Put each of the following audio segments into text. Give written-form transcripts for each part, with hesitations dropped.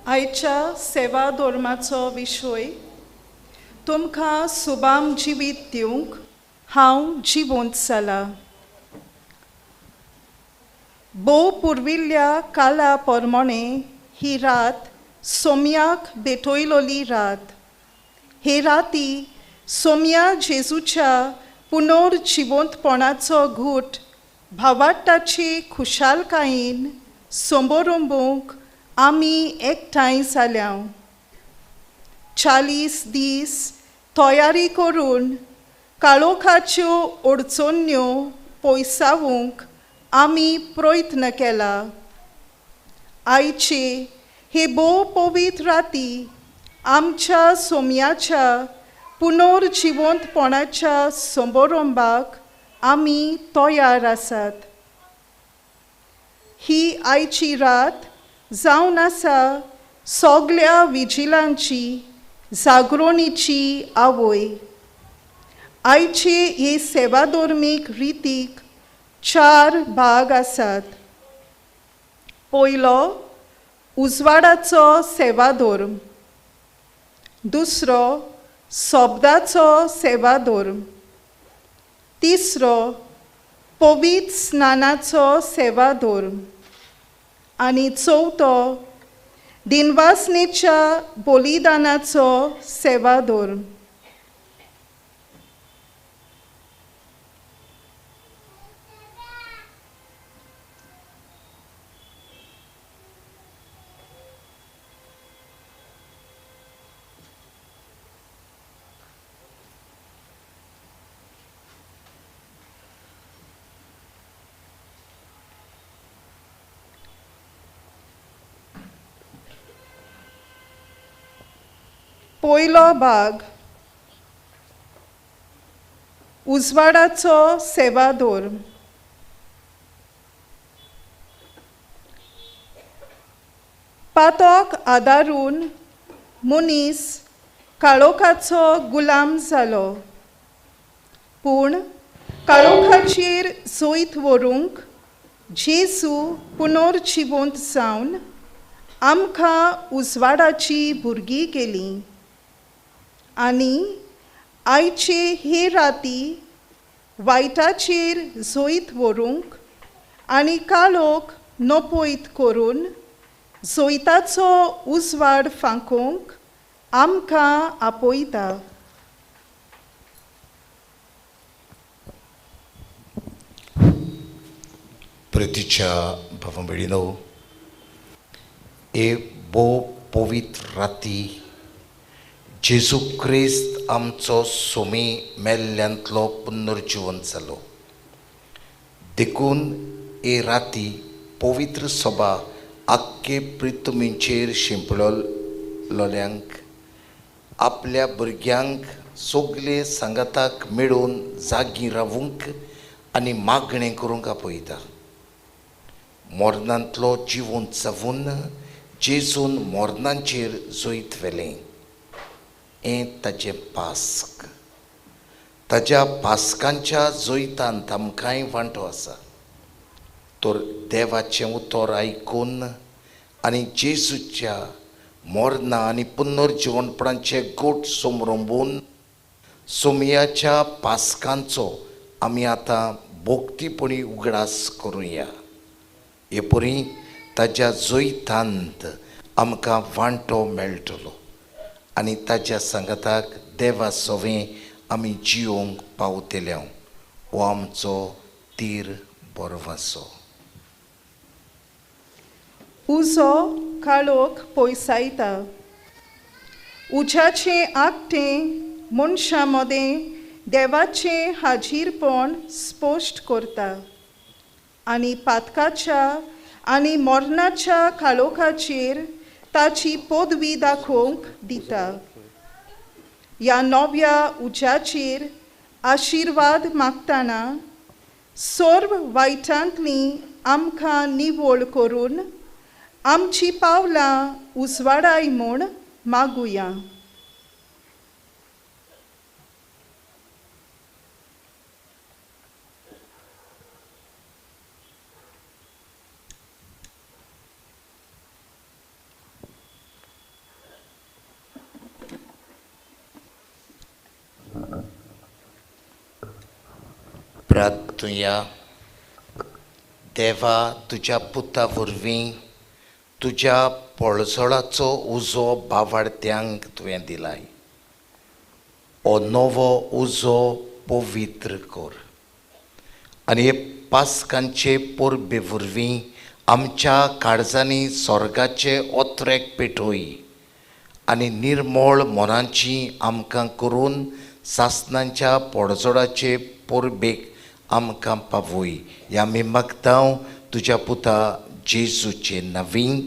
आयच्या सेवा धोर्माचो विशय तुमकां सुबाम जिवीत दिवंक हांव जिवंत जाला. भोव पुर्विल्ल्या काला पोरमोणे ही रात सोम्याक भेटयलोली रात. हे राती सोम्या जेजूच्या पुनर्जिवंतपणाचो घूट भावार्थाची खुशालकायेन संबोरंबूंक आमी एकठांय जाल्या. 40 दीस तयारी करून काळोखाच्यो अडचण्यो पयसावूंक आमी प्रयत्न केला. आयचे हे भोव पवित्र राती आमच्या सोम्याच्या पुनर्जिवंतपणाच्या संबोरंबाक आमी तयार आसात. ही आयची रात जावन आसा सगल्या विजिलांची जागरणीची आवय. आयचे हे सेवाधर्मीक रितीक 4 भाग आसात. पयलो उजवाडाचो सेवाधर्म, दुसरो शब्दाचो सेवाधर्म, तिसरो पवित्र स्नानाचो सेवाधर्म आनी चवथो दिनवासनेच्या बलिदानाचो सेवाधर्म. पयलो भाग उजवाडाचो सेवाधर्म. पातोक आदारून मनीस काळोखाचो गुलाम जालो, पूण काळोखाचेर जैत व्हरूंक जेजू पुनर्जिवंत जावन आमकां उजवाडाची भुरगीं केलीं. आनी आयचे हे राती वायटाचेर जैत व्हरूंक आनी काळोख नपयत करून जैताचो उजवाड फांकोवंक आमकां आपयता. प्रितीच्या भावा भयणीनो, हे भोव पवित्र राती जेजू क्रिस्त आमचो सोमी मेल्ल्यांतलो पुनर्जिवंत जालो. देखून हे राती पवित्र सभा आख्खे प्रितुमींचेर शिंपलोल्यांक आपल्या भुरग्यांक सगळे सांगाताक मेळून जागी रावूंक आनी मागणें करूंक आपयता. मोर्नांतलो जिवंत जावून जेजून मोर्नांचेर जैत व्हेलें, हें ताचें पास्क. ताच्या पास्कांच्या जैतांत आमकांय वांटो आसा. तर देवाचें उतर आयकून आनी जेजूच्या मोर्नां आनी पुनर्जिवणपणाचे गोठ समरंबून सोमयाच्या पास्कांचो आमी आतां भोक्तीपणी उगडास करुया. हे परी ताच्या जैतांत आमकां वांटो मेळटलो आनी ताच्या सांगाताक देवा सवें आमी जिवंक पावतल्या. हो आमचो तीर बरवासो. उजो काळोख पयसायता. उज्याचें आकटें मनशां मदें देवाचें हाजीरपण स्पश्ट करता आनी पातकाच्या आनी मोर्नाच्या काळोखाचेर ताची पदवी दाखोवंक दिता. ह्या नव्या उज्याचेर आशिर्वाद मागतना सर्व वायटांतलीं आमकां निवळ करून आमची पावलां उजवाडाय म्हूण मागुया. प्रार्थुया. देवा, तुज्या पुता वरवीं तुज्या पळसोळाचो उजो भावार्थ्यांक तुवें दिलाय. हो नवो उजो पवित्र कर आनी हे पास्कांचे परबे वरवीं आमच्या काळजांनी स्वर्गाचे ओत्रेक पेटोय आनी निर्मळ मनाची आमकां करून सासणांच्या पडझोडाचे परबेक आमकां पावय. ह्या आमी मागतांव तुज्या पुता जेजूचे नांवीं.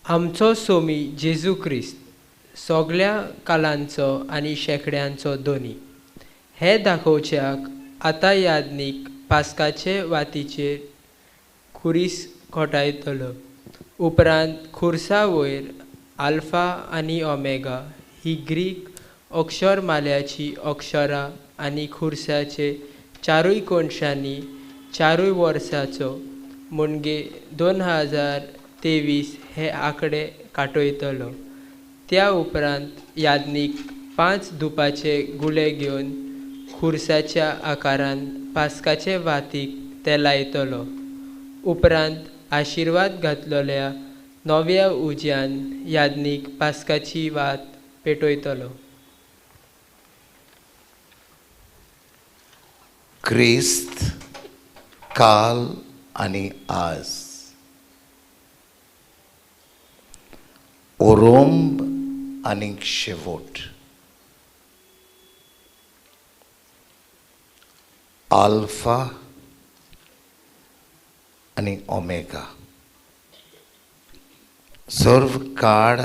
आमचो सोमी जेजू क्रिस्त सगळ्या कालांचो आनी शेकड्यांचो दोनी हे दाखोवच्याक आतां यादनीक पास्काचे वातीचेर खुरीस खोटायतलो. उपरांत खुर्सा वयर आल्फा आनी ओमेगा ही ग्रीक अक्षरमाल्याची अक्षरां आनी खुर्साचे चारूय कोनशांनी चारूय वर्साचो म्हणजे 2023 हे आंकडे काटयतलो. त्या उपरांत यादनीक 5 धुपाचे गुळे घेवन खुर्साच्या आकारान पास्काचे वातीक ते लायतलो. उपरांत आशिर्वाद घातलेल्या नव्या उज्यान यादनीक पास्काची वात पेटयतलो. क्रिस्त काल आनी आज ओरोंब आनी शेवट आल्फा आनी ओमेगा सर्व काळ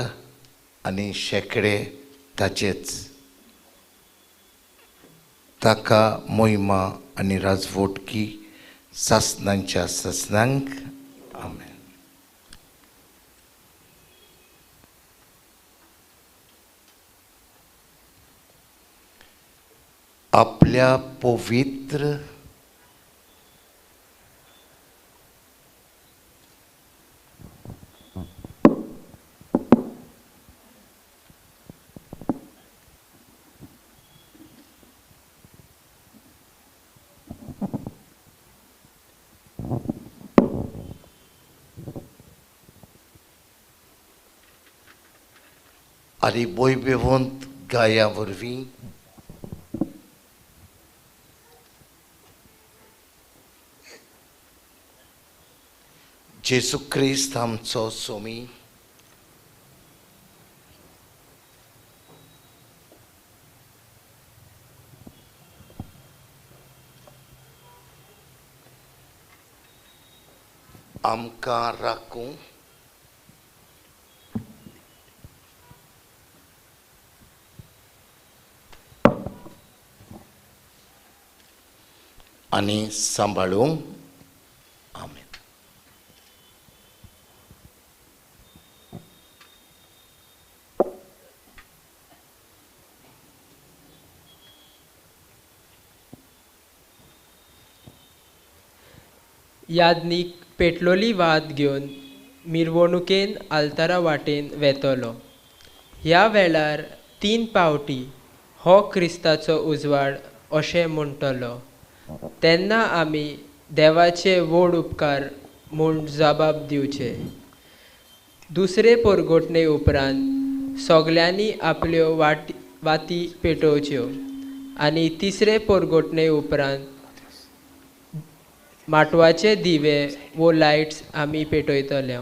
आनी शेकडे ताचेच. ताका मोहिमा आनी राजवटकी सासणांच्या सासणांक. आमेन. आपल्या पवित्र आनी वैभवंत गाया वरवीं जेजू क्रिस्त आमचो सोमी आमकां राखूं आनी सांबाळूंक. आमेन. यादनीक पेटलोली वात घेवन मिरवणुकेन आल्तारा वाटेन वेतलो. ह्या वेळार 3 पावटी हो क्रिस्ताचो उजवाड अशें म्हणटलो. तेन्ना आमी देवाचे व्हड उपकार म्हूण जबाब दिवचे. दुसरे परगोटणे उपरांत सगल्यांनी आपल्यो वाती पेटोवच्यो आनी तिसरे परगोटणे उपरांत माटवाचे दिवे वो लायट्स आमी पेटयतले.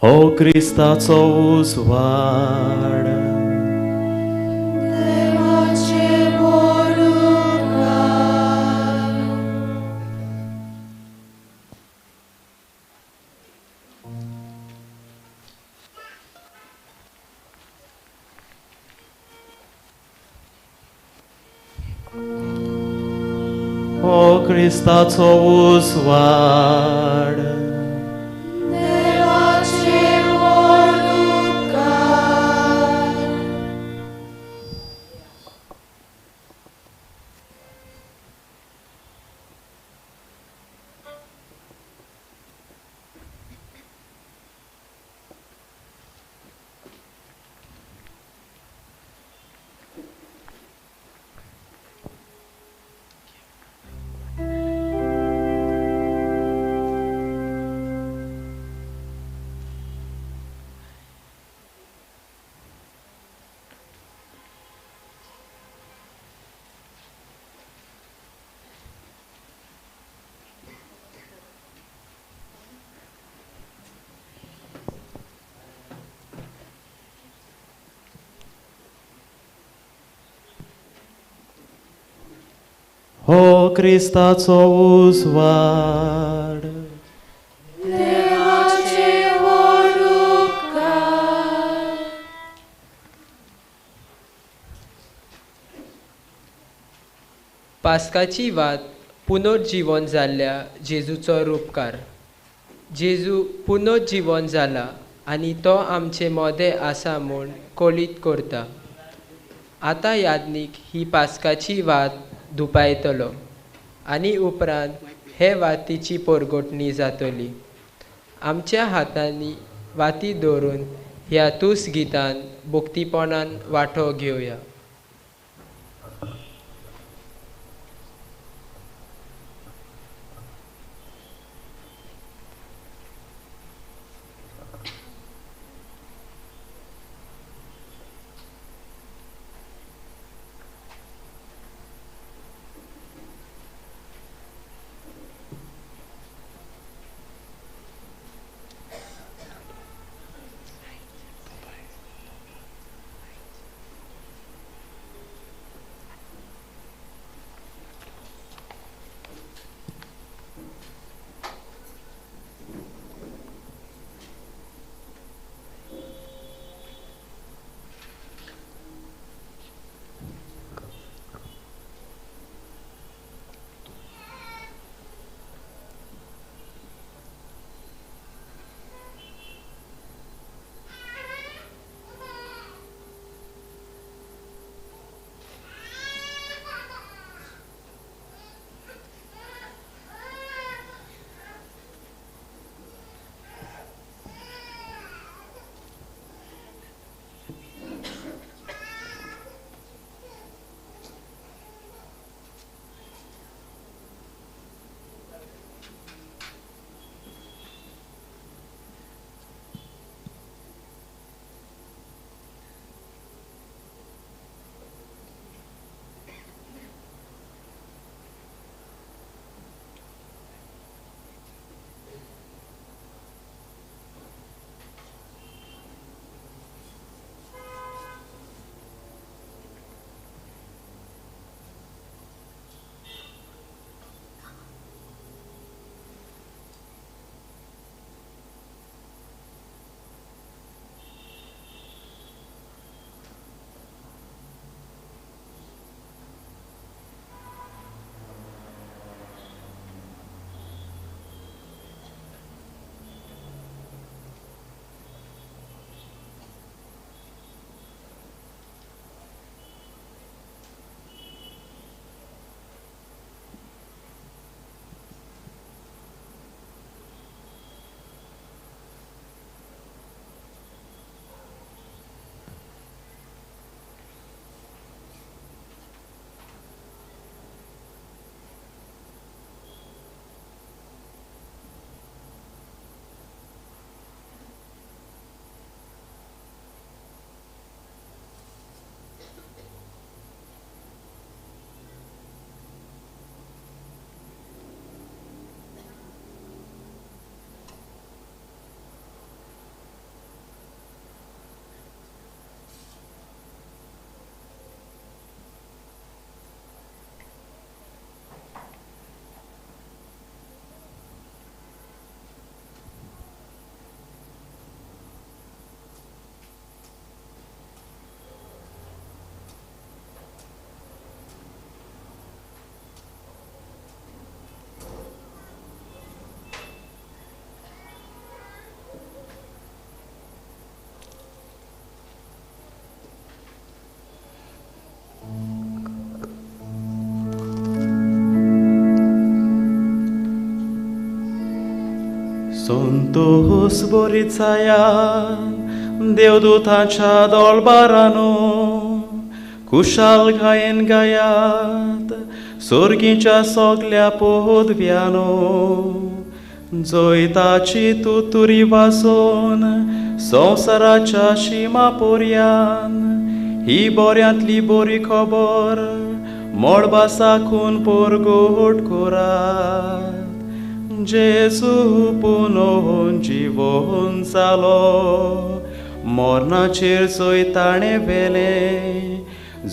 हो क्रिस्ताचो उजवाड हो क्रिस्ताचो उजवाड हो क्रिस्ताचो उजवाड पास्काची वात पुनर्जीवन जाल्ल्या जेजूचो रूपकार. जेजू पुनर्जीवन जाला आनी तो आमचे मोदें आसा म्हूण कोलीत करता. आतां यादनीक ही पास्काची वात दुपायतलो आनी उपरांत हे वातीची परगोटणी जातली. आमच्या हातांनी वाती दवरून ह्या तुस गितान भक्तीपणान वांटो घेवया. दोस बरी जायात देवदूतांच्या दळबारानो कुशाल गायन गायात सोर्गीच्या सगल्या पोदव्यानो जोयताची तुतुरी वाजोन संवसाराच्या शिमा पोरयान ही बऱ्यांतली बरी खबर मळबा साकून पोरगोट कोरात जेजू पुनोन जीवन जालो मरणाचेर जोय ताणे वेले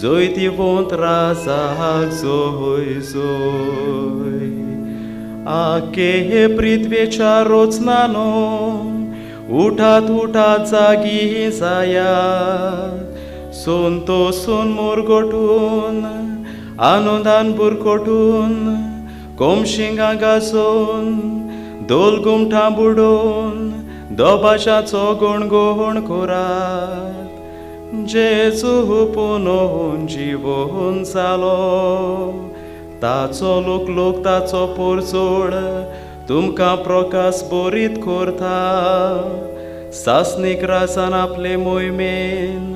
जोय दिवंत राजाक जोय जोय आके हे पृथ्वेच्या रोचनानो उठात उठात जागी जायात सोन मुरगोटून आनंदान बुरकोटून कोमशिंगा गाजोन दोल गुमठां बुडोवन दोबाशाचो गुणगोण कोरात जेजू पुनोन जीवन जालो ताचो लोक ताचो पोरचोड तुमकां प्रकाश बोरीत करता सासनीक रासान आपले मोहिमेन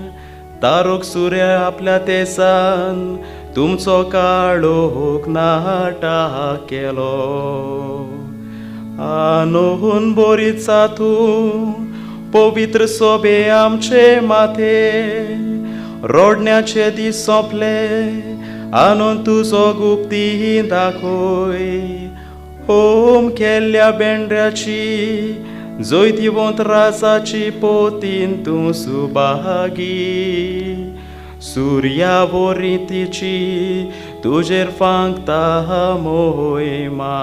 तारोक सूर्य आपल्या तेसान तुमचो काळोख नाटा केलो आनोहून बोरीत जातू पवित्र सोबे आमचे माथे रोडण्याचे दीस सोंपले आनून तुजो गुप्ती दाखोय होम केल्ल्या बेंड्याची जोय दिवंत राजाची पोतीन तूं सुभागी सूर्या वरितीची तुजेर फांकता मोहिमा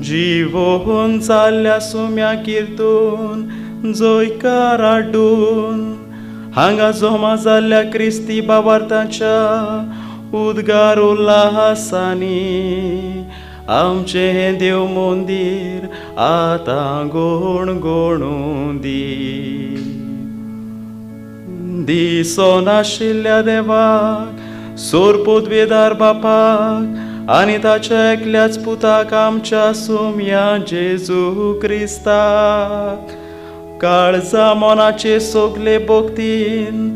जीवन जाल्ल्या सुम्या किर्तून जोयकार हाडून हांगा जमा जाल्ल्या क्रिस्ती बाबार्थांच्या उद्गार उल्हासांनी आमचे हे देव मंदीर आतां गोणून दी दिसो नाशिल्ल्या देवाक सोरपोदवेदार बापाक आनी ताच्या एकल्याच पुताक आमच्या सोम्या जेजू क्रिस्ताक काळजा मोनाचे सोगले भोगतीन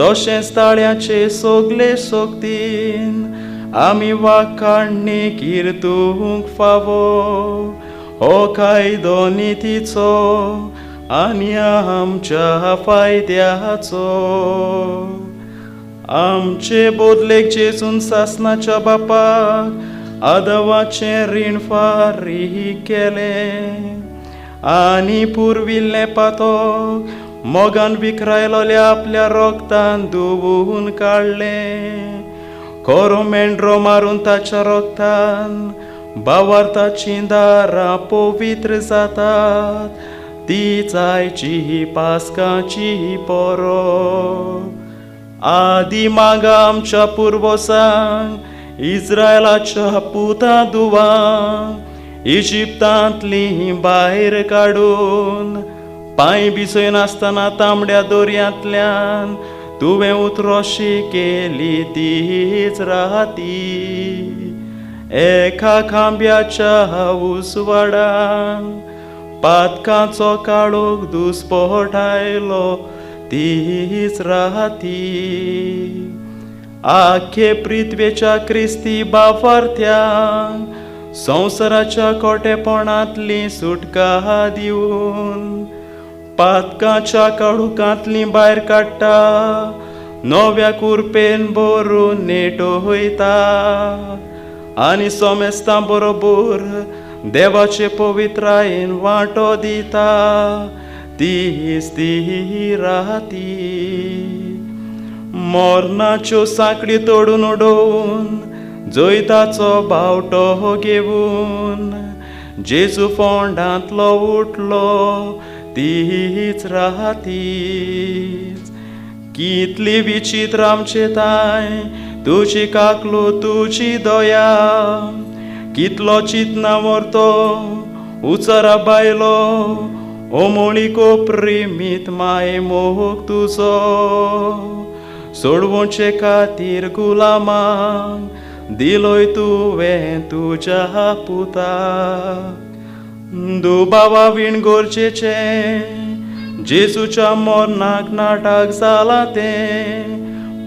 तशेंच ताळ्याचे सोगले सोगतीन आमी वाखाणणी किर्तूंक फावो हो कायदो नितीचो आनी आमच्या फायद्याचो आमचे बोदलेक जेजून सासनाच्या बापाक आदवाचे रीण फारीक केले आनी पुरविल्ले पातोक मोगान विखरायलोल्या आपल्या रोगतान धुवून काडले कोरो मेंढरो मारून ताच्या रोगतान बावार्थाची दारां पवित्र जातात तीच आयची पास्काची पोरो आदी मागा आमच्या पुर्वसांक इस्रायलाच्या पुता दुवांक इजिप्तांतली भायर काडून पांय भिजय नासतना तांबड्या दर्यांतल्यान तुवें उतरोशी केली तीच राती एका खांब्याच्या उसवाडान पातकांचो काळोख दुस्पट आयलो तीच राती आखे पृथ्वेच्या क्रिस्ती बावार्थ्यांक संवसाराच्या कोटेपणांतली सुटका दिवन पातकांच्या काळुकांतली भायर काडटा नव्या कुरपेन भरून नेटोयता आनी सोमेस्तां बरोबर देवाचे पवित्रायेन वांटो दिता तीच ती राती मोरणाच्यो साखळी तोडून उडोवन जोयताचो बावटो घेवन जेजू फोंडांतलो उठलो तीच राती कितली विचित्र आमचे ताय तुजी काकलो तुजी दया कितलो चितना व्हरतो उचरा बायलो ओमोळीको प्रेमीत माये मोग तुजो सोडवोचे खातीर गुलामांक दिलोय तुवें तुज्या पुताक दुबावा विण गरजेचे जेजूच्या मरणाक नाटक जाला ते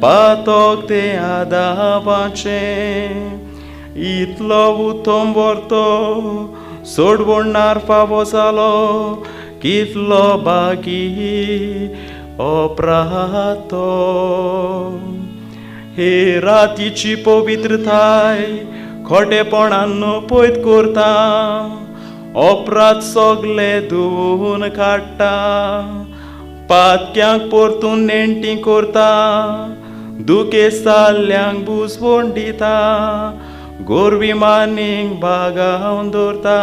पातोक ते आदावाचे इतलो उत्तम वर्तो सोडवणार फावो जालो कितलो बागी अप्रातो हे रातीची पवित्रताय खोटेपणान पयत करता अपराध सगले धुवन काडटा पातक्यांक परतून नेणटी करता दुखे साल्ल्यांक बुजवण दिता गोरविमानीक बागावन दवरता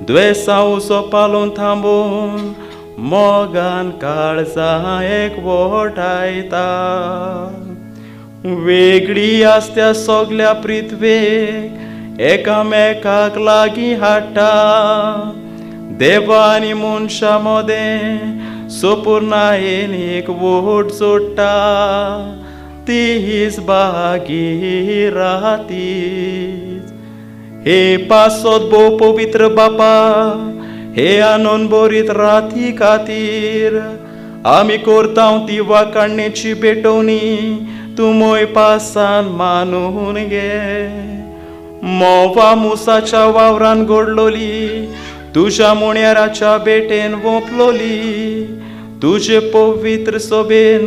द्वेसां सोपालोवन थांबून मोगान काळजां एकवटायता वेगळी आसत्या सगल्या पृथ्वेक एकामेकाक लागीं हाडटा देवा आनी मनशा मदें संपूर्णायेन एक वोट जोडटा तीच बागी रातीच हे पासोत भोव पवित्र बापा हे आनंदभरीत राती खातीर आमी करता ती वाकाणणेची पेटोवणी तूं मोय पासान मानून घे मोवा मुसाच्या वावरान घडलोली तुज्या मुण्याराच्या बेटेन वोपलोली तुजे पवित्र सोबेन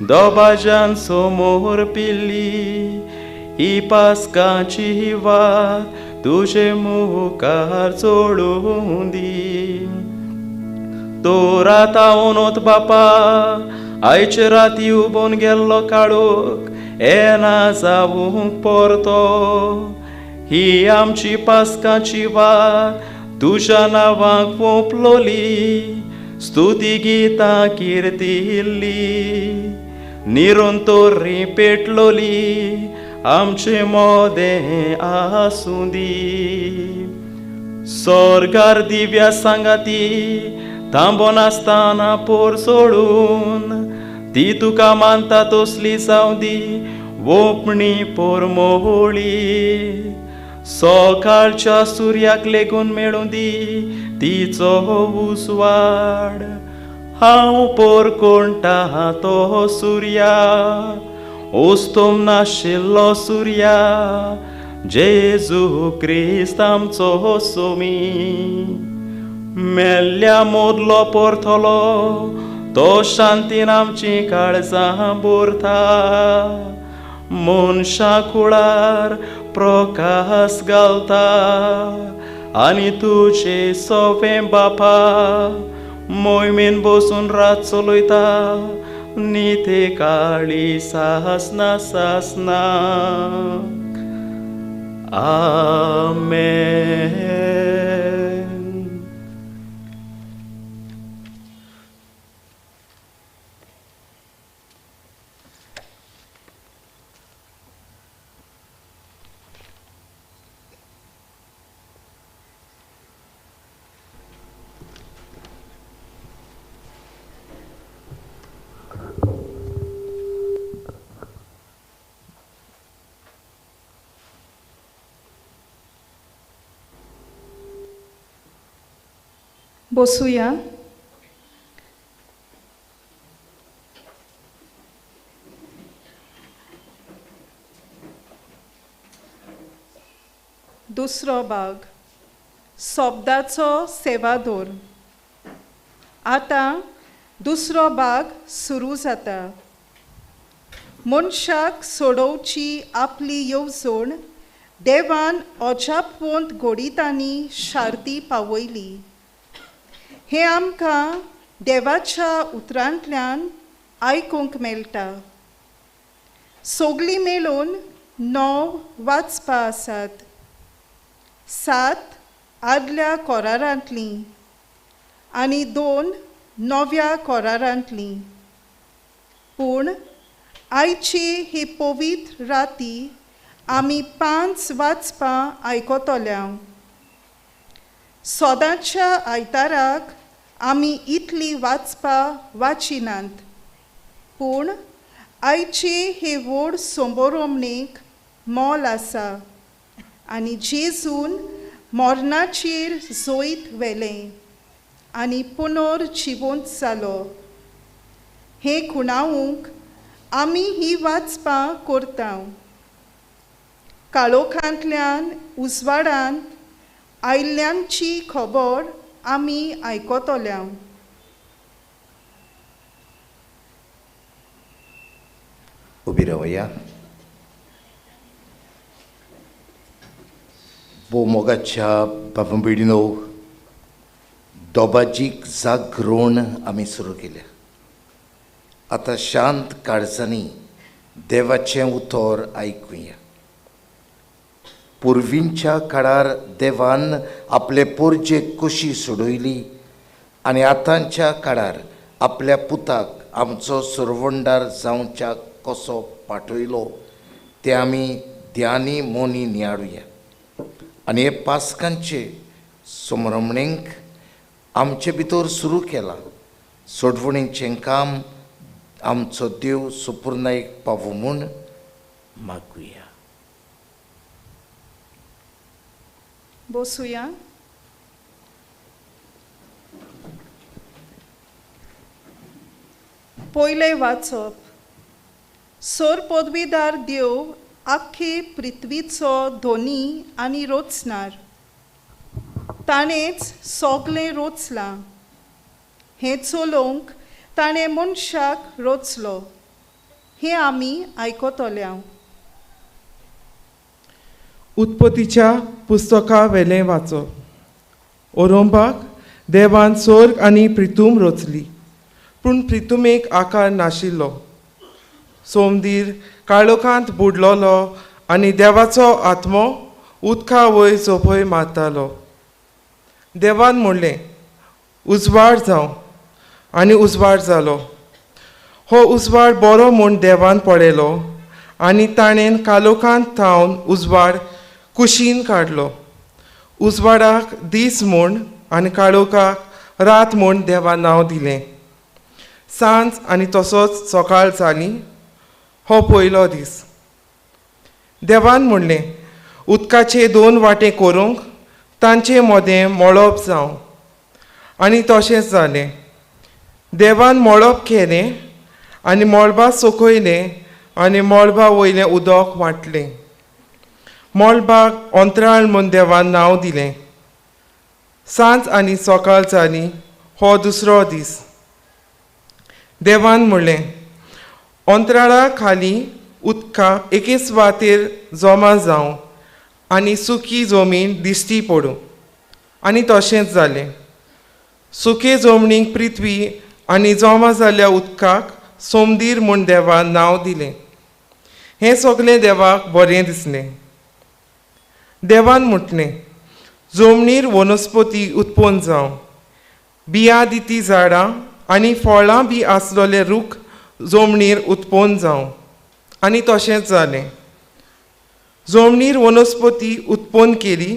दोबाज्यान समोर पिल्ली ही पास्काची वात तुजे मुखार चोडून दी तो राता ओनोत बापा आयचे राती उबोन गेल्लो काळोख येना जावूंक परतो ही आमची पास्काची वात तुज्या नांवाक वोपलोली स्तुती गितां किर्तिल्ली निरंतोरी पेटलोली आमचे मोदें आसूं दी स्वर्गार दिव्या सांगाती थांबोन आसतना पोर सोडून ती तुका मानता तसली जावं दी वोपणी पोर मोहळी सकाळच्या सुर्याक लेगून मेळूं दी तिचो उसवाड हांव पोर कोणटा तो सुर्या ओस्तोम नाशिल्लो सुर्या जेजू क्रिस्त आमचो सोमी मेल्ल्या मोदलो परतलो तो शांतीन आमची काळजां भरता मनशा कुळार प्रकाश घालता आनी तुजे सोवें बापा मोयमेन बसून रात चलयता निते काळी सासना सासना आमेन. बसूया. दुसरो भाग शब्दाचो सेवादोर. आतां दुसरो भाग सुरू जाता. मनशाक सोडोवची आपली येवजण देवान अजापवंत घोडितांनी शार्ती पावयली. हे आमकां देवाच्या उतरांतल्यान आयकूंक मेळटा. सगळीं मेळून 9 वाचपां आसात. 7 आदल्या कोरारांतलीं आनी 2 नव्या कोरारांतलीं. पूण आयची ही पवित्र राती आमी 5 वाचपां आयकतल्या. सदांच्या आयताराक आमी इतलीं वाचपां वाचिनात. पूण आयची हे व्हड संबोरमणेक मोल आसा आनी जेजून मोर्नाचेर जोईत व्हेलें आनी पुनोर जिवंत जालो. हे खुणावूंक आमी ही वाचपां करतांव. काळोखांतल्यान उजवाडांत आयिल्ल्यांची खबर आमी आयकतल्यांव. उबी रावया. मोगाच्या बाबंबिडीनो दोबाजीक जागृण आमी सुरू केल्या. आतां शांत काळजांनी देवाचें उतर आयकुया. पुर्वींच्या काळार देवान आपले पोरजे कशी सोडयली आनी आतांच्या काळार आपल्या पुताक आमचो सुरवंडार जावच्या कसो पाठयलो ते आमी ध्यानी मोनी नियाळुया. आनी हे पासकांचे समरमणेक आमचे भितर सुरू केलां. सोडवणेचें काम आमचो देव सुपूर्णायक पावो म्हूण मागुया. बसूया. पयलें वाचप. सोर पदवीदार देव आख्खे पृथ्वीचो धोनी आनी रोचणार. ताणेंच सोगलें रोचलां. हें चलोवंक ताणें मनशाक रोचलो. हें आमी आयकतल्यांव. उत्पत्तीच्या पुस्तका वेलें वाचप. ओरोंबाक देवान स्वर्ग आनी पृथ्वी रचली, पूण पृथ्वीक आकार नाशिल्लो. सोमदीर काळोखांत बुडलोलो आनी देवाचो आत्मो उदका वयर सोपय मारतालो. देवान म्हणलें, उजवाड जावं, आनी उजवाड जालो. हो उजवाड बरो म्हूण देवान पळयलो आनी ताणें काळोखांत थावन उजवाड कुशीन काडलो. उजवाडाक दीस म्हूण आनी काळोखाक रात म्हूण देवान नांव दिलें. सांज आनी तसोच सकाळ जाली. हो पयलो दीस. देवान म्हणलें, उदकाचे 2 वांटे करूंक तांचे मदें मळब जावं. आनी तशेंच जालें. देवान मळब केलें आनी मळबा सकयलें आनी मळबा वयलें उदक वांटलें. मळबाक अंतराळ म्हूण देवान नांव दिलें. सांज आनी सकाळ जाली. हो दुसरो दीस. देवान म्हणलें, अंतराळा खाली उदका एके सुवातेर जमा जावं आनी सुकी जमीन दिश्टी पडूं. आनी तशेंच जालें. सुके जमनीक पृथ्वी आनी जमा जाल्ल्या उदकाक सोमदीर म्हूण देवान नांव दिलें. हें सगलें देवाक बरें दिसलें. देवान म्हटलें, जमनीर वनस्पती उत्पन्न जावं, बियां दिती झाडां आनी फळां बी आसलोले रूख जमनीर उत्पन्न जावं. आनी तशेंच जालें. जमनीर वनस्पती उत्पन्न केली.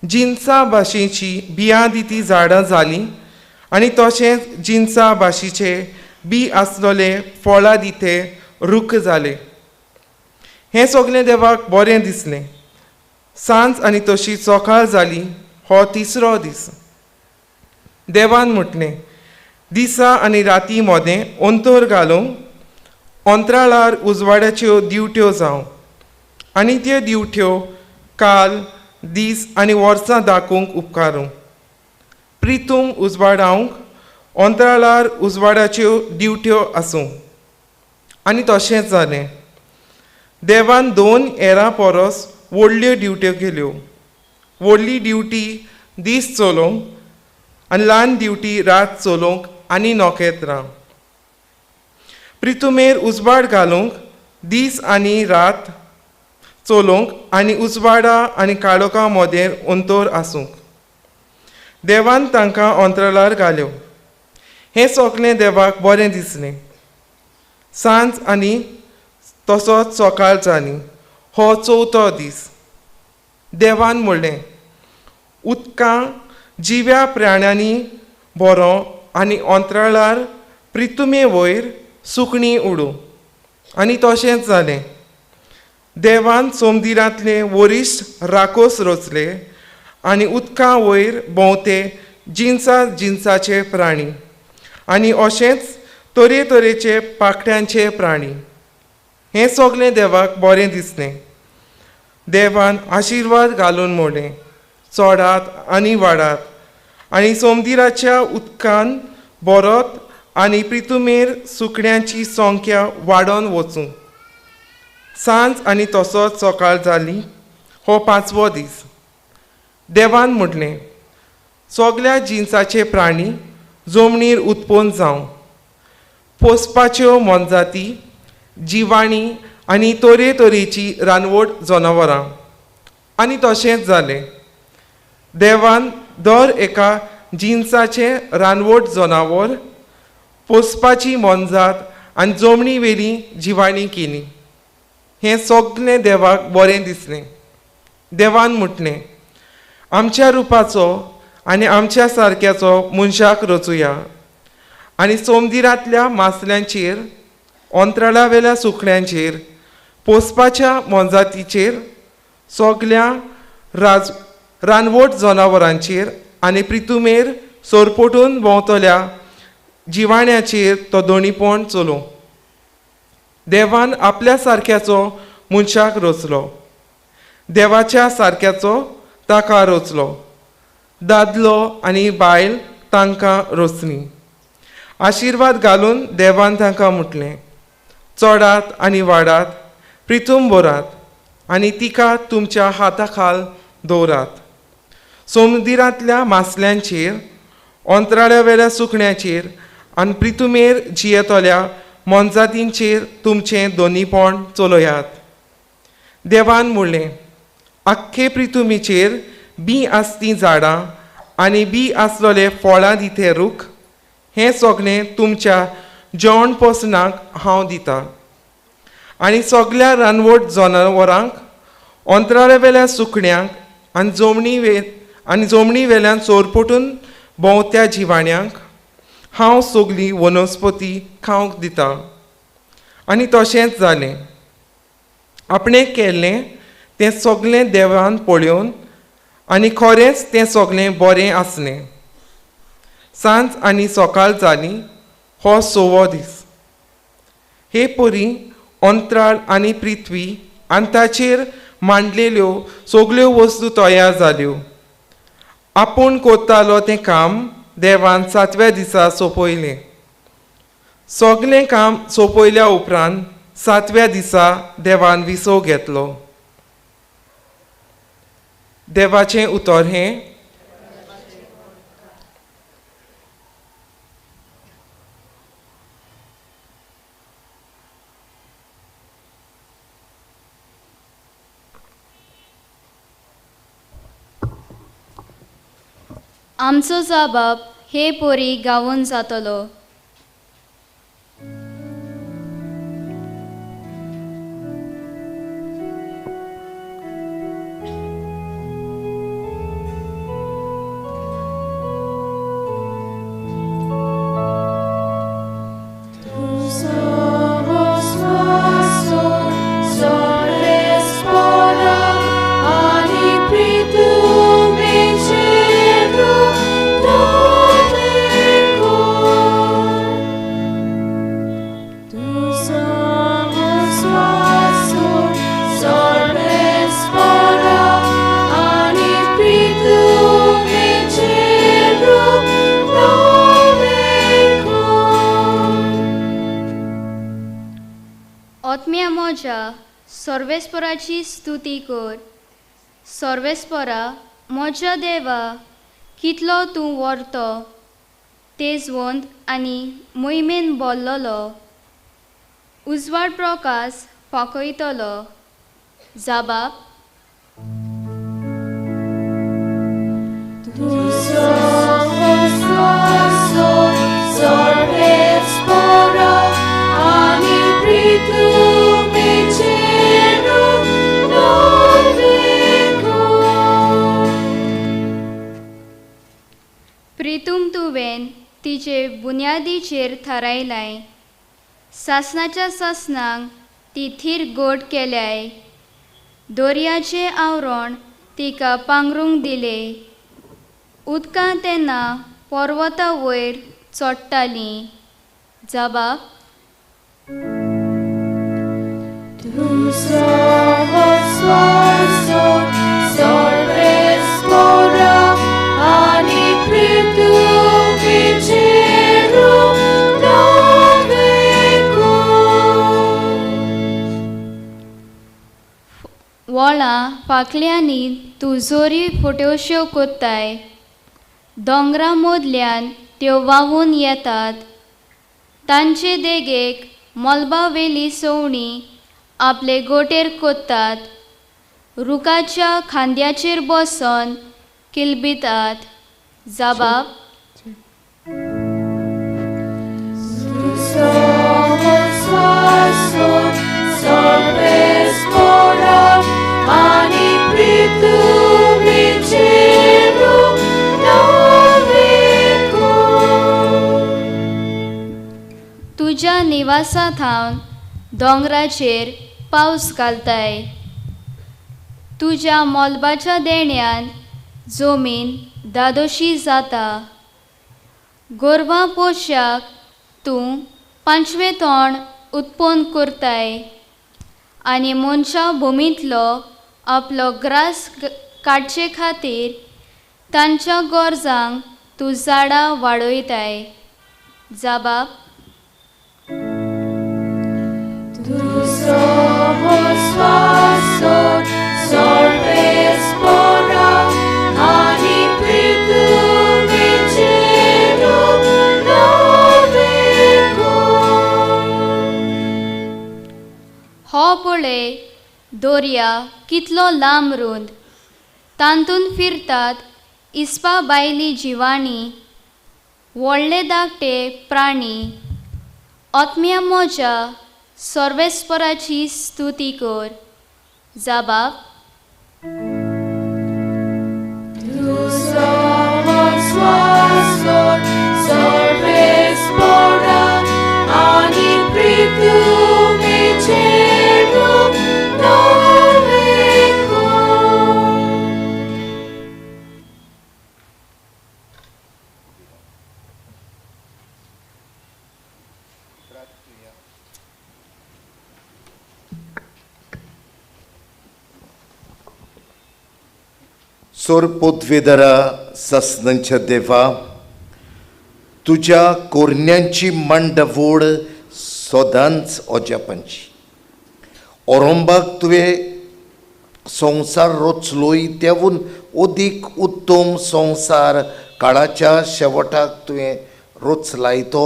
जिन्सा भाशेची बियां दिती झाडां जालीं आनी तशेंच जिन्सा भाशेचे बी आसलोले फळां दिते रूख जाले. हें सगलें देवाक बरें दिसलें. सांज आनी तशी सकाळ जाली. हो तिसरो दीस. देवान म्हटलें, दिसा आनी राती मदें अंतर घालूंक अंतराळार उजवाड्याच्यो दिवट्यो जावं आनी त्यो दिवट्यो काल, दीस आनी वर्सां दाखोवंक उपकारूं. पृथ्वी उजवाडावंक अंतराळार उजवाडाच्यो दिवट्यो आसूं. आनी तशेंच जालें. देवान 2 हेरां परस व्हडल्यो दिवट्यो केल्यो. व्हडली दिवटी दीस चलोवंक आनी ल्हान दिवटी रात चलोवंक आनी नखेत्रां. पृथ्वीर उजवाड घालूंक दीस आनी रात चलोवंक आनी उजवाडा आनी काळोखा मदें अंतर आसूंक. देवान तांकां अंतराळार घाल्यो. हें सगलें देवाक बरें दिसलें. सांज आनी तसोच सकाळ जाली. हो चवथो दीस. देवान म्हणलें, उदकां जिव्या प्राण्यांनी बरो आनी अंतराळार पृथ्वी वयर सुकणीं उडोवं. आनी तशेंच जालें. देवान सोमदिरांतले वरिश्ट राखोस रचले आनी उदका वयर भोंवते जिन्साचे प्राणी आनी अशेंच तरेतरेचे पाखड्यांचे प्राणी. हें सगळें देवाक बरें दिसलें. देवान आशिर्वाद घालून म्हणलें, चडात आनी वाडात आनी समुद्राच्या उदकान बरोत आनी प्रितुमेर सुकण्यांची संख्या वाडोवन वचूं. सांज आनी तसोच सकाळ जाली. हो 5वो दीस. देवान म्हटलें, सगळ्या जिन्साचे प्राणी जमनीर उत्पन्न जावं, पोसपाच्यो मोनजाती, जिवाणी आनी तरेतरेची रानवट जनावरां. आनी तशेंच जालें. देवान दर एका जिन्साचें रानवट जनावर, पोसपाची मोनजात आनी जमनी वेली जिवाणी केली. हें सगळें देवाक बरें दिसलें. देवान म्हटलें, आमच्या रुपाचो आनी आमच्या सारक्याचो मनशाक रचुया आनी समुद्रांतल्या मासल्यांचेर, अंतराळा वेल्या सुकण्यांचेर, पोसपाच्या मोनजातीचेर, सगळ्या रानवट जनावरांचेर आनी प्रितुमेर सोरपटून भोंवतल्या जिवाण्याचेर तो दोणीपण चलोवं. देवान आपल्या सारक्याचो मनशाक रचलो. देवाच्या सारक्याचो ताका रचलो. दादलो आनी बायल तांकां रचलीं. आशिर्वाद घालून देवान तांकां म्हटलें, चडात आनी वाडात, प्रितूम भरात आनी तिका तुमच्या हाता खाल दवरात. समुद्रांतल्या मासल्यांचेर, अंतराळ्या वेल्या सुकण्याचेर आनी प्रितुमेर जियेतल्या मोनजातींचेर तुमचें दोनीपण चलयात. देवान म्हणलें, आख्खे प्रितुमेचेर बी आसतीं झाडां आनी बी आसलोले फळां दिते रूख, हें सगळें तुमच्या जेवण पोसनाक हांव दितां. आनी सगळ्या रानवट जनावरांक, अंतराळ्या वेल्या सुकण्यांक आनी जमनी वेल्यान सोरपटून भोंवत्या जिवाण्यांक हांव सगळी वनस्पती खावंक दितां. आनी तशेंच जालें. आपणें केल्लें तें सगळें देवान पळोवन आनी खरेंच तें सगळें बरें आसलें. सांज आनी सकाळ जाली. हो 6वो दीस. हे परी अंतराळ आनी पृथ्वी आनी ताचेर मांडलेल्यो सगळ्यो वस्तू तयार जाल्यो. आपूण कोत्तालो तें काम देवान 7व्या दिसा सोंपयलें. सगळें काम सोंपयल्या उपरांत 7व्या दिसा देवान विसव घेतलो. देवाचें उतर हें, आमचो जबाब हे पोरी गावून जातलो. आत्म्या म्हज्या सर्वेस्पराची स्तुती कर. सर्वेस्परा म्हज्या देवा, कितलो तूं व्हरतो, तेजवंत आनी मोहिमेन बोल्लोलो. उजवाड प्रकाश फाकयतलो. जबाब प्रितूम तुवें तिचे बुन्यादीचेर थारायलाय. सासणाच्या सासणांक ती थीर गोड केल्याय. दोर्याचें आवरण तिका पांगरूंक दिले. उदकां तेन्ना पर्वता वयर चडटालीं. जबाब वळां फाटल्यांनी तूं जोरी फट्योश्यो कोत्ताय. दोंगरां मदल्यान त्यो व्हांवून येतात. तांचे देगेक मलबावेली सवणीं आपले गोटेर कोत्तात. रुखाच्या खांद्याचेर बसून किलबितात. जबाब तुज्या निवासा थावन दोंगराचेर पावस घालताय. तुज्या मोलबाच्या देण्यान जमीन दादोशी जाता. गोरवां पोशाक तूं 5वें तोंड उत्पन्न करताय आनी मनशा भुमींतलो आपलो ग्रास काडचे खातीर तांच्या गोरजांक तूं झाडां वाडयताय. जबाब हो पळय दोर्या कितलो लांब रुंद. तांतून फिरतात इस्पा बायली जिवाणी. व्हडले धाकटे प्राणी. आत्म्या म्हज्या सर्वेस्पराची स्तुती कर. जबाब सोरपोतवेदरा ससनंच्या देवा, तुज्या कोरण्यांची मांडवोड सोदांच ओजापांची. ओरोंबाक तुवें संवसार रचलोय तेवून ओदीक उत्तम संवसार काळाच्या शेवटाक तुवें रचलाय तो.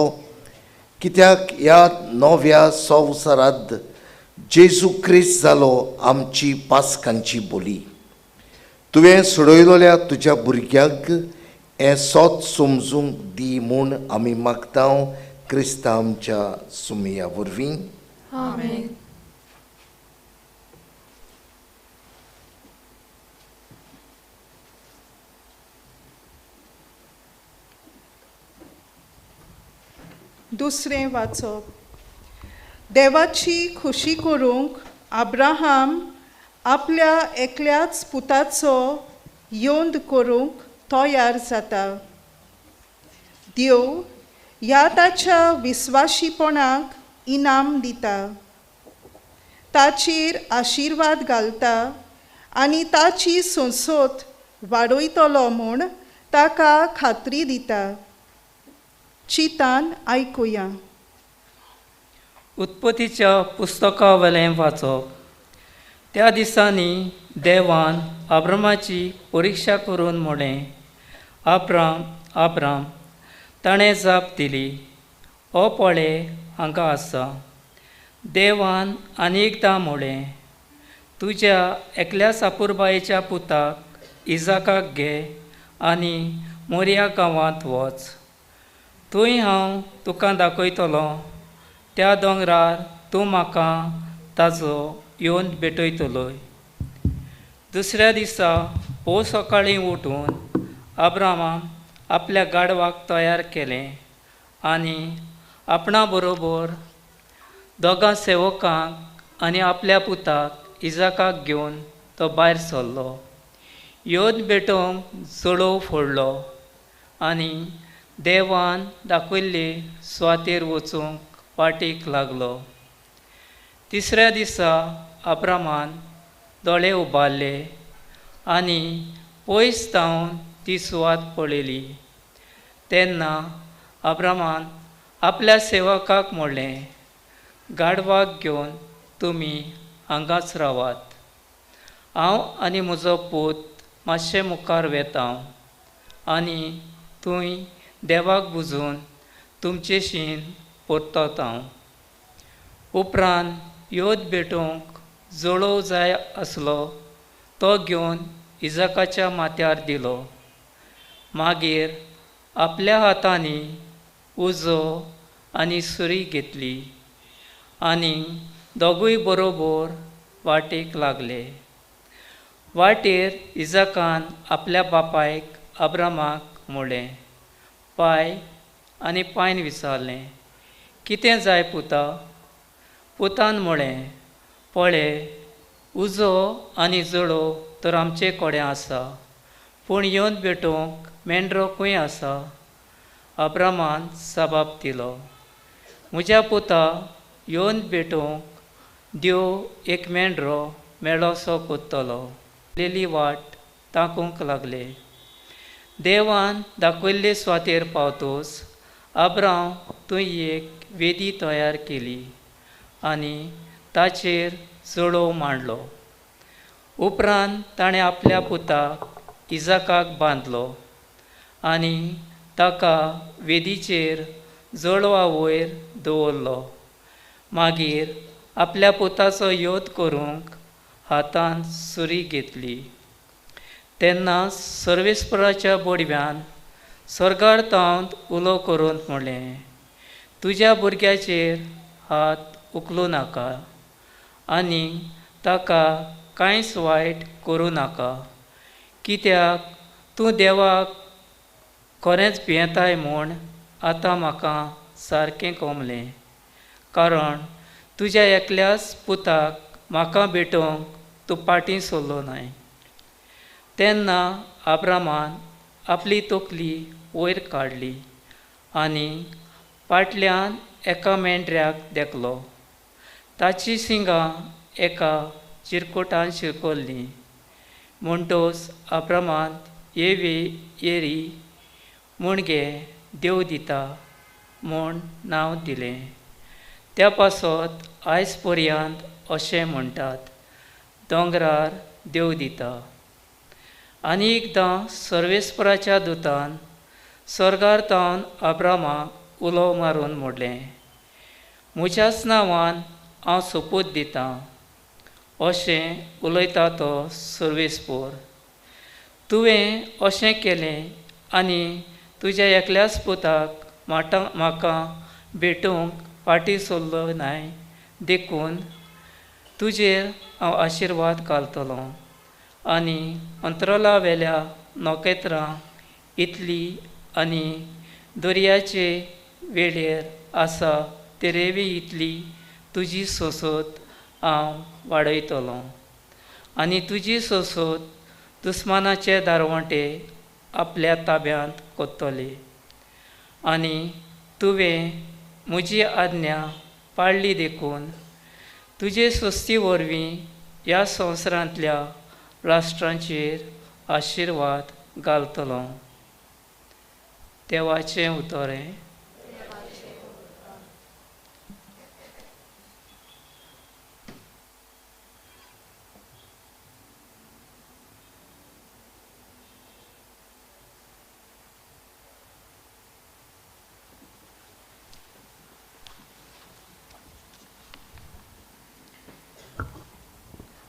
कित्याक ह्या नव्या संवसारांत जेजू क्रिस्त जालो आमची पासकांची बोली. तुवें सोडयलोल्या तुज्या भुरग्यांक हें सोत समजूंक दी म्हूण आमी मागतांव क्रिस्ता आमच्या सुमया वरवीं. आमेन. दुसरें वाचप. देवाची खुशी करूंक अब्राहाम आपल्या एकल्याच पुताचो योंद करूंक तयार जाता. देव ह्या ताच्या विस्वाशीपणाक इनाम दिता. ताचेर आशिर्वाद घालता आनी ताची संसत वाडयतलो म्हूण ताका खात्री दिता. चितान आयकुया. उत्पत्तीच्या पुस्तका वेलें वाचप. त्या दिसांनी देवान अब्रामाची परिक्षा करून म्हणलें, अब्राम अब्राम. ताणें जाप दिली, ओ पळय हांगा आसा. देवान आनी एकदां म्हणलें, तुज्या एकल्या सापूरबायेच्या पुताक इजाकाक घे आनी मोरिया गांवांत वच. थंय हांव तुका दाखयतलो. त्या दोंगरार तूं म्हाका ताजो येवन भेटयतलो. दुसऱ्या दिसा भोव सकाळीं उठून अब्रामान आपल्या गाडवाक तयार केलें आनी आपणा बरोबर दोगां सेवकांक आनी आपल्या पुताक इजाकाक घेवन तो भायर सरलो. योद भेटोवंक जळोव फोडलो आनी देवान दाखयल्ले सुवातेर वचूंक वाटेक लागलो. तिसऱ्या दिसा अब्रामान दोळे उबारले आनी पयस धांवन ती सुवात पळयली. तेन्ना अब्रामान आपल्या सेवकाक म्हणलें, गाडवाक घेवन तुमी हांगाच रावात. हांव आनी म्हजो पूत मातशें मुखार वेतां आनी थंय देवाक बुजोवन तुमचे शीन परततां. उपरांत योद भेटोवंक जळोव जाय आसलो तो घेवन इजाकाच्या माथ्यार दिलो. मागीर आपल्या हातांनी उजो आनी सुरी घेतली आनी दोगूय बरोबर वाटेक लागले. वाटेर इजाकान आपल्या बापायक अब्रामाक म्हणलें, पाय आनी पायन विचारलें, कितें जाय पुता? पुतान म्हळें, पळय, उजो आनी जळोव तर आमचे कडेन आसा, पूण येवन भेटोवंक मेंढरो खंय आसा? अब्रामान जबाब दिलो, म्हज्या पुता, येवन भेटोवंक देव एक मेंढरो मेळोसो कोत्तलो. लेली वाट ताकूंक लागले. देवान दाखयल्ले सुवातेर पावतोच अब्राम थंय एक वेदी तयार केली आनी ताचेर जळोव मांडलो. उपरांत ताणें आपल्या पुताक इजाकाक बांदलो आनी ताका वेदीचेर जळोवा वयर दवरलो. मागीर आपल्या पुताचो योद करूंक हातांत सुरी घेतली. तेन्ना सर्वेस्पराच्या बोडव्यान स्वर्गार तावंत उलो करून म्हणलें, तुज्या भुरग्याचेर हात उखलूं नाका आनी ताका कांयच वायट करूं नाका, कित्याक तूं देवाक खरेंच भियेताय म्हूण आतां म्हाका सारकें कळमलें. कारण तुज्या एकल्याच पुताक म्हाका भेटोवंक तूं फाटीं सरलो न्हय. तेन्ना अब्रामान आपली तकली वयर काडली आनी फाटल्यान एका मेंढऱ्याक देखलो. ताची सिंगां एका चिरकुटान शिरकोल्लीं. म्हणटोच अब्रामान येरी म्हूण गे देव दिता म्हूण नांव दिलें. त्या पासत आयज पर्यंत अशें म्हणटात, दोंगरार देव दिता. आनी एकदां सर्वेस्पराच्या दुतान स्वर्गार तावन अब्रामाक उलो मारून म्हणलें, म्हज्याच नांवान हांव सोपूत दितां. अशें उलयता तो सर्वेस्पर. तुवें अशें केलें आनी तुज्या एकल्याच पुताक म्हाका भेटोवंक फाटीं सरलो न्हय, देखून तुजेर हांव आशिर्वाद घालतलों आनी अंतराळा वेल्या नोखेत्रां इतली आनी दर्याचे वेळेर आसा तेरेवी इतली तुजी सोसत हांव वाडयतलों आनी तुजी सोसत दुस्मानाचे दारवटे आपल्या ताब्यांत कोत्तली. आनी तुवें म्हजी आज्ञा पाळ्ळी देखून तुजे सोस्ती वरवीं ह्या संवसारांतल्या राष्ट्रांचेर आशिर्वाद घालतलों. देवाचें उतोरें.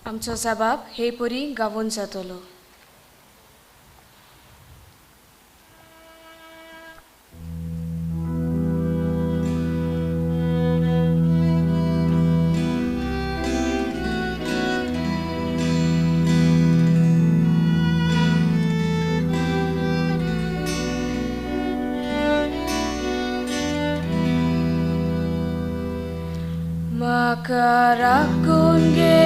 आमचो जबाब हे परी गावून जातलो. म्हाका राखून घे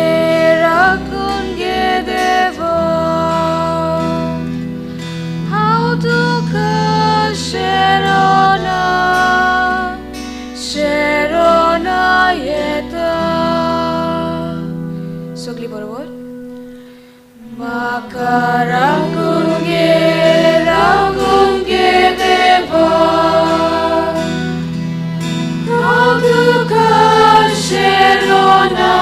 देवा, शेरोना शेरोना येता सगळी बरोबर म्हाका राखून घे देवा हांव तुका शेरोना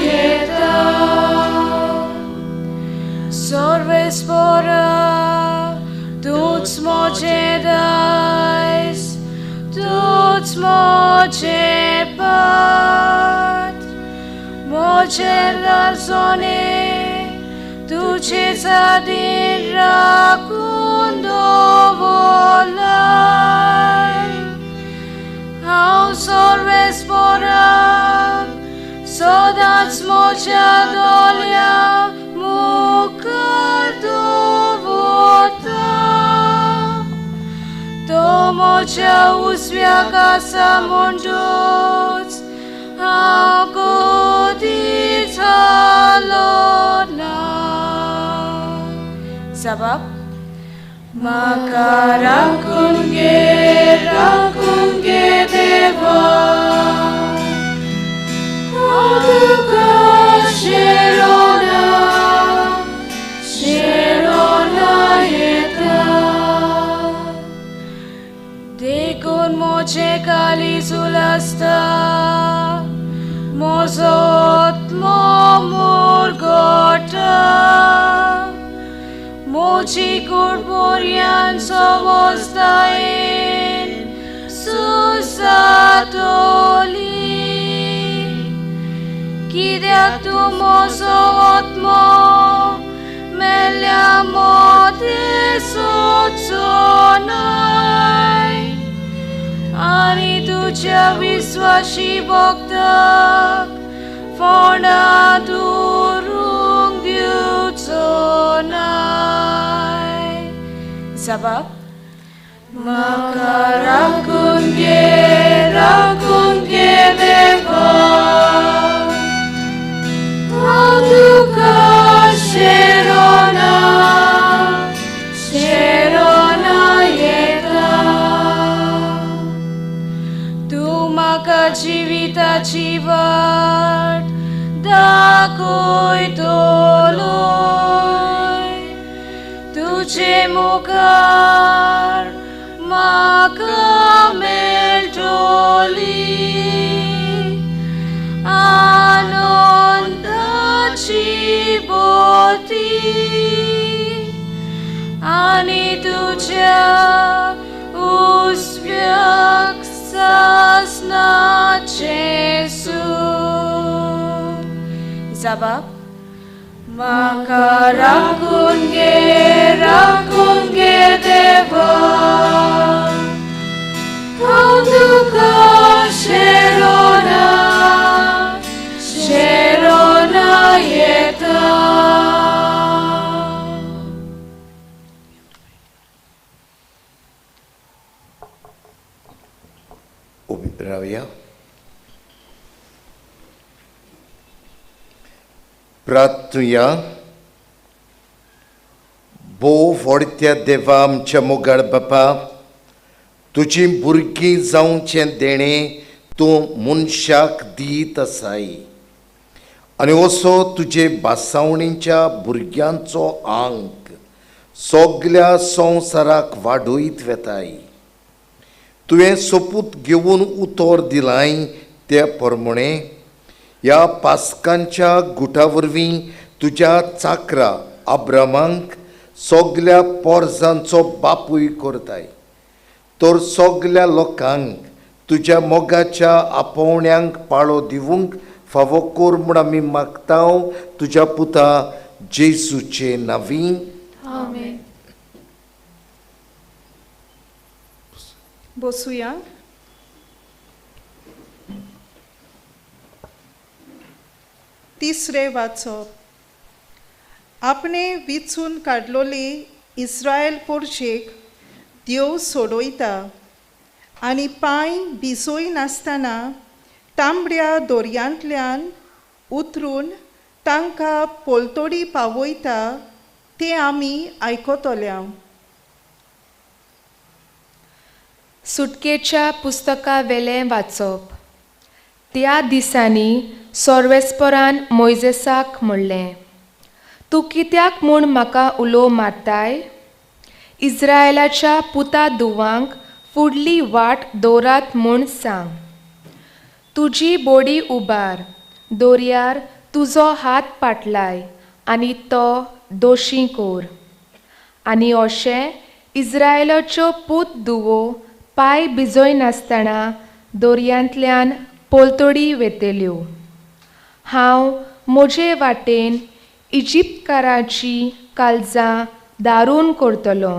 येता Sorvespora, tuż moje dajs, tuż moje pat, moje dalzone, tuce zadin rakundo volai. Au sorvespora, sodac moja dolia, to moja uzwiaka samondut, a godit halona. Sabab? Maka rakun ge deva, aduka sherona. Dekun moje kali zulasta, mozot momur gota, moji kurborian somostain susatoli, kideak tu mozot mo. Meliamo sotsonai ani tuja viswashi bhaktak fonda durung diutsonai sabab maka rakun ge deva aduka Sherona yeta Tu maka jivitaची वाट दाखोयतलोय तुझे मुखार म्हाका मेळटली आनंदाची बोती आणि तुझ्या उजव्याक सासनाचे सूर जबाब म्हाका राखून घे देवा हांव तुका शेरोना येता उभी रावया. प्रार्थुया. भो व्हडत्या देवा आमच्या मोगाळ बापा, तुजी भुरगीं जावचें देणें तूं मनशाक दीत आसाय आनी असो तुजे बासावणेच्या भुरग्यांचो आंक सगल्या संवसाराक वाडयत वेताय. तुवें सोपूत घेवन उतर दिलाय त्या प्रमाणे ह्या पास्कांच्या गुटा वरवीं तुज्या चाकरा अब्रामांक सगल्या पोरसांचो बापूय करताय. तर सगल्या लोकांक तुज्या मोगाच्या आपोवण्यांक पाळो दिवंक फावो कर म्हूण आमी मागता तुज्या पुता जेसूचे नांवीं. आमेन. बसूया. तिसरे वाचप. आपणे विचून काडलोली इस्रायल पोरशेक देव सोडयता आनी पांय भिजोय नासतना तांबड्या दर्यांतल्यान उतरून तांकां पोलतोडी पावयता ते आमी आयकतल्या. सुटकेच्या पुस्तका वेलें वाचप. त्या दिसांनी सोर्वेस्परान मोइजेसाक म्हणलें, तूं कित्याक म्हूण म्हाका उलो मारताय? इस्रायेलाच्या पुता धुवांक फुडली वाट दवरात म्हूण सांग. तुजी बोडी उबार, दोरयार तुजो हात पाटलाय आनी तो दोशी कोर. आनी अशें इस्रायेलाच्यो पूत धुवो पांय भिजोय नासतना दोरयांतल्यान पोलतोडी वेतेल्यो. हांव म्हजे वाटेन इजिप्तकाराची काळजां दारून करतलो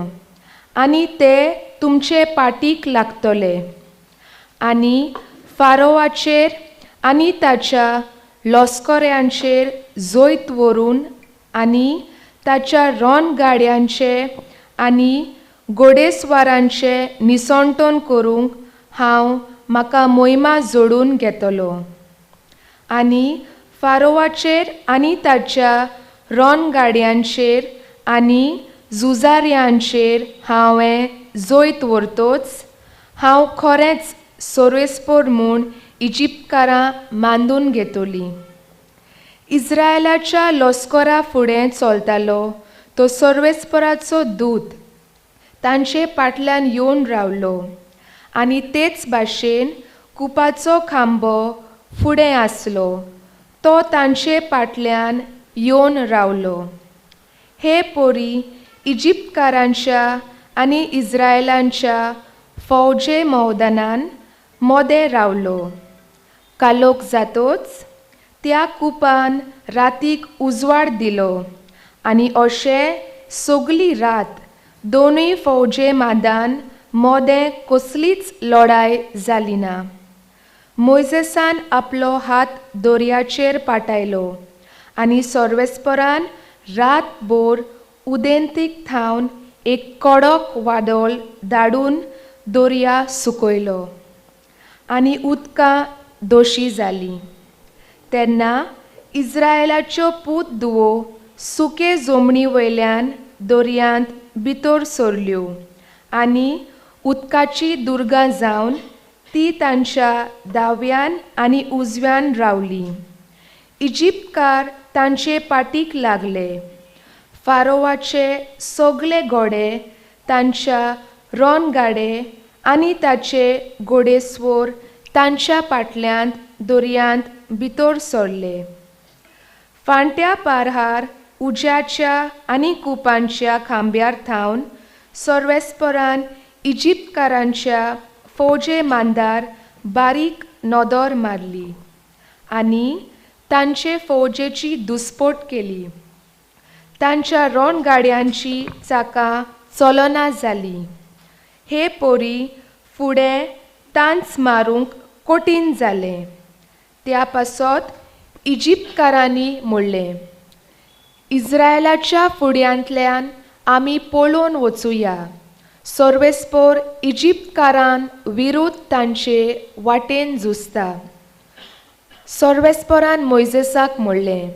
आनी ते तुमचे पाटीक लागतले. आनी फारोवाचेर आनी ताच्या लॉस्कोऱ्यांचेर जोयत व्हरून आनी ताच्या रणगाड्यांचे आनी घोडेस्वारांचे निसंतोण करूंक हांव म्हाका मोहिमा जोडून घेतलो. आनी फारोवाचेर आनी ताच्या रणगाड्यांचेर आनी झुजाऱ्यांचेर हांवें जोयत व्हरतोच हांव खरेंच सोर्वेस्पोर म्हूण इजिप्तकारां मांडून घेतली. इस्रायेलाच्या लॉस्कोरा फुडें चलतालो तो सोर्वेस्पराचो दूत तांचे फाटल्यान येवन रावलो. आनी तेच भाशेन कुपाचो खांबो फुडें आसलो, तो तांचे फाटल्यान येवन रावलो. हे पोरी इजिप्तकारांच्या आनी इस्रायेलांच्या फौजे मैदानान मोदें रावलो. कालोख जातोच त्या कुपान रातीक उजवाड दिलो आनी अशें सगळी रात दोनूय फौजे मैदान मोदें कसलीच लढाय जाली ना. मोइजेसान आपलो हात दोरयाचेर पाटयलो आनी सोर्वेस्परान रातभर उदेंतीक थावन एक कडक वादळ धाडून दोरया सुकयलो आनी उदकां दोशी जालीं. तेन्ना इस्रायेलाच्यो पूत धुवो सुके जमनी वयल्यान दोरयांत भितर सरल्यो आनी उदकाची दुर्गा जावन ती तांच्या दाव्यान आनी उजव्यान रावली. इजिप्तकार तांचे पाटीक लागले. फारोवाचे सगळे घोडे, तांच्या रणगाडे आनी ताचे घोडेस्वर तांच्या फाटल्यान दोरयांत भितर सरले. फांट्या पारहार उज्याच्या आनी कुपांच्या खांब्यार थावन सोर्वेस्परान इजिप्तकारांच्या फौजे मांदार बारीक नदर मारली आनी तांचे फौजेची दुस्पट केली. तांच्या रणगाड्यांची चाकां चलना जालीं. हे पोरी फुडें तांच मारूंक कठीण जालें. त्या पासत इजिप्तकारांनी म्हणलें, इस्रायेलाच्या फुड्यांतल्यान आमी पळोवन वचुया. सोर्वेस्पोर इजिप्तकारान विरुद्ध तांचे वाटेन झुजता. सोर्वेस्पोरान मोइजेसाक म्हणलें,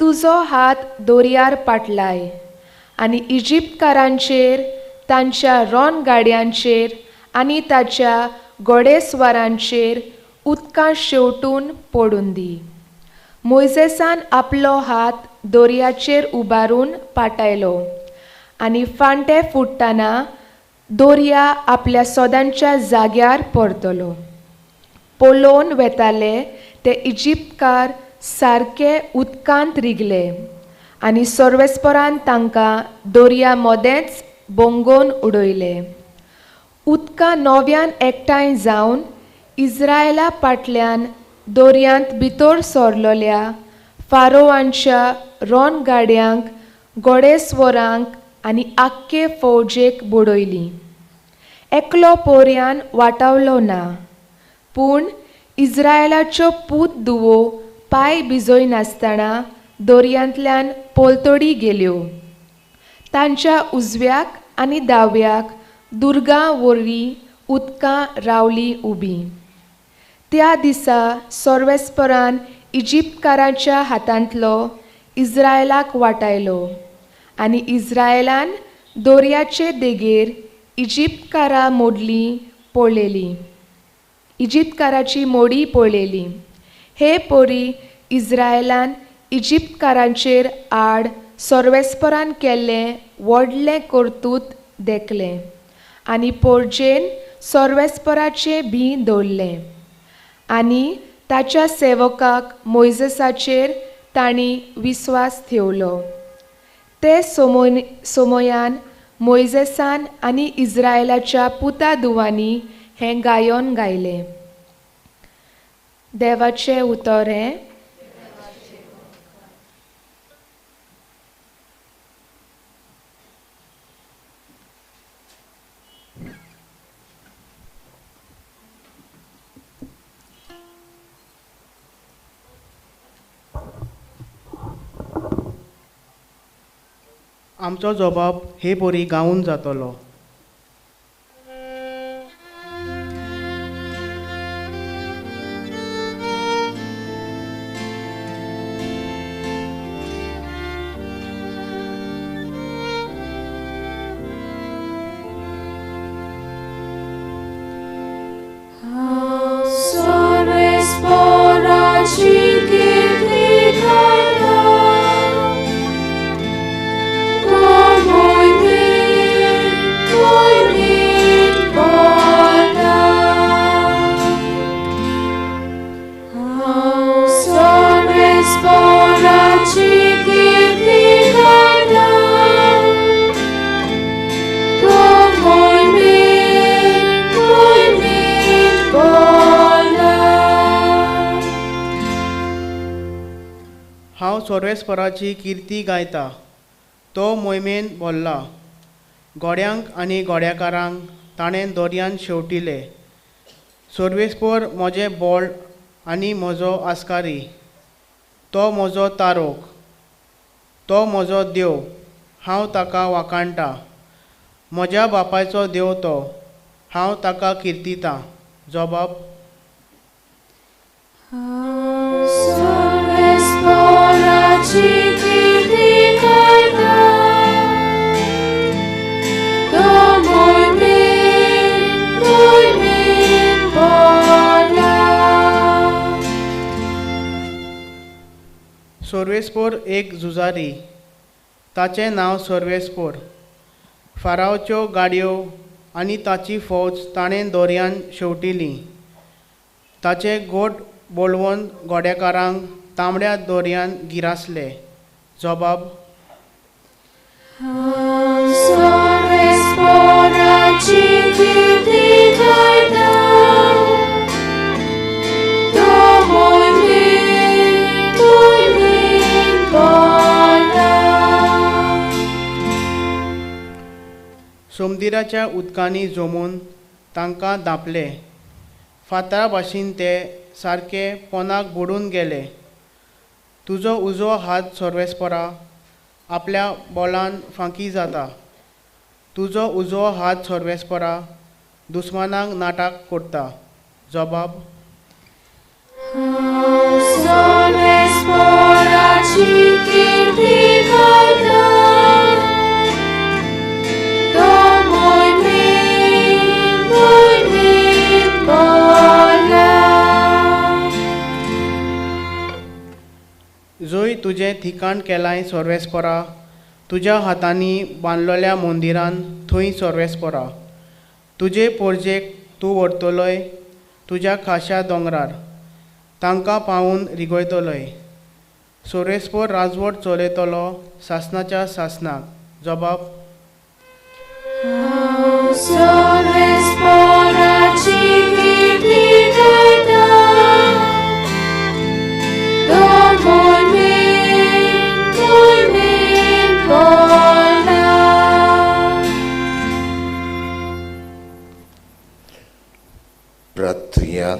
तुजो हात दोरयार पाटलाय आनी इजिप्तकारांचेर, तांच्या रणगाड्यांचेर आनी ताच्या घोडेस्वारांचेर उदकां शेवटून पडून दी. मोइजेसान आपलो हात दोरयाचेर उबारून पाटयलो आनी फांटे फुट्टाना दोरया आपल्या सोदांच्या जाग्यार परतलो. पळोवन वेताले ते इजिप्तकार सारके उदकांत रिगले आनी सोर्वेस्परान तांकां दोरया मोदेंच बोंगोवन उडयले. उदकां नव्यान एकठांय जावन इस्रायेला फाटल्यान दोरयांत भितर सरलोल्या फारोवांच्या रणगाड्यांक, घोडेस्वरांक आनी आख्खे फौजेक बुडयली. एकलो पोरयान वाटावलो ना, पूण इस्रायेलाच्यो पूत धुवो पांय भिजोय नासतना दोरयांतल्यान पोलतोडी गेल्यो. तांच्या उजव्याक आनी दाव्याक दुर्गां वरवीं उदकां रावलीं उबीं. त्या दिसा सोर्वेस्परान इजिप्तकारांच्या हातांतलो इस्रायेलाक वाटायलो आनी इस्रायेलान दोर्याचे देगेर इजिप्तकारां मोडली पळयली. इजिप्तकाराची मोडी पळयली. हे पोरी इस्रायेलान इजिप्तकारांचेर आड सोर्वेस्परान केल्लें व्हडलें कर्तूत देखलें आनी पोरजेन सोर्वेस्पराचें भी दवरलें. आनी ताच्या सेवकाक मोइसेसाचेर तांणी विस्वास ठेवलो. ते सोमोयान मोइसेसान आनी इस्रायेलाच्या पुता धुवांनी हें गायोन गायलें. देवाचें उतर हें. आमचो जबाब हे पोरी गावून जातलो. सोर्वेस्पराची कीर्ती गायता. हांव सोर्वेस्पराची कीर्ती गायता. तो मोहिमेन बोल्ला. गोड्यांक आनी गोड्याकारांक ताणें दोर्यान शेवटिले. सोर्वेस्पोर म्हजें बोळ आनी म्हजो आस्कारी. तो म्हजो तारोक. तो म्हजो देव. हांव ताका वाखाणटा. म्हज्या बापायचो देव तो. हांव ताका किर्तितां. जबाब. सोर्वेस्पराची कीर्ती गायता. तो मोहिमेन बोल्ला. सोर्वेस्पोर एक झुजारी. ताचें नांव सोर्वेस्पोर. फारावच्यो गाडयो आनी ताची फौज ताणें दोर्यान शेवटिली. ताचे गोट बोळवून गोड्याकारांक तांबड्या दोर्यान गिरासले. जबाब. सोर्वेस्पराची कीर्ती गायता. तो मोहिमेन बोल्ला. सोमदिराच्या उदकांनी जमून तांकां धांपले. फातरा भाशेन ते सारके पोंदाक बुडून गेले. तुजो उजो हात सोर्वेस्परा आपल्या बोलान फांकी जाता. तुजो उजो हात सोर्वेस्परा दुस्मानांक नाटाक करता. जबाब. सोर्वेस्पराची कीर्ती गायता. तो मोहिमेन बोल्ला. जंय तुजें ठिकाण केलांय सोर्वेस्परा. तुज्या हातांनी बांदलेल्या मंदिरान थंय सोर्वेस्परा. तुजे पोरजेक तूं व्हरतलोय तुज्या खाशा दोंगरार. तांकां पावून रिगयतलोय. सोर्वेस्पोर राजवट चलयतलो सासणाच्या सासणाक. जबाब. सोर्वेस्पराची कीर्ती गायता. तो मोहिमेन बोल्ला. प्रार्थया.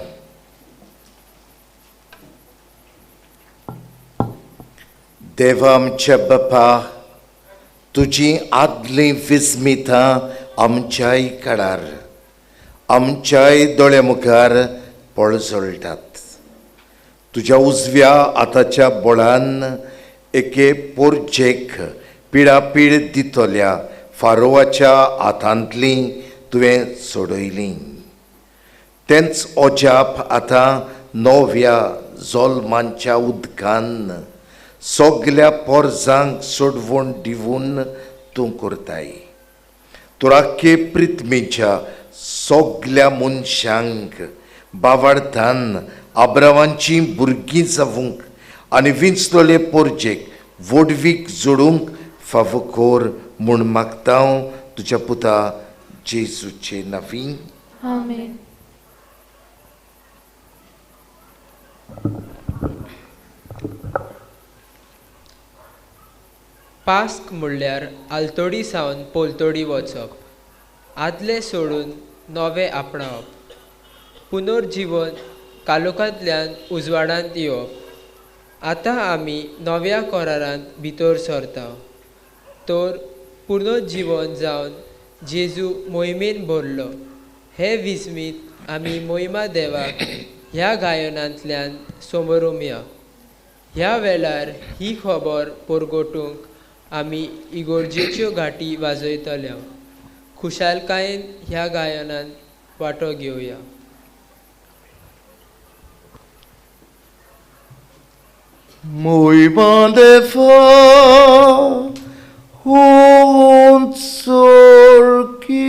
देवा आमच्या बापा, तुजी आदली विस्मितां आमच्याय काळार आमच्याय दोळ्या मुखार पळसळटात. तुज्या उजव्या हाताच्या बोळान एके पोरजेक पिडापीड दितोल्या फारोवाच्या हातांतली तुवें सोडयलीं. तेंच ओजाप आतां नव्या जोल्मांच्या उदकान सगल्या पोरजांक सोडवून दिवून तूं करताय. तुराखे प्रिथमेच्या सगल्या मनशांक बावार्थान आब्रामांची भुरगीं जावूंक आनी विंचलोले पोरजेक वडवीक जोडूंक फावो कोर म्हूण मागता हांव तुज्या पुता जेजूचे नांवीं. आमेन. पास्क म्हणल्यार आलतोडी सावन पोलतोडी वचप, आदले सोडून नवे आपणावप, पुनर्जीवन कालोखांतल्यान उजवाडांत येवप. आतां आमी नव्या करारांत भितर सरता, तर पुनर्जीवन जावन जेजू मोहिमेन भरलो. हे विस्मीत आमी मोहिमा देवाक ह्या गायनांतल्यान समोरुया. ह्या वेळार ही खबर परगटूंक आमी इगोर्जेच्यो घाटी वाजयतल्या. खुशालकायेन ह्या गायनांत वांटो घेवया. Mój bandefa, und sorki.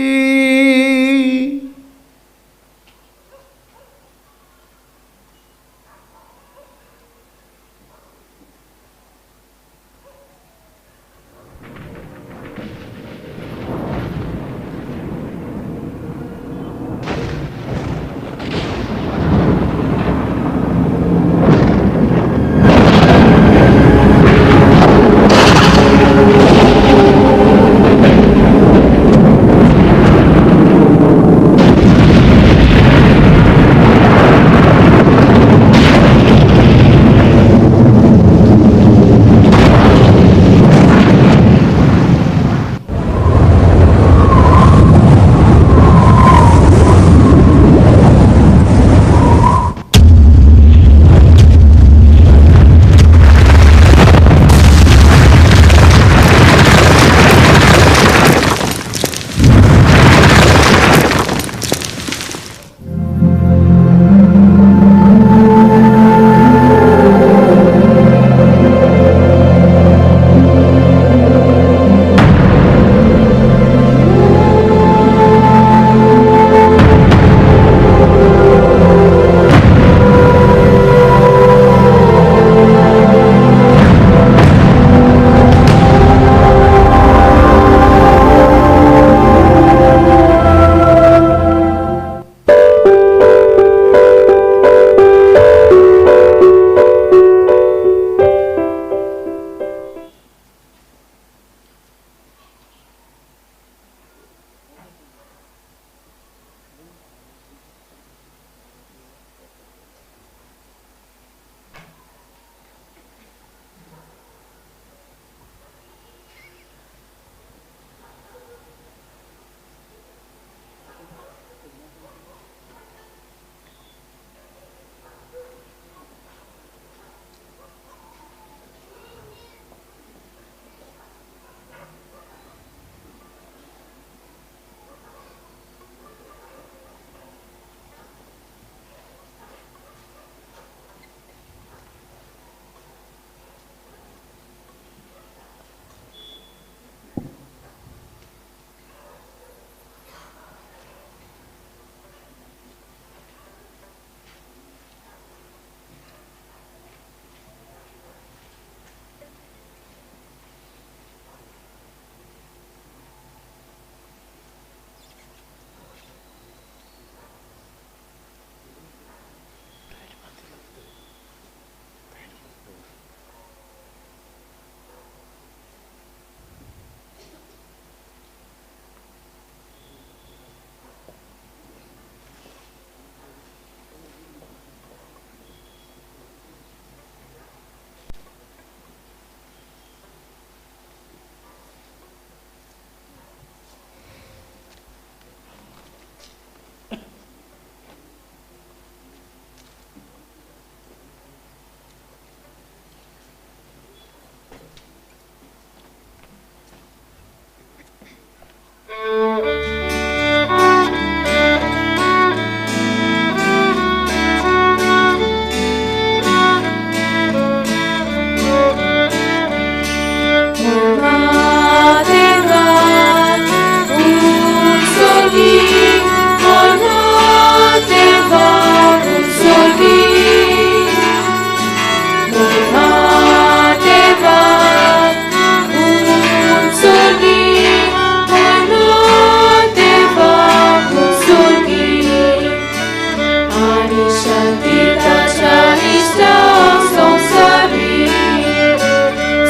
आणि शांती ताच्या इष्टांक संवसारी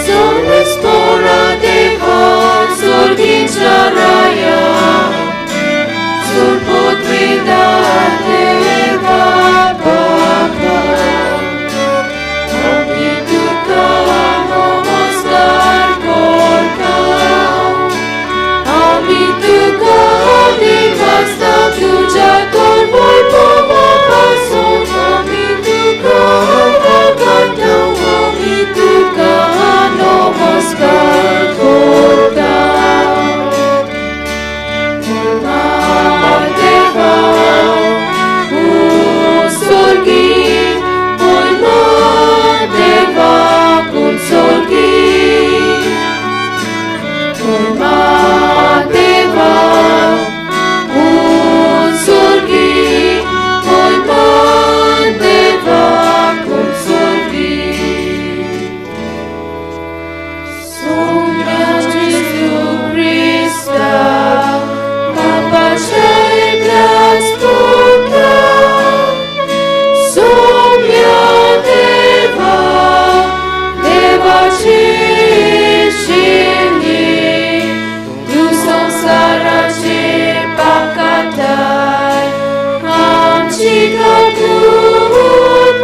सोरस्पोरा देवा सोर्गीच्या राया सोरपोत्विदा देवा बाबा आम्ही तुका नमस्कार करता आम्ही तुका दिवसा तुझ्या पासून आम्ही तुका करता आम्ही तुका नमस्कार करता देवा सोर्गी देवा कोण सोर्गी देवा सोर्गी देवा कोण सोर्गी सोम्या जेजू ख्रिस्ता बापाच्या एकल्याच पुत्रा सोम्या देवा देवाची शेणी तू संसाराचे पाकाताय आमची घातूक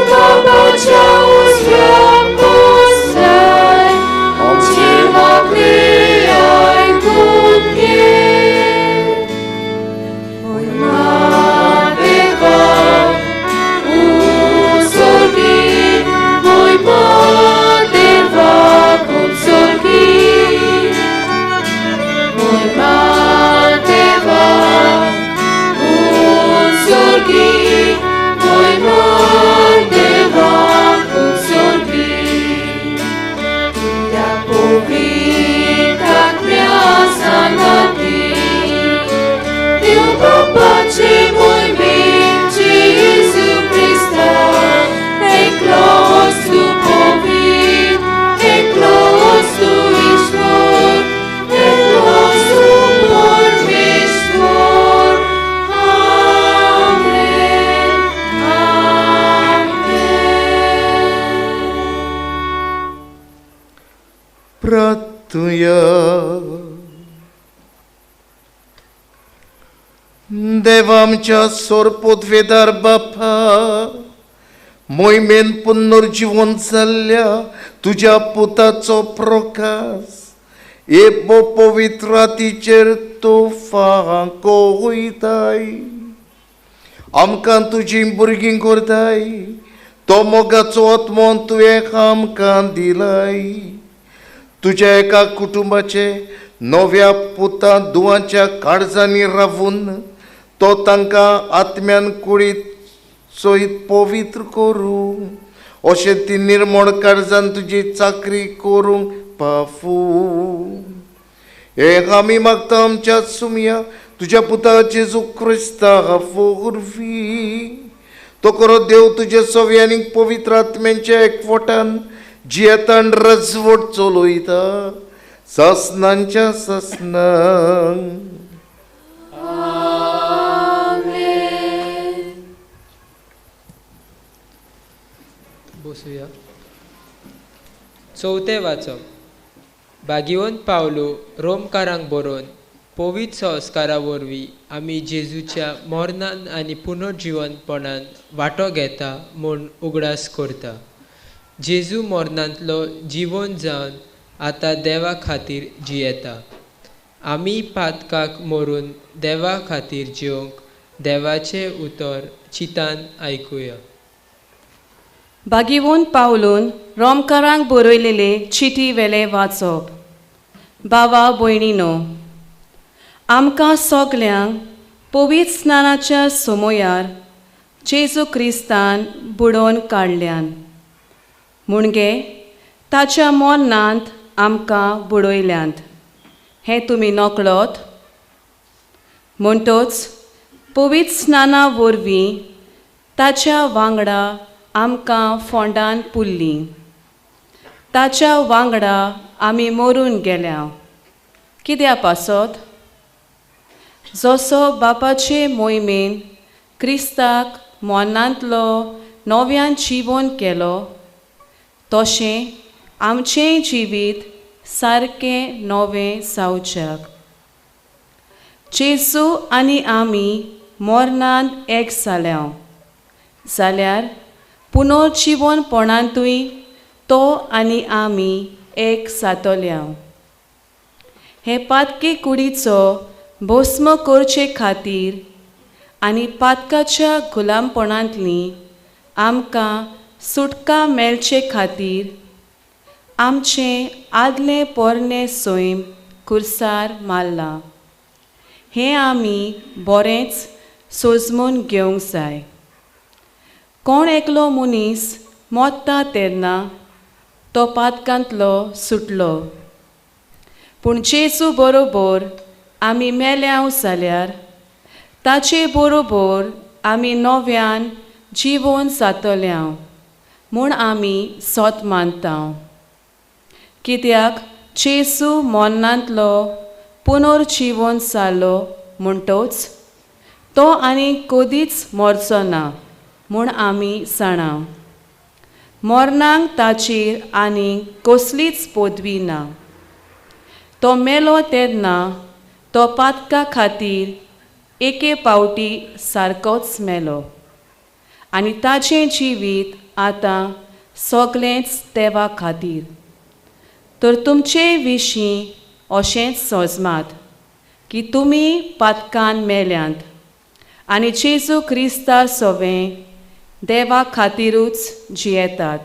बाबाच्या उजव्याक बसलाय आमची मागणी ऐकून घे देवा सोर्गी देवा कोण सोर्गी देवा सोर्गी देवा कोण सोर्गी त्या पवित्र आत्म्या सांगाती देव बापाचे मोहिमेन जेजू ख्रिस्ता एकलोच तू पवित्र एकलोच तू ईश्वर एकलोच तू परमेश्वर आमेन आमेन प्रार्थुया देवा आमच्या सोरपोतवेदार बापा मोहिमेन पुनर्जीवन जाल्ल्या तुज्या पुताचो प्रकाश हे पवित्रातीचेर तोफां कोयताय आमकां तुजी भुरगीं करताय तो मोगाचो आत्मो तुवें आमकां दिलाय तुज्या एका कुटुंबाचे नव्या पुता दुवांच्या काळजांनी रावून तो तांकां आत्म्यान कुडीत सयत पवित्र करूं अशें ती निर्मळ काळजान तुजी चाकरी करूंक पाफू हे आमी मागता आमच्या सुमया तुज्या पुता जेजू क्रिस्ता वरवीं तो करो देव तुजे सव्यानीक पवित्र आत्म्यांच्या एकवटान जियेतान रजवट चलोयता ससनांच्या ससनांक बसूया. चवथे वाचप. भागिवंत पावलो रोमकारांक बरोवन पवित्र संस्कारा वरवीं आमी जेजूच्या मरणान आनी पुनर्जिवनपणान वांटो घेता म्हूण उगडास करता. जेजू मरणांतलो जिवन जावन आतां देवा खातीर जियेता. आमी पातकाक मरून देवा खातीर जिवंक देवाचें उतर चितान आयकुया. भागिवंत पावलून रोमकारांक बरयलेले चिटी वेले वाचप. बावा भयणीनो, आमकां सगल्यांक पवित्र स्नानाच्या समयार जेजू क्रिस्तान बुडोवन काडल्यान म्हणगे ताच्या मरणांत आमकां बुडयल्यांत हें तुमी नकळत. म्हणटच पवित्र स्नाना वरवीं ताच्या वांगडा आमकां फोंडान पुल्लीं. ताच्या वांगडा आमी मरून गेल्या. कित्या पासत जसो बापाचे मोहिमेन क्रिस्ताक मोन्नांतलो नव्यान जिवन केलो तशें आमचें जिवीत सारकें नवें जावच्याक. जेजू आनी आमी मोर्नांत एक जाल्या जाल्यार पुनर्जिवनपणांतूय तो आनी आमी एक जातल्या. हे पातके कुडीचो भस्म करचे खातीर आनी पातकाच्या गुलामपणांतली आमकां सुटका मेळचे खातीर आमचें आदलें पोरणें सैम खुर्सार मारलां. हें आमी बरेंच सोजमून घेवंक जाय. कोण एकलो मनीस मोत्ता तेन्ना तो पातकांतलो सुटलो, पूण जेजू बरोबर आमी मेल्या जाल्यार ताचे बरोबर आमी नव्यान जिवन जातल्या म्हूण आमी सोत मानता. कित्याक जेजू मोन्नांतलो पुनर्जिवन जालो म्हणटोच तो आनी कदीच मरचो ना म्हूण आमी जाणा. मोर्नांक ताचेर आनी कसलीच पदवी ना. तो मेलो तेन्ना तो पातका खातीर एके पावटी सारकोच मेलो आनी ताचें जिवीत आतां सगळेंच देवा खातीर. तर तुमचे विशीं अशेंच सोजमात की तुमी पातकान मेल्यांत आनी जेजू क्रिस्ता सोवें देवा खातीरूच जियेतात.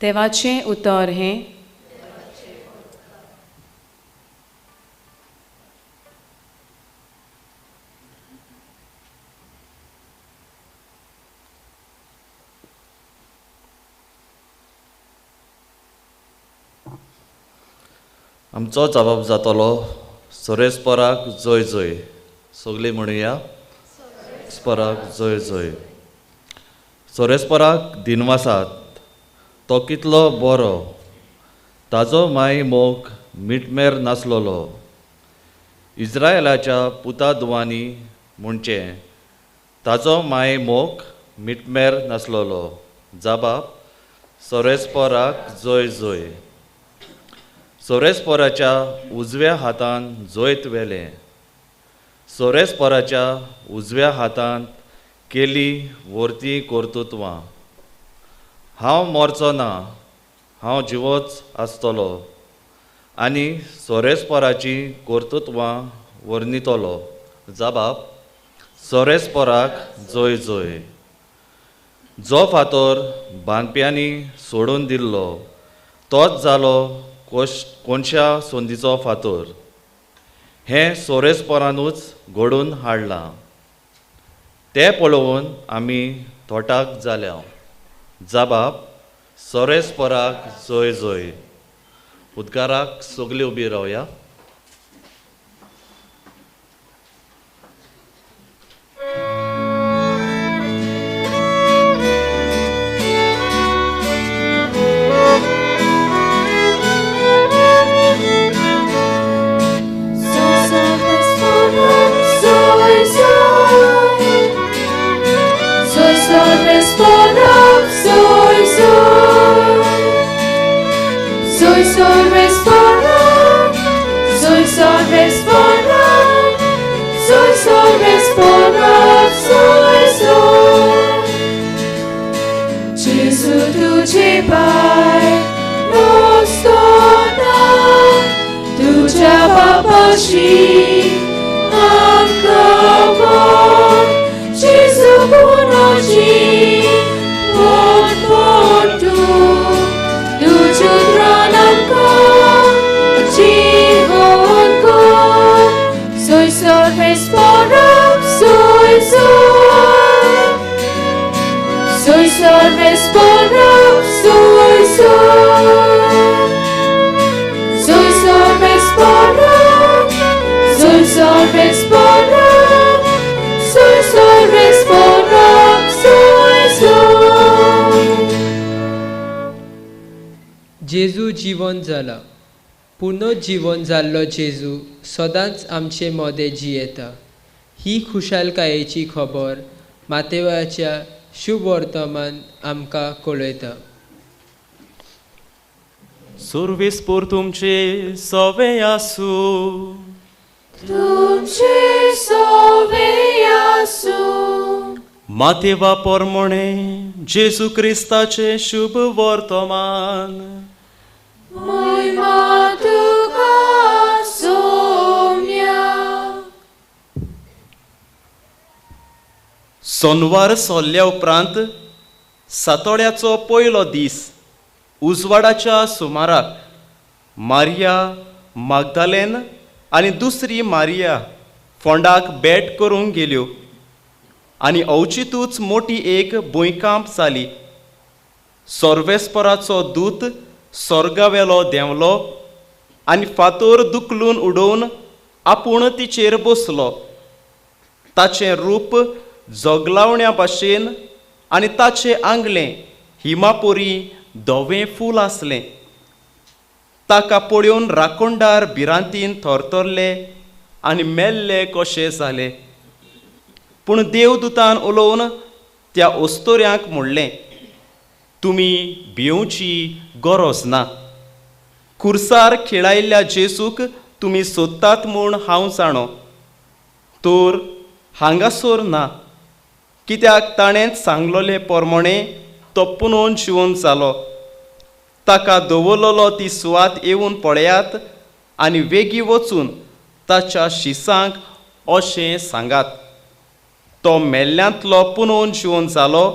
देवाचें उतर हें आमचो जबाब जातलो सोरेस्पराक जय जय. सगळीं म्हणुया सोरेस्पराक जय जय. सोरेस्पराक दिनवासात तो कितलो बरो, ताजो माय मोग मिटमेर नासलोलो. इस्रायलाच्या पुतादुवांनी म्हणचे ताजो माय मोग मिटमेर नासलोलो. जबाब सोरेस्पराक जय जय. सोरेस्पराच्या उजव्या हातान जोयत वेले. सोरेस्पराच्या उजव्या हातांत केली वर्ती कर्तुत्वां. हांव मरचो ना, हांव जिवोच आसतलो आनी सोरेस्पराची कर्तुत्वां वर्णितलो. जबाब सोरेस्पराक जय जय. जो फातर बांदप्यांनी सोडून दिल्लो तोच जालो कोणशा संदीचो फातर. हें सोरेस्परानूच घडून हाडलां. तें पळोवन आमी तोटाक जाल्या. जबाब सोरेस्पराक जय जय. उद्गाराक सगळीं उबी रावया. Gesù tuझे पाय नासतना तुझ्या पापाशी आमकां वाट. Gesù पुनोची वाट पडून तुझ्या उतरांत जीवन कर. Soy sorbesparac, soy soy sorbesparac, soy soy sorbesparac, soy sorbesparac, soy sorbesparac, soy जेजू जीवन जाला. पुनर्जीवन जाल्लो जेजू सदांच आमचे मोदें जियेता. ही खुशालकायेची खबर मातेवाच्या शुभ वर्तमान आमकां कळयता. सर्वेस्पोर तुमचे सवे आसूं. तुमचे सवे आसूं. मातेवा पोरमोणे जेजू क्रिस्ताचे शुभ वर्तमान. महिमा तुका सोम्या. सोनवार सोल्ल्या उपरांत सातोड्याचो पयलो दीस उजवाडाच्या सुमाराक मारिया मागदालेन आनी दुसरी मारिया फोंडाक भेट करूंक गेल्यो आनी अवचितूच मोठी एक भुंयकांप जाली. सर्वेस्पराचो दूत स्वर्गावेलो देंवलो आनी फातर दुखलून उडोवन आपूण तिचेर बसलो. ताचें रूप जोगलावण्या भाशेन आनी ताचें आंगलें हिमापोरी धवें फूल आसलें. ताका पळोवन राखणदार भिरांतीन थरथरले आनी मेल्ले कशे जाले. पूण देवदूतान उलोवन त्या ओस्तोऱ्यांक म्हणलें, तुमी भिवची गरज ना. खुर्सार खेळायल्ल्या जेजूक तुमी सोदतात म्हूण हांव जाणो. तर हांगासर ना, कित्याक ताणेंच सांगलोले पोरमोणे तो पुनोवन जिवंत जालो. ताका दवरलोलो ती सुवात येवन पळयात आनी वेगी वचून ताच्या शिसांक अशें सांगात, तो मेल्ल्यांतलो पुनोवन जिवंत जालो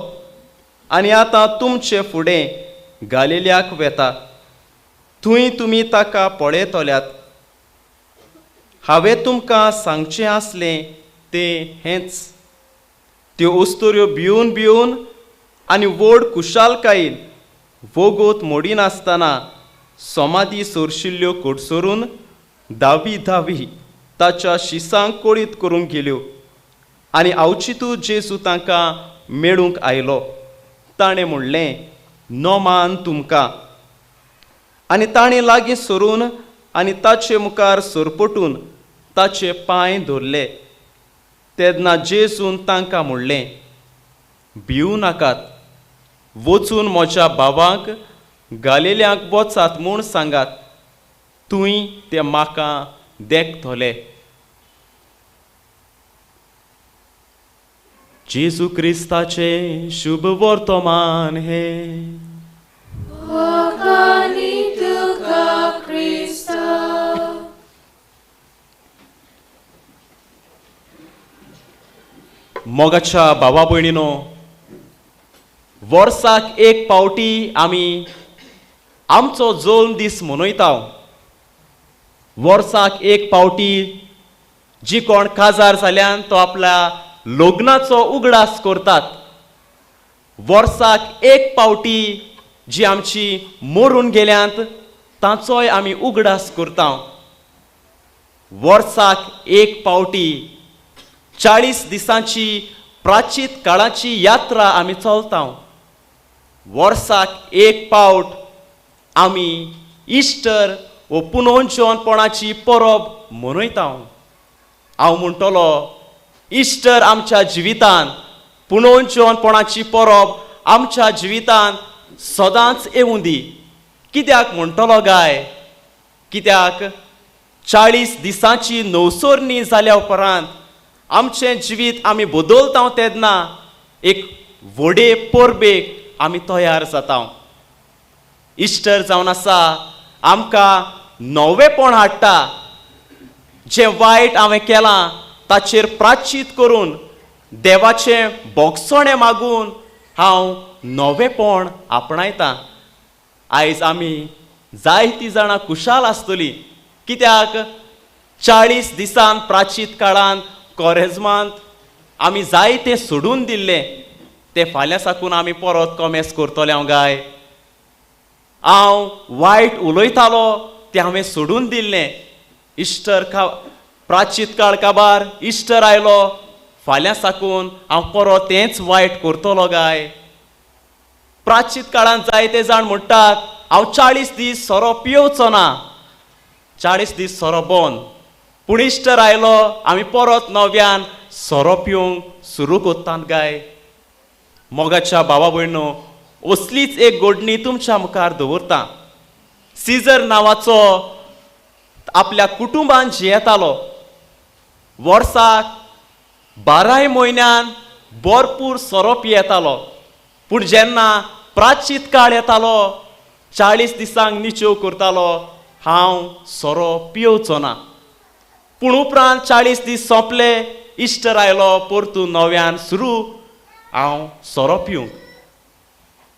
आनी आतां तुमचे फुडें गालिल्याक वेता. थंय तुमी ताका पळयतल्यात. हांवें तुमकां सांगचें आसलें तें हेंच. त्यो ओस्तोऱ्यो भिवन भिवन आनी व्हड खुशालकायेन वोगोत मोडिनासतना समाधी सोरशिल्ल्यो कोडसोरून धावी धावी ताच्या शिसांक कोळीत करूंक गेल्यो आनी अवचितू जेजू तांकां मेळूंक आयलो. ताणें म्हणलें, नोमान तुमकां. आनी ताणें लागीं सरून आनी ताचे मुखार सरपटून ताचे पांय धरले. तेन्ना जेजून तांकां म्हणलें, भिवू नाकात. वचून म्हज्या भावाक गालिल्यांक वचात म्हूण सांगात. थंय ते म्हाका देखतले. जेजू क्रिस्ताचे शुभ वर्तमान हे. वखाणी तुका क्रिस्ता. मोगाच्या भावा भयणीनो, वर्साक एक पावटी आमी आमचो जल्म दीस मनयता. वर्साक एक पावटी जी कोण काजार जाल्यान तो आपल्या लग्नाचो उगडास करतात. वर्साक एक पावटी जी आमची मरून गेल्यांत ताचोय आमी उगडास करता. वर्साक एक पावटी 40 दिसांची प्राचीत काळाची यात्रा आमी चलता. वर्साक एक पावट आमी इस्टर वो पुनोवनपणाची परब मनयता. हांव म्हणटलो, इस्टर आमच्या जिवितान, पुनोवनपणाची परब आमच्या जिवितान सदांच येवूं दी. कित्याक म्हणटलो गाय? कित्याक 40 दिसांची नवसरणी जाल्या उपरांत आमचें जिवीत आमी बदलता तेन्ना एक व्हडे परबेक आमी तयार जाता. इस्टर जावन आसा आमकां नवेपण हाडटा. जें वायट हांवें केलां ताचेर प्राचीत करून देवाचें बोगसोणें मागून हांव नवेपण आपणायतां. आयज आमी जायतीं जाणां खुशाल आसतलीं, कित्याक 40 दिसान प्राचीत काळांत कोरेजमांत आमी जायतें सोडून दिल्लें. ते फाल्यां साकून आमी परत कमेस करतले हांव गाय. हांव वायट उलयतालो तें हांवें सोडून दिल्लें. इस्टर प्राचीत काळ काबार इस्टर आयलो, फाल्यां साकून हांव परत तेंच वायट करतलो गाय. प्राचीत काळांत जायते जाण म्हणटात हांव 40 दीस सोरो पियेवचो ना, 40 दीस सोरो बंद. पूण इस्टर आयलो, आमी परत नव्यान सोरो पिवंक सुरू कोत्तात गाय. मोगाच्या भावा भयणो, असलीच एक गोडणी तुमच्या मुखार दवरता. सिजर नांवाचो आपल्या कुटुंबान जियेतालो. वर्साक 12 म्हयन्यान भरपूर सोरो पियेतालो. पूण जेन्ना प्राचीत काळ येतालो, 40 दिसांक निच्यो करतालो, हांव सोरो पियेवचो ना. पूण उपरांत 40 दीस सोंपले, इस्टर आयलो, परतून नव्यान सुरू हांव सोरो पिवंक.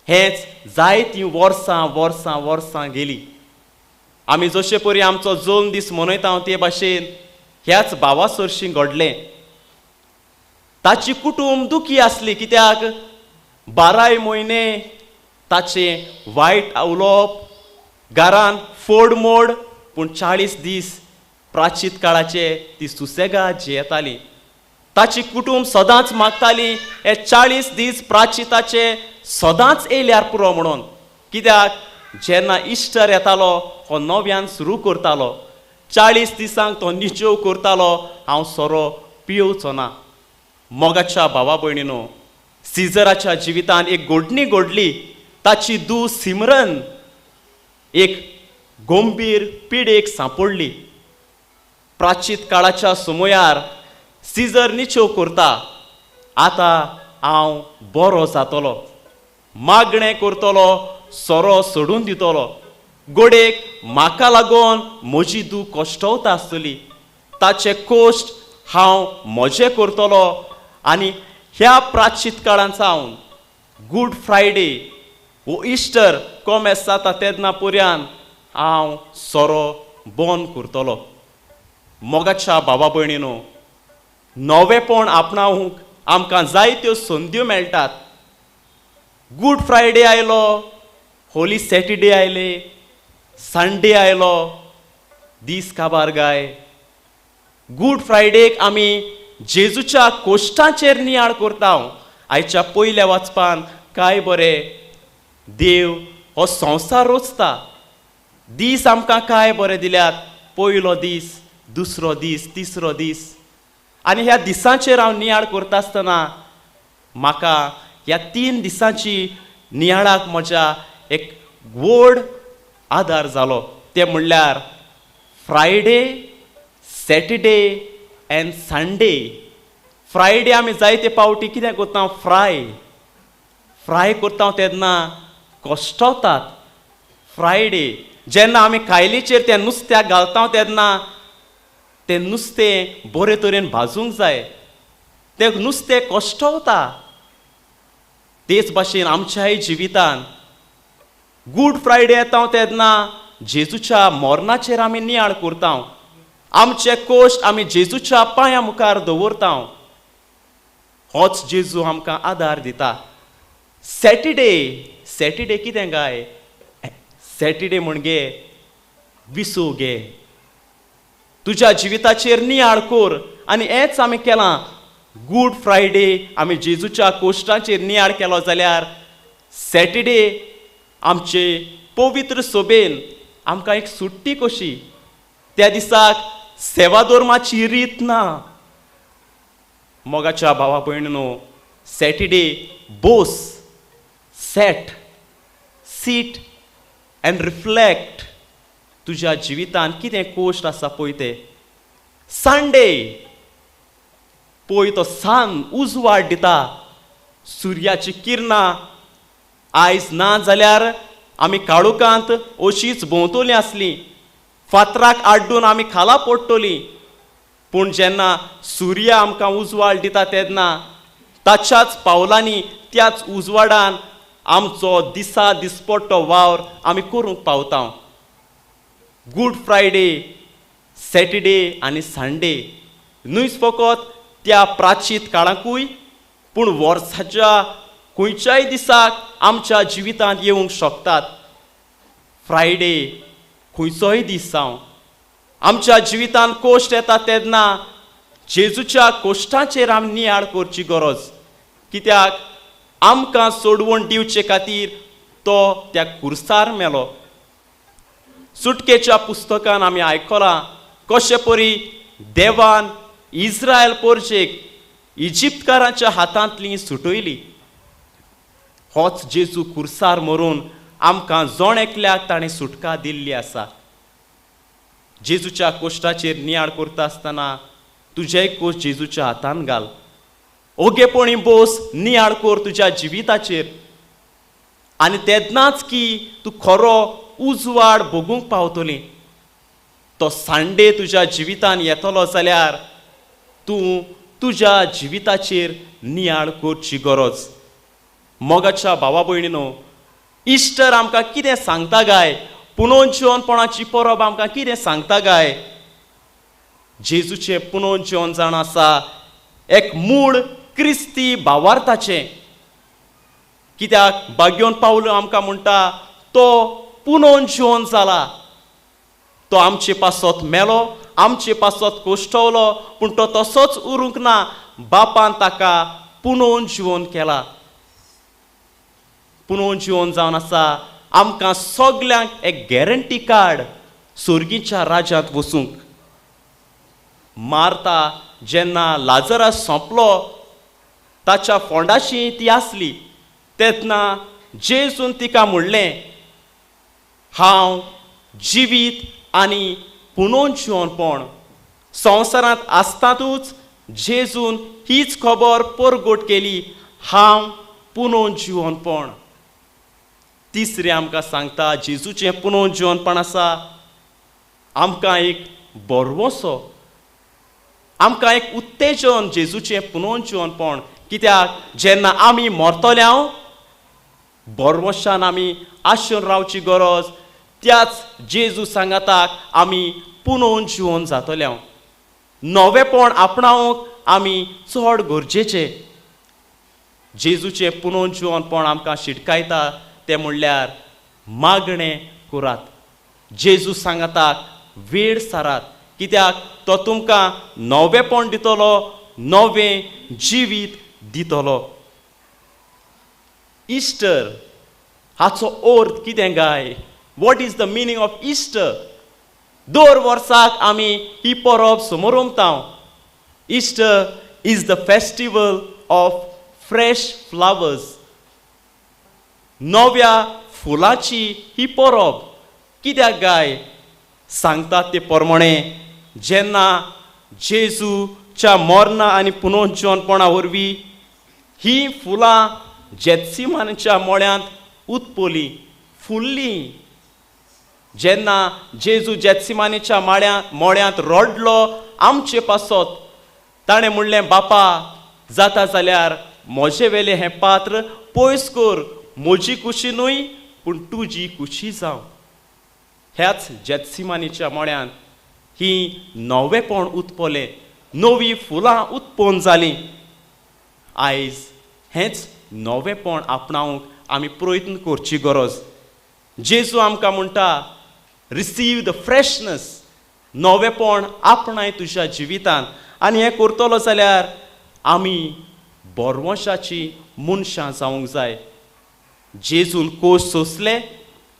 हेंच जायतीं वर्सां गेलीं. आमी जशे परी आमचो जल्म दीस मनयता ते भाशेन ह्याच भावा सरशीं घडलें. ताची कुटूंब दुखी आसली, कित्याक 12 म्हयने ताचें वायट उलोवप, घरान फोडमोड, पूण 40 दीस प्राचीत काळाचे ती सुसेगाद जियेताली. ताची कुटूंब सदांच मागताली हे 40 दीस प्राचिताचे सदांच येयल्यार पुरो म्हणून. कित्याक जेन्ना इस्टर येतालो, हो नव्यान सुरू करतालो, 40 दिसांक तो निच्यो करतालो, हांव सोरो पियेवचो ना. मोगाच्या भावा भयणीनो, सिजराच्या जिवितान एक गोडणी घडली. ताची धूव सिमरन एक गंभीर पिडेक सांपडली. प्राचीत काळाच्या समयार सिजर निच्यो करता. आतां हांव बरो जातलो, मागणें करतलो, सोरो सोडून दितलो. गोडेक म्हाका लागून म्हजी धूव कश्टवता आसतली. ताचे कोश्ट हांव म्हजे करतलो. आनी ह्या प्राचीत काळान सावन गूड फ्रायडे वो इस्टर कोमेस जाता तेन्ना पर्यान हांव सोरो बंद करतलो. मोगाच्या भावा भयणीनो, नवेपण आपणावंक आमकां जायत्यो संद्यो मेळटात. गूड फ्रायडे आयलो, होली सॅटरडे आयले, संडे आयलो, दीस काबार गाय. गूड फ्रायडेक आमी जेजूच्या कोश्टांचेर नियाळ करता. आयच्या पयल्या वाचपान काय बरें, देव हो संवसार रचता. दीस आमकां काय बरें दिल्यात. पयलो दीस, दुसरो दीस, तिसरो दीस. आनी ह्या दिसांचेर हांव नियाळ करता आसतना म्हाका ह्या 3 दिसांची नियाळाक म्हज्या एक व्हड आदार जालो. ते म्हणल्यार Friday, Saturday end Sunday. Friday आमी जायते पावटी कितें करता, फ्राय करता तेन्ना कश्टवतात. फ्रायडे जेन्ना आमी कायलीचेर त्या नुस्त्याक घालता तेन्ना तें नुस्तें बरे तरेन भाजूंक जाय. तें नुस्तें कश्टवता. तेच भाशेन आमच्याय जिवितान गूड फ्रायडे येता तेन्ना जेजूच्या मरणाचेर आमी नियाळ करता. आमचे कोश्ट आमी जेजूच्या पांया मुखार दवरता. होच जेजू आमकां आदार दिता. सॅटरडे कितें गाय, सॅटरडे म्हणजे विसू गे. तुज्या जिविताचेर नियाळ कर. आनी हेंच आमी केलां. गूड फ्रायडे आमी जेजूच्या कोश्टांचेर नियाळ केलो जाल्यार सॅटरडे आमचे पवित्र सभेन आमकां एक सुट्टी कशी. त्या दिसाक सेवा धर्माची रीत ना. मोगाच्या भावा भयणीनो, Saturday boss, set, seat and reflect. तुज्या जिवितान कितें कोश्ट आसा पळय ते. संडे पळय तो सान उजवाड दिता. सुर्याची किरणां आयज ना जाल्यार आमी काळोखांत अशींच भोंवतलीं आसलीं. फातराक आड्डून आमी खाला पडटलीं. पूण जेन्ना सुर्य आमकां उजवाड दिता तेन्ना ताच्याच पावलांनी, त्याच उजवाडान आमचो दिसा दिसपट्टो वावर आमी करूंक पावता. गूड फ्रायडे, सॅटरडे आनी संडे न्हूच फकत त्या प्राचीत काळाकूय, पूण वर्साच्या खंयच्याय दिसाक आमच्या जिवितांत येवंक शकतात. फ्रायडे खंयचोय दीस जावं. आमच्या जिवितांत कोश्ट येता तेन्ना जेजूच्या कोश्टांचेर आमी नियाळ करची गरज. कित्याक आमकां सोडवण दिवचे खातीर तो त्या खुर्सार मेलो. सुटकेच्या पुस्तकान आमी आयकलां कशे परी देवान इस्रायल पोरचेक इजिप्तकारांच्या हातांतली सुटयली. होच जेजू कुर्सार मरून आमकां जोण एकल्याक ताणें सुटका दिल्ली आसा. जेजूच्या कोश्टाचेर नियाळ करता आसतना तुजेय कोश जेजूच्या हातान घाल. ओगेपणी बोस नियाळ कर तुज्या जिविताचेर, आनी तेन्नाच की तूं खरो उजवाड भोगूंक पावतली. तो सांडे तुज्या जिवितान येतलो जाल्यार तूं तुज्या जिविताचेर नियाळ करची गरज. मोगाच्या भावा भयणीनो, इस्टर आमकां कितें सांगता काय? पुनर्जीवनपणाची परब आमकां कितें सांगता काय? जेजूचें पुनर्जीवन जावन आसा एक मूळ क्रिस्ती भावार्थाचें. कित्याक बाग्योन पावलो आमकां म्हणटा तो पुनर्जीवन जाला. तो आमचे पासत मेलो, आमचे पासत कोश्टवलो, पूण तो तसोच उरूंक ना. बापान ताका पुनर्जीवन केला. पुनर्जीवन जावन आसा आमकां सगल्यांक एक गॅरंटी कार्ड सुर्गीच्या राज्यांत वचूंक. मार्ता जेन्ना लाजरास सोंपलो, ताच्या फोंडाची ती आसली, तेन्ना जेजून तिका म्हणलें, हांव जिवीत आनी पुनर्जीवनपण. संवसारांत आसतातूच जेजून हीच खबर परगट केली, हांव पुनर्जीवनपण. तिसरें आमकां सांगता जेजूचें पुनर्जीवनपण आसा आमकां एक बरवसो, आमकां एक उत्तेजन जेजूचें पुनर्जीवनपण. कित्याक जेन्ना आमी मरतले बरवशान आमी आशेन रावची गरज. त्याच जेजू सांगाताक आमी पुनर्जीवन जातले. नवेपण आपणावंक आमी चड गरजेचें. जेजूचें पुनर्जीवनपण आमकां शिटकायता तें म्हणल्यार मागणें करात. जेजू सांगाताक वेळ सारात, कित्याक तो तुमकां नवेपण दितलो, नवें जिवीत दितलो. इस्टर हाचो अर्थ कितें काय? What is the meaning of Easter? दर वर्साक आमी ही परब समोरमता. Easter is the festival of fresh flowers. नव्या फुलांची ही परब. कित्याक काय? सांगतात ते प्रमाणे जेन्ना जेजूच्या मरणा आनी पुनर्जीवनपणा वरवीं ही फुलां जेत्सिमानाच्या मळ्यांत उत्पली, फुल्लीं. जेन्ना जेजू जेत्सिमानीच्या मळ्यांत रडलो आमचे पासत, ताणें म्हणलें, बापा जाता जाल्यार म्हजे वेलें हें पात्र पयस कर. म्हजी कुशी न्हय पूण तुजी कुशी जावं. ह्याच जेत्सिमानीच्या मळ्यांत ही नवेपण उत्पलें, नवीं फुलां उत्पन्न जालीं. आयज हेंच नवेपण आपणावंक आमी प्रयत्न करची गरज. जेजू आमकां म्हणटा, रिसीव द फ्रेशनस. नवेपण आपणाय तुज्या जिवितांत. आनी हें करतलो जाल्यार आमी बरवंशाची मनशां जावंक जाय. जेजून कोश सोंसले,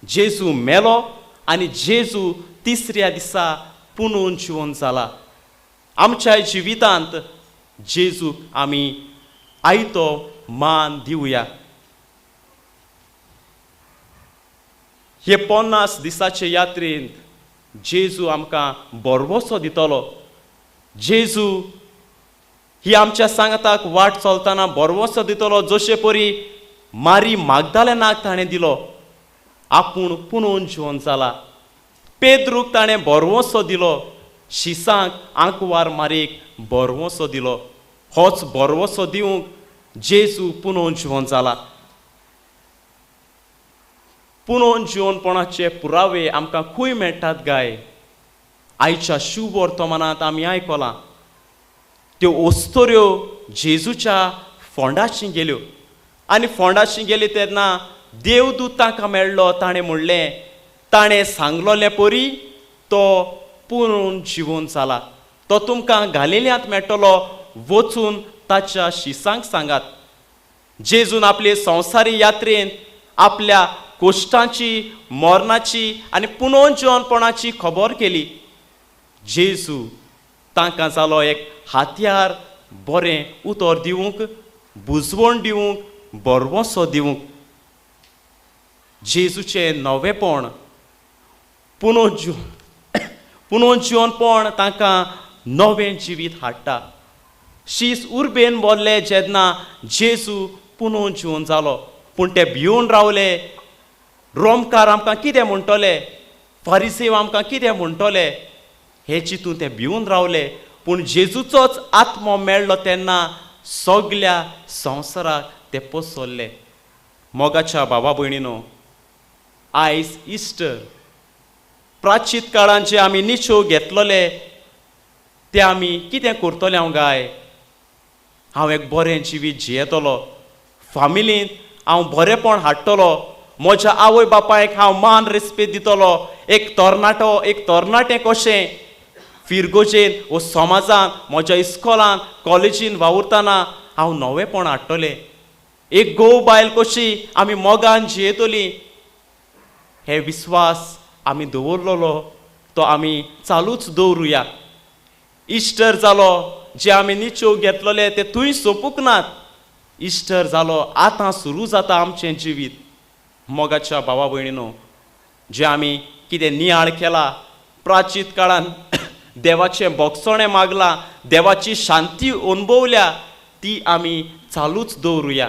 जेजू मेलो आनी जेजू तिसऱ्या दिसा पुनर्जीवन जाला. आमच्या जिवितांत जेजूक आमी आयतो मान दिवया. हे 50 दिसाचे यात्रेंत जेजू आमकां बरवसो दितलो. जेजू ही आमच्या सांगताक वाट चलतना बरवसो दितलो. जशे परी मारी मागदालेनाक ताणें दिलो, आपूण पुनर्जीवन जाला. पेद्रूक ताणें बरवसो दिलो. शिसांक आंकवार मारेक बरवसो दिलो. होच बरवसो दिवंक जेजू पुनर्जीवन जाला. पुनर्जीवनपणाचे पुरावे आमकां खंय मेळटात काय? आयच्या शुभ वर्तमानांत आमी आयकलां त्यो ओस्तोऱ्यो जेजूच्या फोंडाची गेल्यो. आनी फोंडाची गेली तेन्ना देवदूत ताका मेळ्ळो. ताणें म्हणलें, ताणें सांगलोले परी तो पुनर्जीवन जाला. तो तुमकां गालिल्यांत मेळटलो. वचून ताच्या शिसांक सांगात. जेजून आपले संवसारी यात्रेंत आपल्या कोश्टांची, मरणाची आनी पुनर्जीवनपणाची खबर केली. जेजू तांकां जालो एक हातयार बरें उतर दिवंक, बुजवण दिवंक, बरवंसो दिवंक. जेजूचें नवेपण पुनर्जीवनपण तांकां नवें जिवीत हाडटा. शीस उर्बेन बोल्ले जेन्ना जेजू पुनर्जीवन जालो, पूण ते भिवन रावले. रोमकार आमकां कितें म्हणटले, फारिसेव आमकां कितें म्हणटले, हे चिंतून ते भिवन रावले. पूण जेजूचोच आत्मो मेळ्ळो तेन्ना सगल्या संवसाराक ते पसरले. मोगाच्या भावा भयणीनो, आयज इस्टर. प्राचीत काळांत जे आमी निशो घेतलोले ते आमी कितें करतले हांव गाय. हांव एक बरें जिवीत जियेतलो, फामिलींत हांव बरेंपण हाडटलो, म्हज्या आवय बापायक हांव मान रेस्पेद दितलो, एक तरणाटें कशें फिरगोजेन वो समाजांत, म्हज्या इस्कॉलांत, कॉलेजीन वावुरतना हांव नवेपण हाडटलें. एक गोव बायल कशी आमी मोगान जियेतली, हे विस्वास आमी दवरलेलो तो आमी चालूच दवरुया. इस्टर जालो, जे आमी निच्यो घेतलेले ते थंय सोंपूंक नात. इस्टर जालो, आतां सुरू जाता आमचें जिवीत. मोगाच्या भावा भयणीनो, जे आमी कितें नियाळ केला, प्राचीत काळांत देवाचें भोगसणें मागलां, देवाची शांती अनुभवल्या, ती आमी चालूच दवरुया.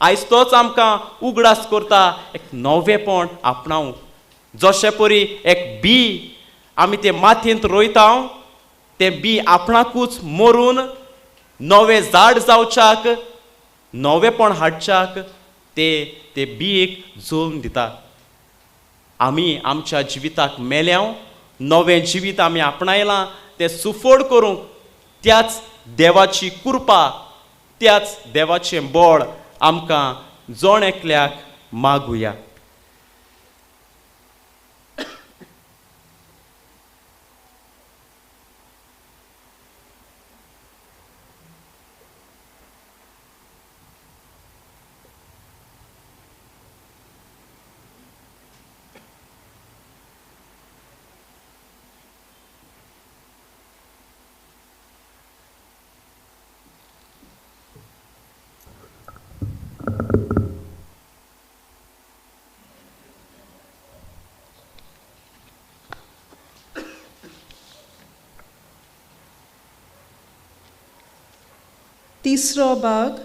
आयज तोच आमकां उगडास करता एक नवेपण आपणावंक. जशे परी एक बी आमी ते मातयेंत रोयता, तें बी आपणाकूच मरून नवें झाड जावच्याक, नवेपण हाडच्याक ते बीक जोडून दिता. आमी आमच्या जिविताक मेल्याव नवें जिवीत आमी आपणायलां तें सुफोड करूंक त्याच देवाची कृपा, त्याच देवाचें बळ आमकां जोण एकल्याक मागुया. तिसरो भाग,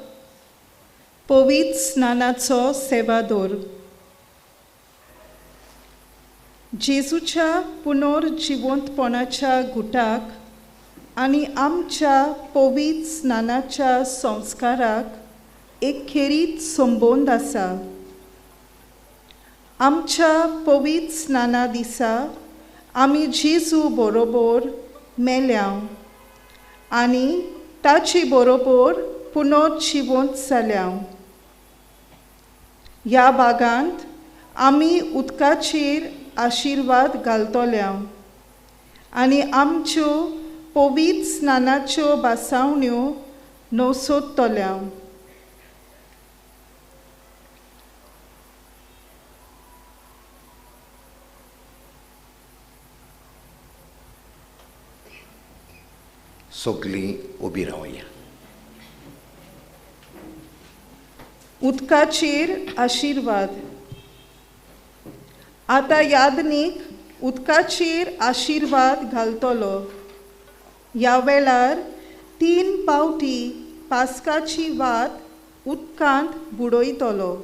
पवित्र स्नानाचो सेवादोर. जेजूच्या पुनर्जिवंतपणाच्या गुटाक आनी आमच्या पवित्र स्नानाच्या संस्काराक एक खेरीत संबंद आसा. आमच्या पवित्र स्नाना दिसा आमी जेजू बरोबर मेल्याव आनी ताचे बरोबर पुनर्जिवंत जाल्याव. ह्या भागांत आमी उदकाचेर आशिर्वाद घालतल्याव आनी आमच्यो पवित्र स्नानाच्यो बासावण्यो नवसोदतल्याव. सगळीं उबी रावया. उदकाचेर आशिर्वाद. आतां यादनीक उदकाचेर आशिर्वाद घालतलो. ह्या वेळार 3 पावटी पास्काची वात उदकांत बुडयतलो.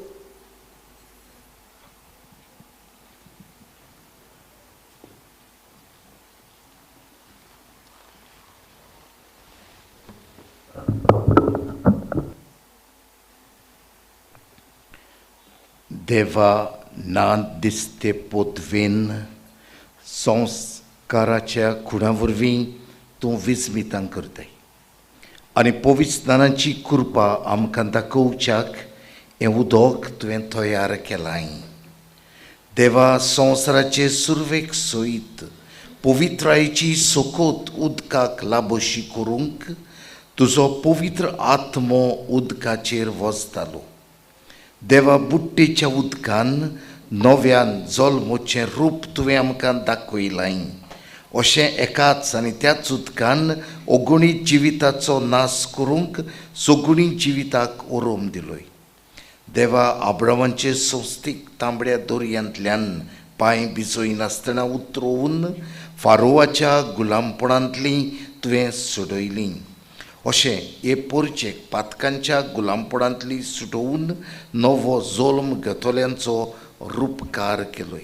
देवा नांत दिसते पोतवेन संस्काराच्या खुणा वरवीं तूं विस्मितां करताय आनी पवित्र स्नानाची कृपा आमकां दाखोवच्याक हें उदक तुवें तयार केलां. देवा, संवसाराचे सुरवेक सयत पवित्रायेची सोकोत उदकाक लाबोशी करूंक तुजो पवित्र आत्मो उदकाचेर वचतालो. देवा, बुट्टेच्या उदकान नव्यान जल्मोचें रूप तुवें आमकां दाखयलां. अशें एकाच आनी त्याच उदकान अगुणीत जिविताचो नाश करूंक सगुणी जिविताक ओरोम दिलोय. देवा आब्रामांचे संस्थीक तांबड्या दर्यांतल्यान पांय भिजोय नासतना उतरोवन फारोवाच्या गुलामपणांतली तुवें सोडयलीं. अशें हे पोरचेक पातकांच्या गुलामपणांतली सुटोवन नवो जल्म घेतल्यांचो रूपकार केलोय.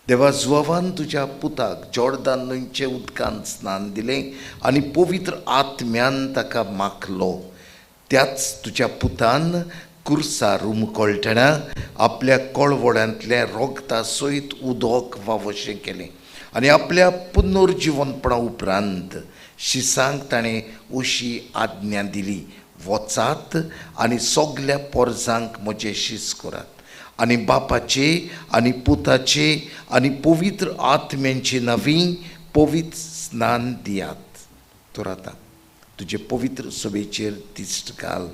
देवा जुवान तुज्या पुताक जॉर्दान न्हंयचे उदकान स्नान दिलें आनी पवित्र आत्म्यान ताका माखलो. त्याच तुज्या पुतान कुर्सार उमकळटना आपल्या कळवड्यांतलें रोगता सयत उदक वावशें केलें आनी आपल्या पुनर्जिवनपणा उपरांत शिसांक ताणें अशी आज्ञा दिली, वचात आनी सगल्या पोरजांक म्हजें शीस करात आनी बापाचे आनी पुताचे आनी पवित्र आत्म्यांची नांवीं पवित्र स्नान दियात. तर आतां तुजे पवित्र सभेचेर दिश्ट घाल.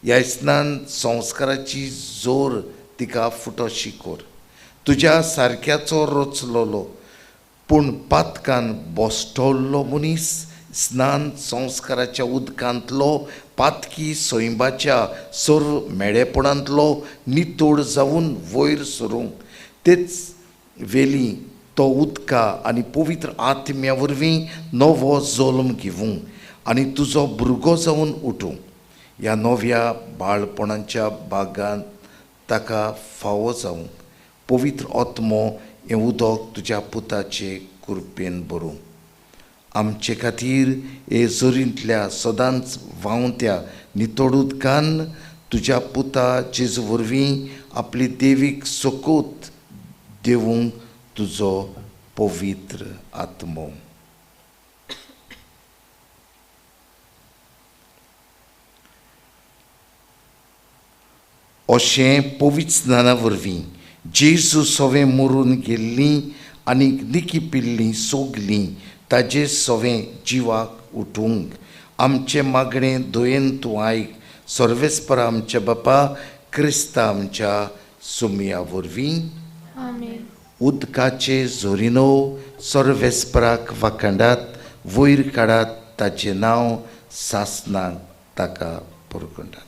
ह्या स्नान संस्काराची जोर तिका फुटोशी कर. तुज्या सारक्याचो रचलोलो पूण पातकान बसटोल्लो मनीस स्नान संस्काराच्या उदकांतलो पातकी सैंबाच्या सर्व मेळेपणांतलो नितोड जावन वयर सरूंक तेच वेली तो उदका आनी पवित्र आत्म्या वरवीं नवो जल्म घेवंक आनी तुजो भुरगो जावन उठूंक. ह्या नव्या बाळपणाच्या बागांत ताका फावो जावंक पवित्र आत्मो हें उदक तुज्या पुताचे कुरपेन भरूंक. आमचे खातीर हे झरींतल्या सदांच व्हांवत्या नितोड उदकान तुज्या पुता जेजू वरवीं आपली देवीक सोकोत देवूंक तुजो पवित्र आत्मो. अशें पवित्र स्नाना वरवीं जेजू सवें मरून गेल्लीं आनी निकिपिल्लीं सोगलीं ताजे सवें जिवाक उठूंक आमचें मागणें दोयेन तूं आयक. सर्वेस्परा आमच्या बापा क्रिस्ता आमच्या सुमया वरवीं. उदकाचे झोरिनो सर्वेस्पराक वाखणात वयर काडात ताचें नांव सासणाक ताका परगटात.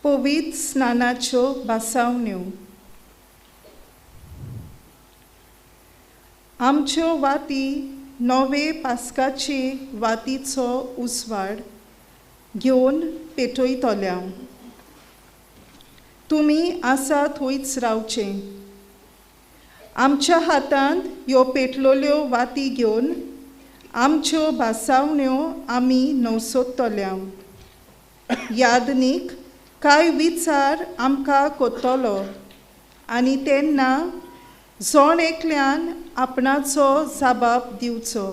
पवित्र स्नानाच्यो बासावण्यो. आमच्यो वाती नवे पास्काचे वातीचो उसवाड घेवन पेटयतल्या. तुमी आसा थंयच रावचें. आमच्या हातांत ह्यो पेटलोल्यो वाती घेवन आमच्यो बासावण्यो आमी नवसोदतल्या. यादनीक कांय विचार आमकां कोत्तलो आनी तेन्ना जण एकल्यान आपणाचो जाबाब दिवचो.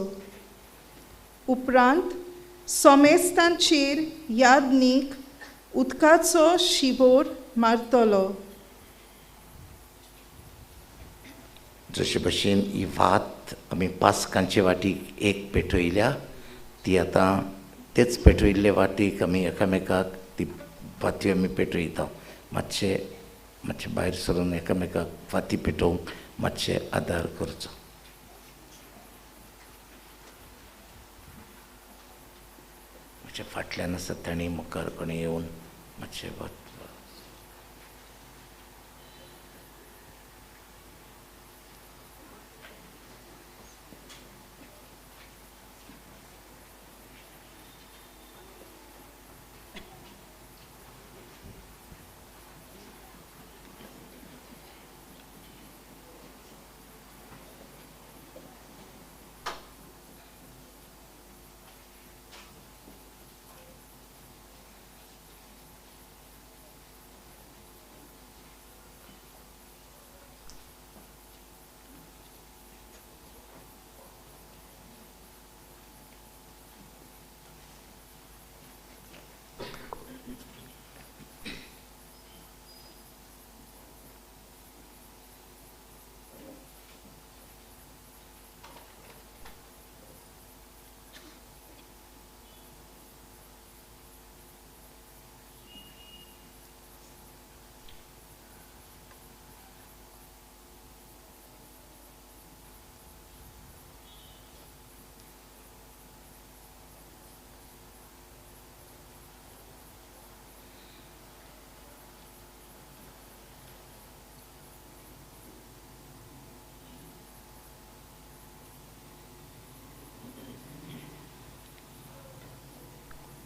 उपरांत सोमेस्तांचेर यादनीक उदकाचो शिबोर मारतलो. जशे भशेन ही वात आमी पास्कांचे वाटीक एक पेटयल्या ती आतां तेच पेटयल्ले वाटीक आमी एकामेकाक ती वाती आमी पेटयता. मातशे भायर सरून एकामेकाक वाती पेटोवंक मातशे आदार करचो. मातशे फाटल्यान आसात तांणी मुखार कोणी येवन मातशे वत.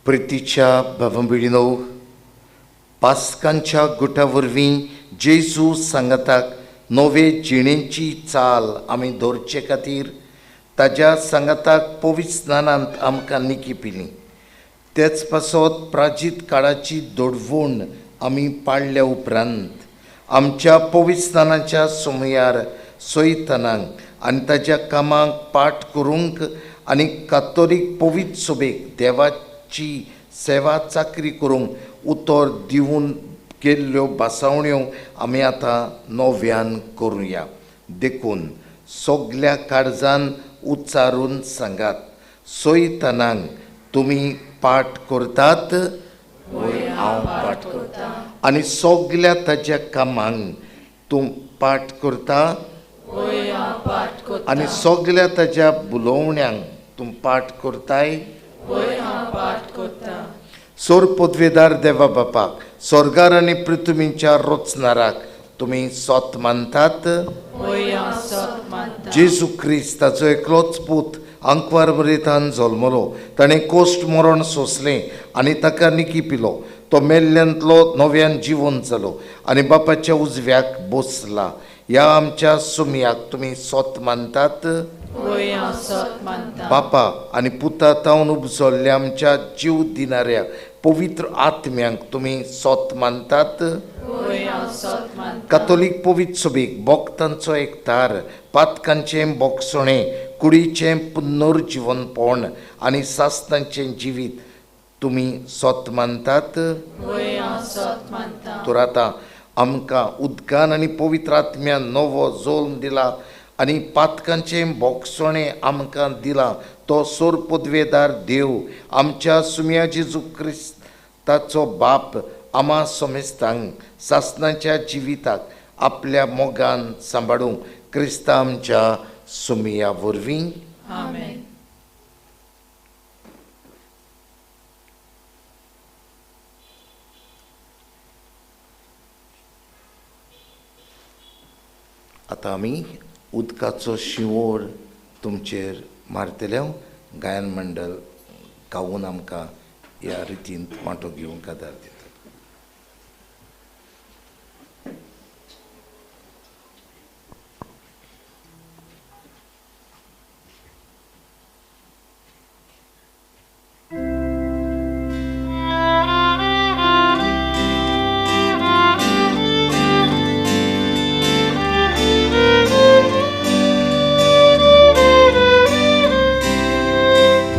प्रितीच्या भावंभिणीनो, पास्कांच्या गुटा वरवीं जेजू सांगताक नवे जिणेची चाल आमी दवरचे खातीर ताज्या सांगताक पवित्र स्नानांत आमकां निकिपिली. तेच पासत प्राचीन काळाची दडवण आमी पाळल्या उपरांत आमच्या पवित्र स्नानाच्या समयार सोयतनांक आनी ताज्या कामाक पाठ करूंक आनी कातोलीक पवित्र सभेक देवाची सेवा चाकरी करूंक उतर दिवन केल्ल्यो बासावण्यो आमी आतां नव्यान करुया. देखून सगल्या काळजान उच्चारून सांगात, सोयतनांक तुमी पाठ करतात, हांव पाठ करतां. आनी सगल्या ताज्या कामांक तूं पाठ करता, आनी सगल्या ताज्या बुलोवण्यांक तूं पाठ करताय. सोर पदवेदार देवा बापाक, स्वर्गार आनी पृथ्वीच्या रचणाराक तुमी सोत मानतात. जेजू क्रिस्त ताचो एकलोच पूत अंकवार मरेतान जल्मलो, ताणें कोश्ट मरण सोंसलें आनी ताका निकिपिलो. तो मेल्ल्यांतलो नव्यान जिवन जालो आनी बापाच्या उजव्याक बसला. ह्या आमच्या सुमयाक तुमी सोत मानतात. बापा आनी पुता तावन उपजल्ल्या आमच्या जीव दिनाऱ्या पवित्र आत्म्यांक तुमी सोत मानतात. कातोलीक पवित्र सभेक भक्तांचो एकठार, पातकांचें बोगसणें, कुडीचें पुनर्जीवनपण आनी सासणांचें जिवीत तुमी सोत मानतात. तर आतां आमकां उदकान आनी पवित्र आत्म्यान नवो जल्म दिला आनी पातकांचें बोगसणें आमकां दिलां. तो सोर पदवेदार देव आमच्या सुम्या जेजू क्रिस्ताचो बाप आमा समेस्तांक सासणाच्या जिविताक आपल्या मोगान सांबाळूंक क्रिस्ता आमच्या सुमया वरवीं. आमेन. आतां आमी उदकाचो शिवोर तुमचेर मारतले. गायन मंडळ गावून आमकां ह्या रितीन माटो घेवंक आदार दिता.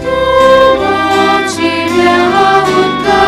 Tuma chibia utka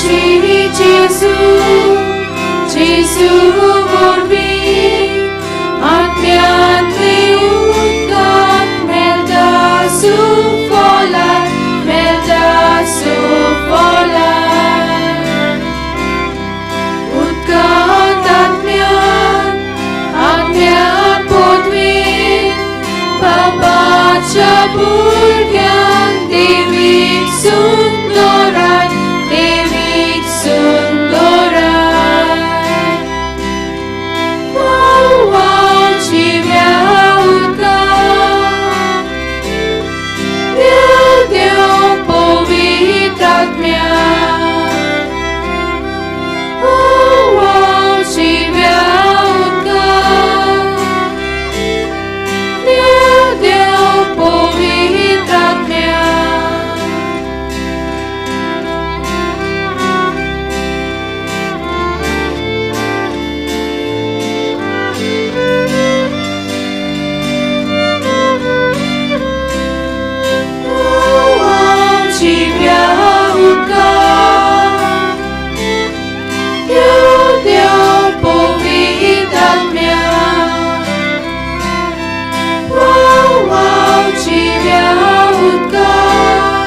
श्री जेसू जेसू वरवीं आत्म्यांतले उदकाक मेळटा सुफोलाय मेळटा सुफोलाय उदकांत आत्म्यान पोटवीन बाबाच्या भुरग्यांक देवीक सुंदराय देवीक सुंदराय वाव जिव्या उदकांत देव देव पवित्र आत्म्यान वाव जिव्या उदकांत देव देव पवित्र आत्म्यान वाव जिव्या उदकांत देव देव पवित्र आत्म्यान वाव जिव्या उदकांत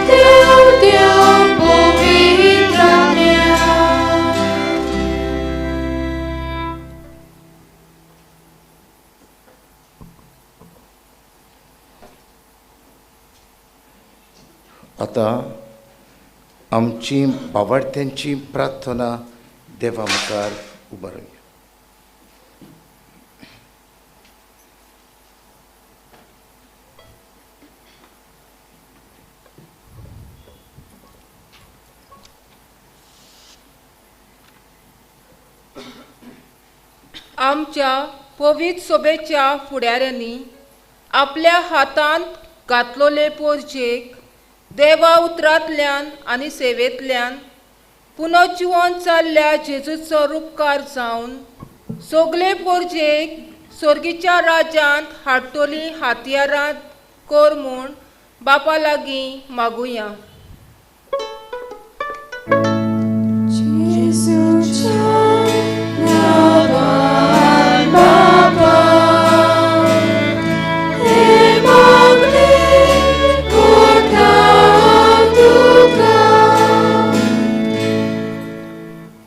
देव देव पवित्र आत्म्यान आतां आमची भावार्थ्यांची प्रार्थना देवा मुखार उबारूया. आमच्या पवित्र सोबेच्या फुडाऱ्यांनी आपल्या हातांत घातलोले पोरचेक देवा उतरांतल्यान आनी सेवेंतल्यान पुनर्जिवन जाल्ल्या जेजूचो उपकार जावन सगळे पोरचेक सर्गीच्या राज्यांत हाडटली हातयारां कर म्हूण बापा लागीं मागुया.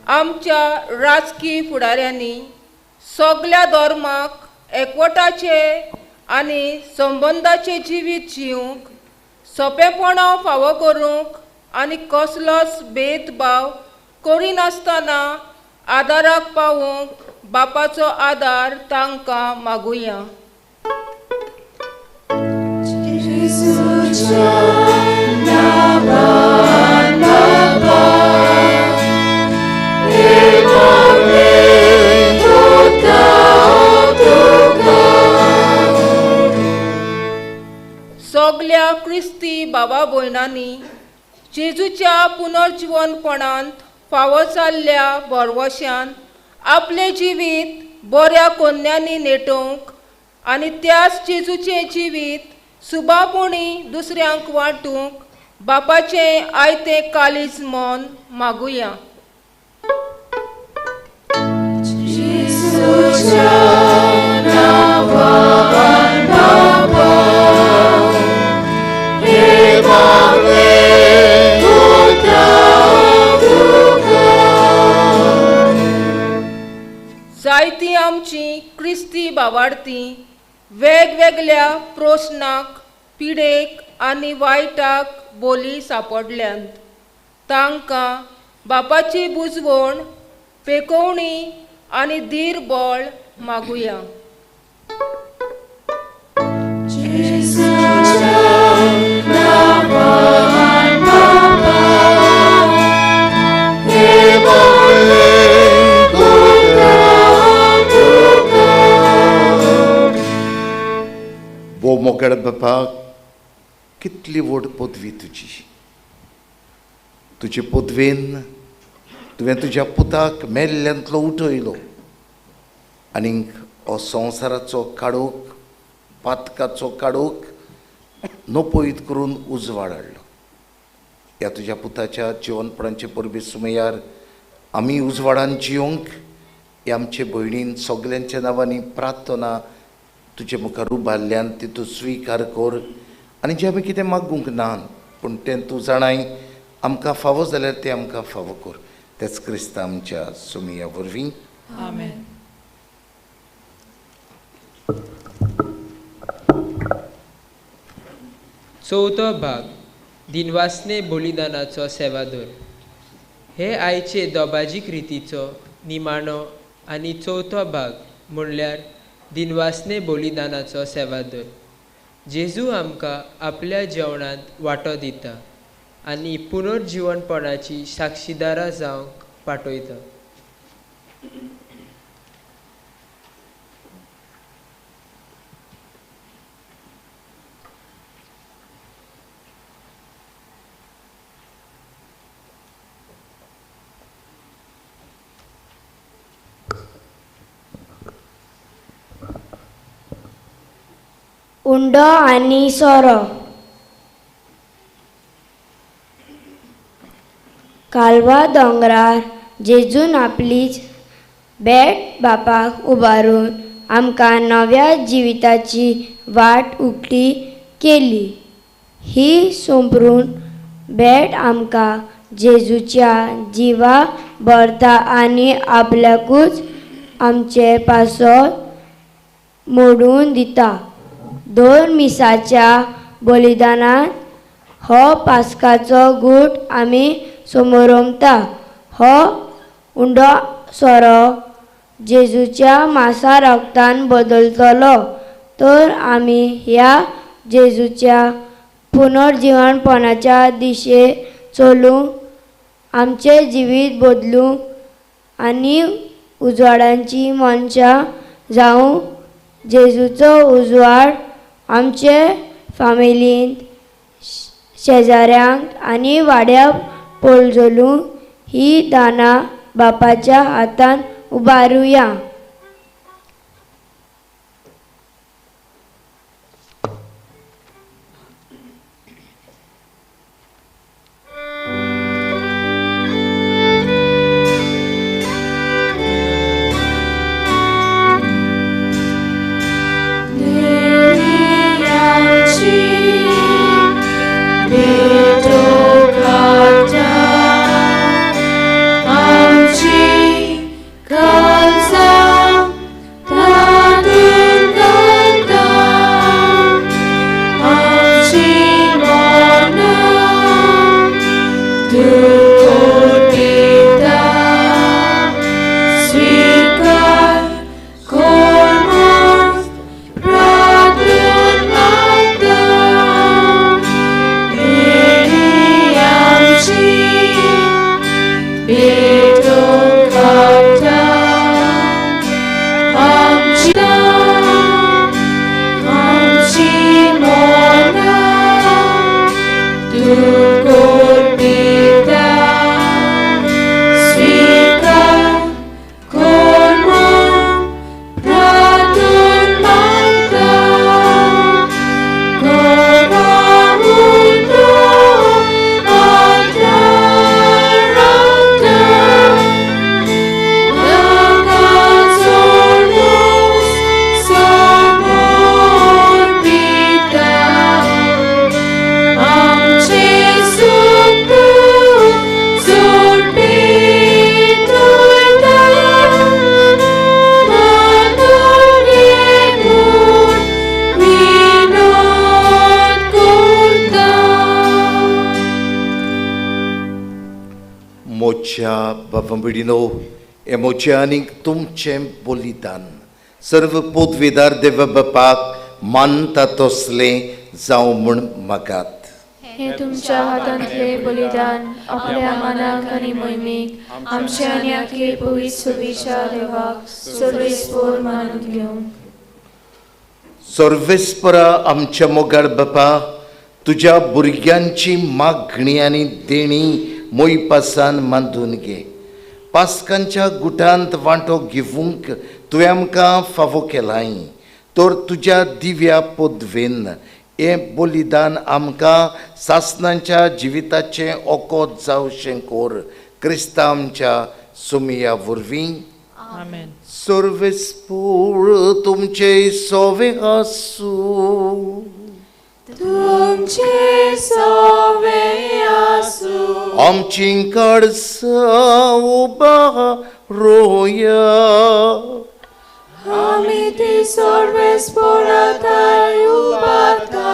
आमच्या राजकीय फुडाऱ्यांनी सगळ्या धर्माक एकवटाचे आनी संबंदाचे जिवीत जिवंक सोंपेपणां फावो करूंक आनी कसलोच भेदभाव करिनासतना आदाराक पावूंक बापाचो आदार तांकां मागुया. सगळ्या क्रिस्ती भावा भयणांनी जेजूच्या पुनर्जिवनपणांत फावो जाल्ल्या भरवशान आपले जिवीत बऱ्या कोन्यांनी नेटोवंक आनी त्याच जेजूचें जिवीत सुबापुणी दुसऱ्यांक वांटूंक बापाचें आयतें काळीज मन मागुया. जायतीं आमची क्रिस्ती भावार्थी वेगवेगळ्या प्रश्नाक पिडेक आनी वायटाक बोली सापडल्यात. तांकां बापाची बुजवण पेकोवणी आनी धीरबळ मागुया. वो मोगळ बापा, कितली व्हड पदवी तुजी. तुजे पदवेन तुवें तुज्या पुताक मेल्ल्यांतलो उठयलो आनीक हो संवसाराचो काडोक पातकाचो काडोक नपयत करून उजवाड हाडलो. ह्या तुज्या पुताच्या जिवनपणाचे परबे सुमयार आमी उजवाडान जियोंक हे आमचे भयणीन सगल्यांच्या नांवांनी प्रार्थना तुजे मुखार उबारल्यान ती तूं स्विकार कर आनी जें आमी कितें मागूंक ना पूण तें तूं जाणाय आमकां फावो जाल्यार तें आमकां फावो कर. तेच क्रिस्तां आमच्या सुमया वरवीं. आमेन. चवथो भाग दिनवासने बलिदानाचो सेवादोर. हे आयचे दोबाजीक रितीचो निमाणो आनी चवथो भाग म्हणल्यार दिनवासने बलिदानाचो सेवादोर. जेजू आमकां आपल्या जेवणांत वांटो दिता आनी पुनर्जीवनपणाची साक्षीदारां जावंक पाठयता. उंडो आनी सोरो. कालवा दोंगरार जेजून आपलीच बेट बापाक उबारून आमकां नव्या जिविताची वाट उक्ती केली. ही सोंपरून बेट आमकां जेजूच्या जिवा भरता आनी आपल्याकूच आमचे पासोल मोडून दिता. 2 मिसाच्या बलिदानांत हो पास्काचो गूट आमी समोरमता. हो उंडो सोरो जेजूच्या मांसा रक्तान बदलतलो तर आमी ह्या जेजूच्या पुनर्जीवनपणाच्या दिशे चलूंक आमचे जिवीत बदलूंक आनी उजवाडांची मनशां जावंक जेजूचो उजवाड आमचे फामिलींत शेजाऱ्यांक आनी वाड्या पळजलूंक ही दानां बापाच्या हातान उबारुया. मोच्या बाबंबिडिनो हे मोचे आनीक तुमचें बलिदान सर्व पोदवेदार देव बापाक मानता तसलें जावं म्हूण मागात. हे तुमच्या हातांतले बलिदान आपल्या मनाक आनी मोहिमेक आमचे आनी आखी पवित्र सुविचार देवाक सर्वेस्पर मानून घेवंक. सर्वेस्परा आमच्या मोगाळ बापा तुज्या भुरग्यांची मागणी आनी देणी मोयपासान मांडून घे. पास्कांच्या गुटांत वांटो घेवंक तुवें आमकां फावो केलाय तर तुज्या दिव्या पोदवेन हे बलिदान आमकां सासणांच्या जिविताचें ओकोत जावचें कोर क्रिस्तांव आमच्या सुमिया वरवीं. आमेन. सर्वेस्पूर तुमचे सोवे आसूं. तुमचे सोवे आसूं. आमची कडसां उबारोया. आमी ती सर्वेस्पराताय उबारता.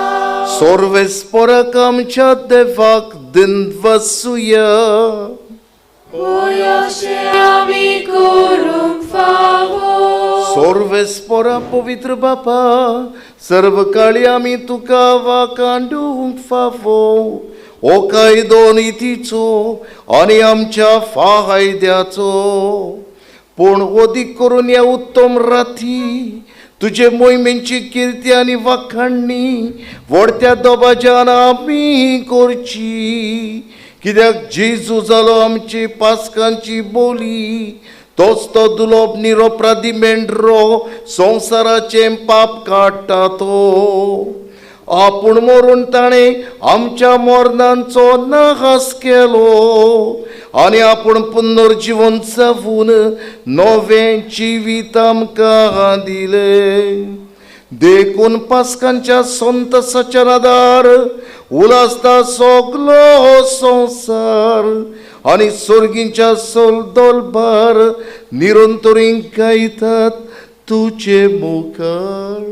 सर्वेस्पराक आमच्या देवाक दिनवसूया. अशें आमी करूंक फावो. सर्वेस्परा पवित्र बापा, सर्व काळी आमी तुका वाकांडूंक फावो. ओ कायदो नितीचो आनी आमच्या फायद्याचो. पूण ओदीक करून ह्या उत्तम राती तुजे मोहिमेची किर्ती आनी वाखाणणी व्हडत्या दोबाज्यान आमी करची. कित्याक जेजू जालो आमची पासकांची बोली. तोच तो दुलोब निरोपराधी मेंढरो संवसाराचें पाप काडटा तो. आपूण मरून ताणें आमच्या मरणांचो नाश केलो आनी आपूण पुनर्जीवन जावून नवें जिवीत आमकां दिलें. देखून पासकांच्या संतसाच्या नादार उलासता सगलो संवसार आनी सर्गींच्या सोलदोलबार निरंतरी गायतात तुजे मुखार.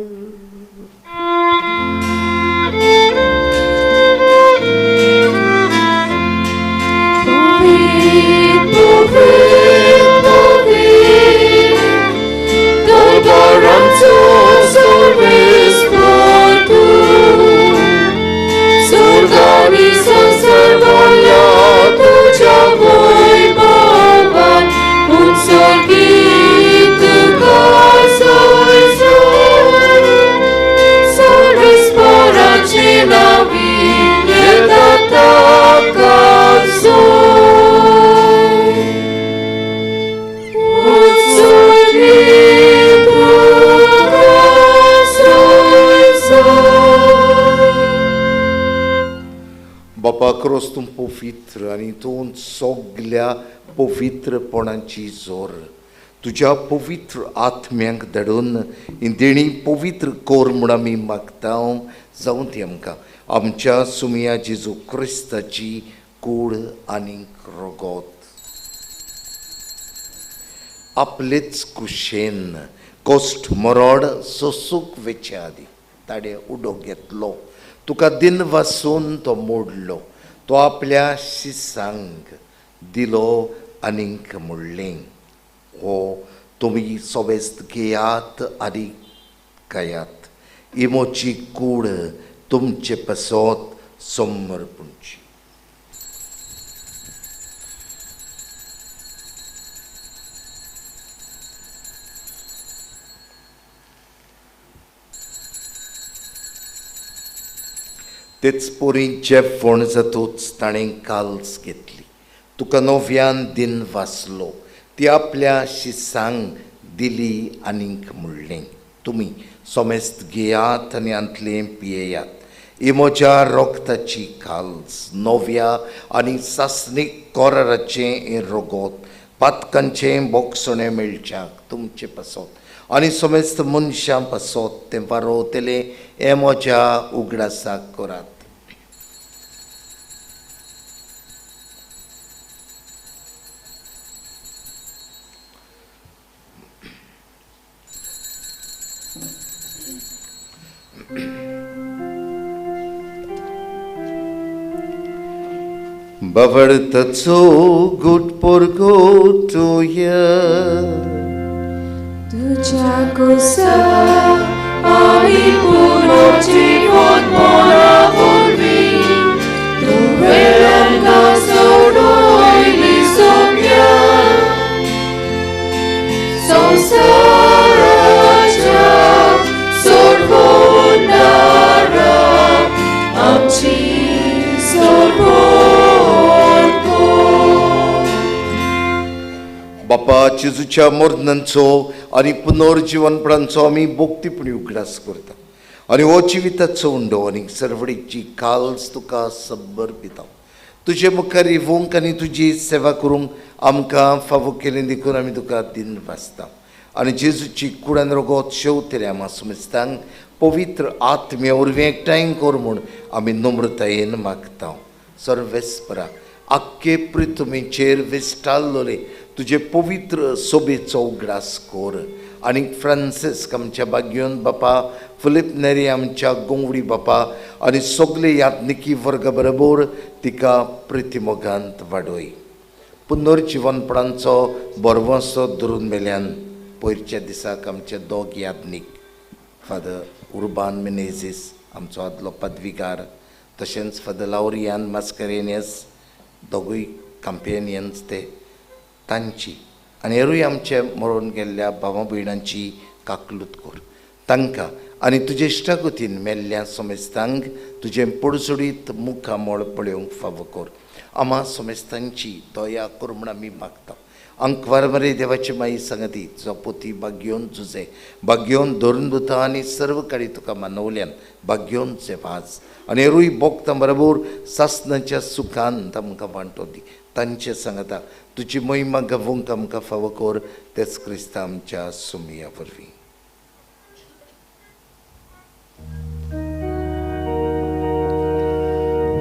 बापा क्रोस तूं पवित्र आनी तूं सगल्या पवित्रपणाची जोर तुज्या पवित्र आत्म्यांक धाडून ही देणी पवित्र कोर म्हूण आमी मागता. जावं ती आमकां आमच्या सुमिया जेजू क्रिस्ताची कूड आनी रगत. आपलेच कुशेन कोस्ट मरोड सोसूक वेचे आदी ताडे उडो घेतलो. तुका दिन वासून तो मोडलो. तो आपल्या शिसांक दिलो आनीक म्हणलें, हो तुमी सोबेस्त घेयात आनी खायात. ही म्हजी कूड तुमचे पासत समर्पणची. तेच पोरी जेवण जातूच ताणें काल्स घेतली. तुका नव्यान दिन वाचलो. ती आपल्या शिसांक दिली आनीक म्हणलें, तुमी सोमेस्त घेयात आनी आंतलें पियेयात. ही म्हज्या रोगताची काल्स नव्या आनी सासणीक कोराराचें हें रगत पातकांचें बोगसणें मेळच्याक तुमचे पासत आनी सोमेस्त मनशां पासत तें वारोवतलें हें म्हज्या उगडासाक करात. Bavartatso gut por gotoya. Tuja kusa ami puno chivon mora volvi. Tu velanga sodoi lisomya. Samsaracha sorvonara amchi sorvon. बापा जेजूच्या मरणांचो आनी पुनर्जीवनपणांचो आमी भोक्तीपणी उगडास करता आनी हो जिविताचो उंडो आनी सरवडीची काल्स तुका सबबर पिता. तुजे मुखार येवंक आनी तुजी सेवा करूंक आमकां फावो केलें देखून आमी तुका दिन वाचता. आनी जेजूची कुडान रगत शेवतले आमा सुमेस्तांक पवित्र आत्मे उर्वे एकठांय कर म्हूण आमी नम्रतायेन मागता. सर्वेस्परा आख्खे पृथ्वीचेर विस्तारलोले तुजे पवित्र सोबेचो उगडास कर. आनी फ्रांसिस्क आमच्या बागयोन बापा, फिलिप नेरी आमच्या गोंवडी बापा आनी सगळे यात्निकी वर्ग बरोबर तिका प्रितीमोगांत वाडय. पुनर्जीवनपणांचो बरवंसो धरून मेल्यान पयरच्या दिसाक आमचे दोग यात्नीक फादर उर्बान मेनेझीस आमचो आदलो पदवीकार, तशेंच फादर लावरियान मास्करेनियस दोगूय कंपेनियन्स ते तांची आनी हेरूय आमचे मरून गेल्ल्या भावा भयणांची काकलूत कर. तांकां आनी तुजे इश्टागतीन मेल्ल्या सोमेस्तांक तुजें पडसुडीत मुखामोळ पळोवंक फावो कर. आमा सोमेस्तांची दया कर म्हूण आमी मागता. अंकवार मरे देवाची माई संगती तुजो पोती भाग्योन झुजे भाग्योन धरून दुता आनी सर्व काळी तुका मानवल्यान भाग्योन जेवाज आनी हेरूय भोगता बरोबर सासणाच्या सुखांत आमकां वांटो दी. तांचे सांगता तुजी महिमा गावूंक आमकां फावो कर. तेच क्रिस्ता आमच्या सुमया वरवीं.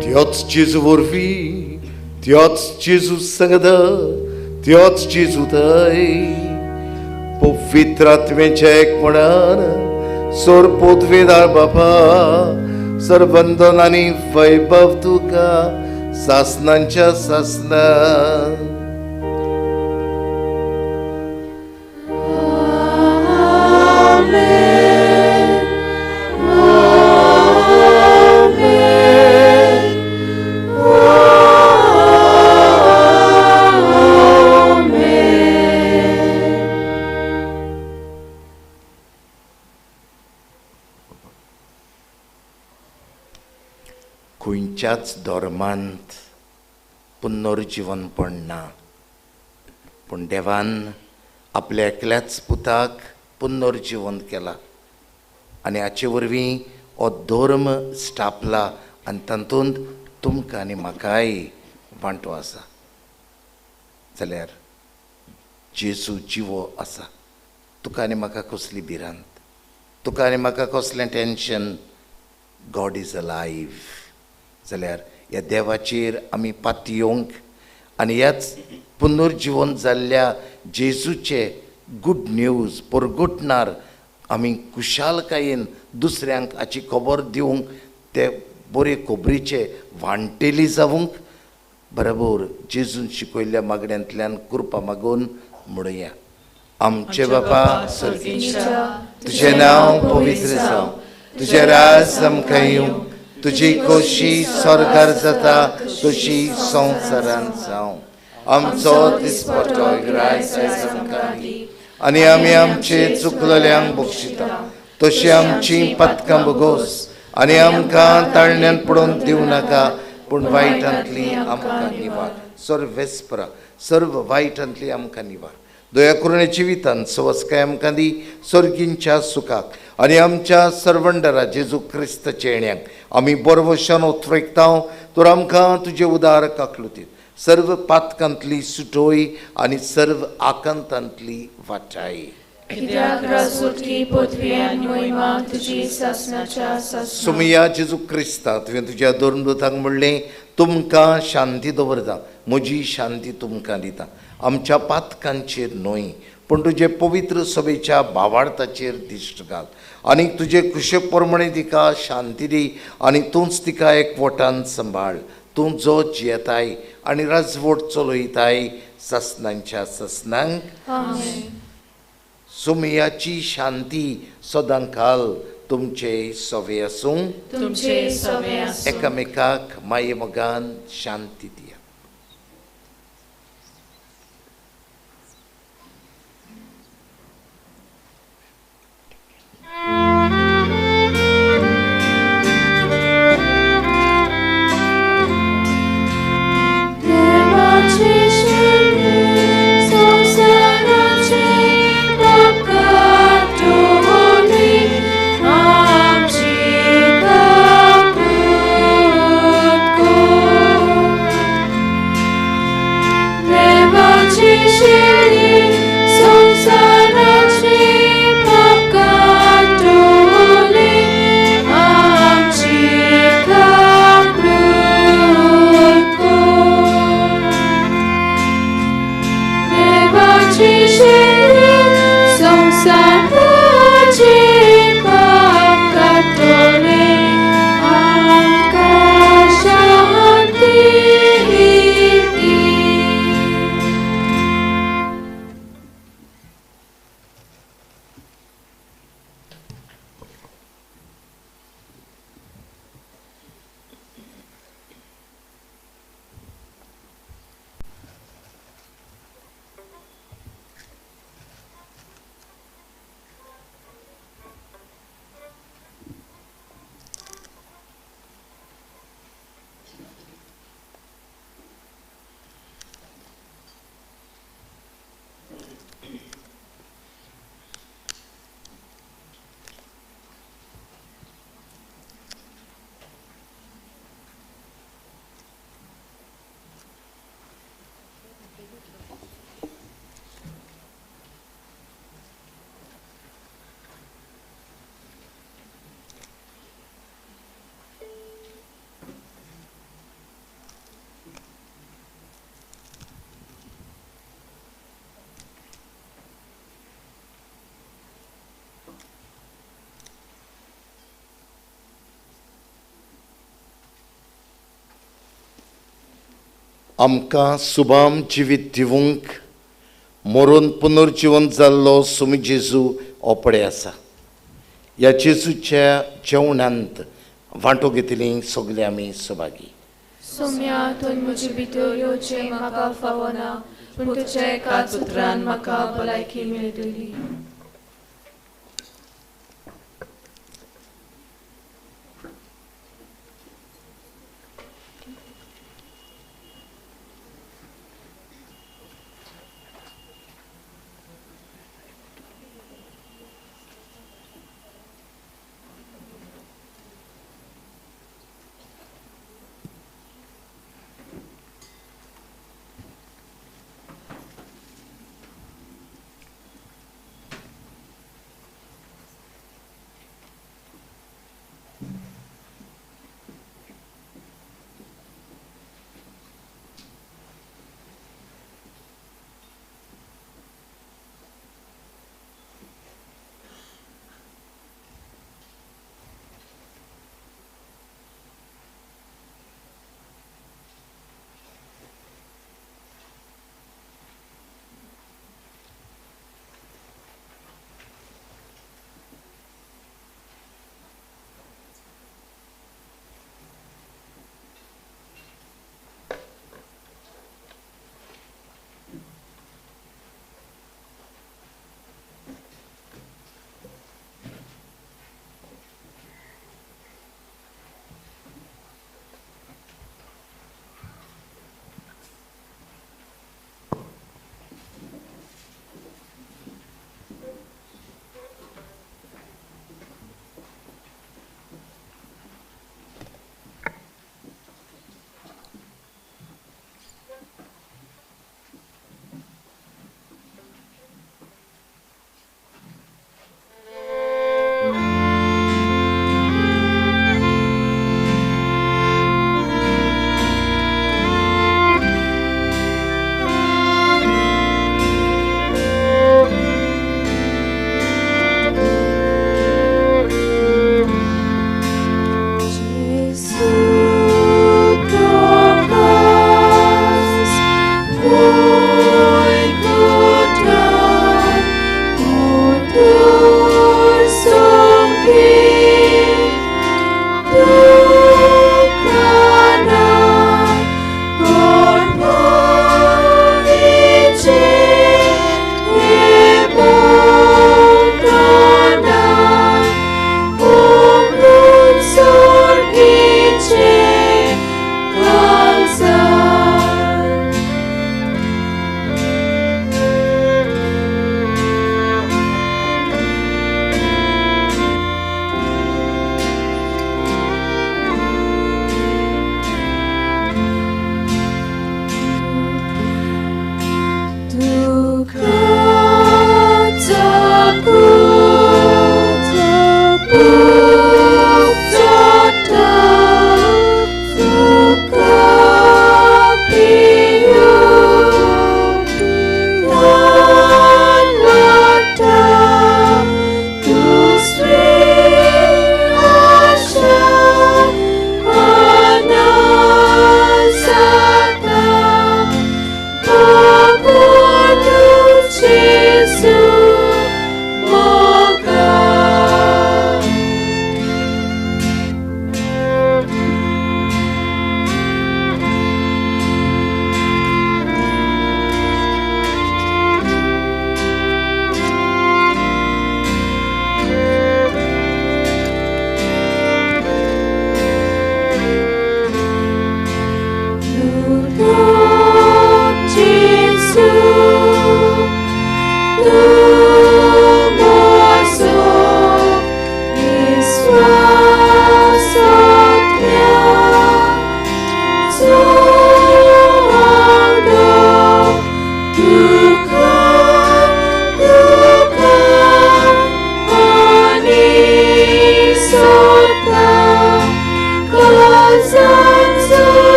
त्योच जेजू वरवीं, त्योच जेजू सांगता, त्योच जेजू थंय पवित्र आत्म्याच्या एकपणान सोर पोतवेदार बापा सरबंधन आनी वैभव तुका सासनांच्या सासनान. खंयच्याच धर्मांत पुनर्जीवनपण ना, पूण देवान आपल्या एकल्याच पुताक पुनर्जीवन केला आनी हाचे वरवीं हो धर्म स्थापला आनी तातूंत तुमकां आनी म्हाकाय वांटो आसा. जाल्यार जेजू जिवो आसा. तुका आनी म्हाका कसली भिरांत, तुका आनी म्हाका कसलें टेन्शन. God is अलायव. जाल्यार ह्या देवाचेर आमी पातयेवंक आनी ह्याच पुनर्जीवन जाल्ल्या जेजूचे गूड न्यूज परगटणार आमी कुशालकायेन दुसऱ्यांक हाची खबर दिवंक, ते बरे खबरीचे वांटेली जावंक बरोबर जेजून शिकयल्ल्या मागण्यांतल्यान कृपा मागून म्हणुया. आमचे बापा सर्गीच्या, तुजें नांव पवित्र जावं, तुजें राज आमकां येवं, तुजी खोशी स्वर्गार जाता तशी संवसारांत जावं. आमचो दिसपट्टो रायज आमकां दी आनी आमी आमचे चुकलेल्यांक बक्षिता तशी आमची पथकां बगोस आनी आमकां ताळण्यांत पडोवन दिवं नाका, पूण वायटांतली आमकां निवार. सर्वेस्परा सर्व वायटांतली आमकां निवार. दया करून जिवितांत सवस्काय आमकां दी सर्गींच्या सुखाक आनी आमच्या सर्वंडरा जेजू क्रिस्त येण्याक आमी बरवशान उतरयता. तर आमकां तुजे उदार काकलुतीत सर्व पातकांतली सुटोय आनी सर्व आकांतांतली वाटाय. सुमया जेजू क्रिस्ता तुवें तुज्या धर्मदूतांक म्हणलें तुमकां शांती दवरता, म्हजी शांती तुमकां दिता. आमच्या पातकांचेर न्हय पूण तुजे पवित्र सभेच्या भावार्थाचेर दिश्ट घाल आनी तुजे कुशे प्रमाणे तिका शांती दी आनी तूंच तिका एकवटान सांबाळ. तूं जो जियेताय आनी राजवट चलयताय ससनांच्या ससनांक. सुमयाची शांती सदांकाल तुमचे सवे आसूं. एकामेकाक माये मोगान शांती दिया. आमची आमकां सुबाम जिवीत दिवंक मरून पुनर्जिवंत जाल्लो सुमी जेजू ओपडे आसा. ह्या जेजूच्या जेवणांत वांटो घेतली सगळे आमी सभागी. सोम्या थंय म्हजे भितर येवचें म्हाका फावना, पूण तुज्या एकाच उतरान म्हाका भलायकी मेळटली.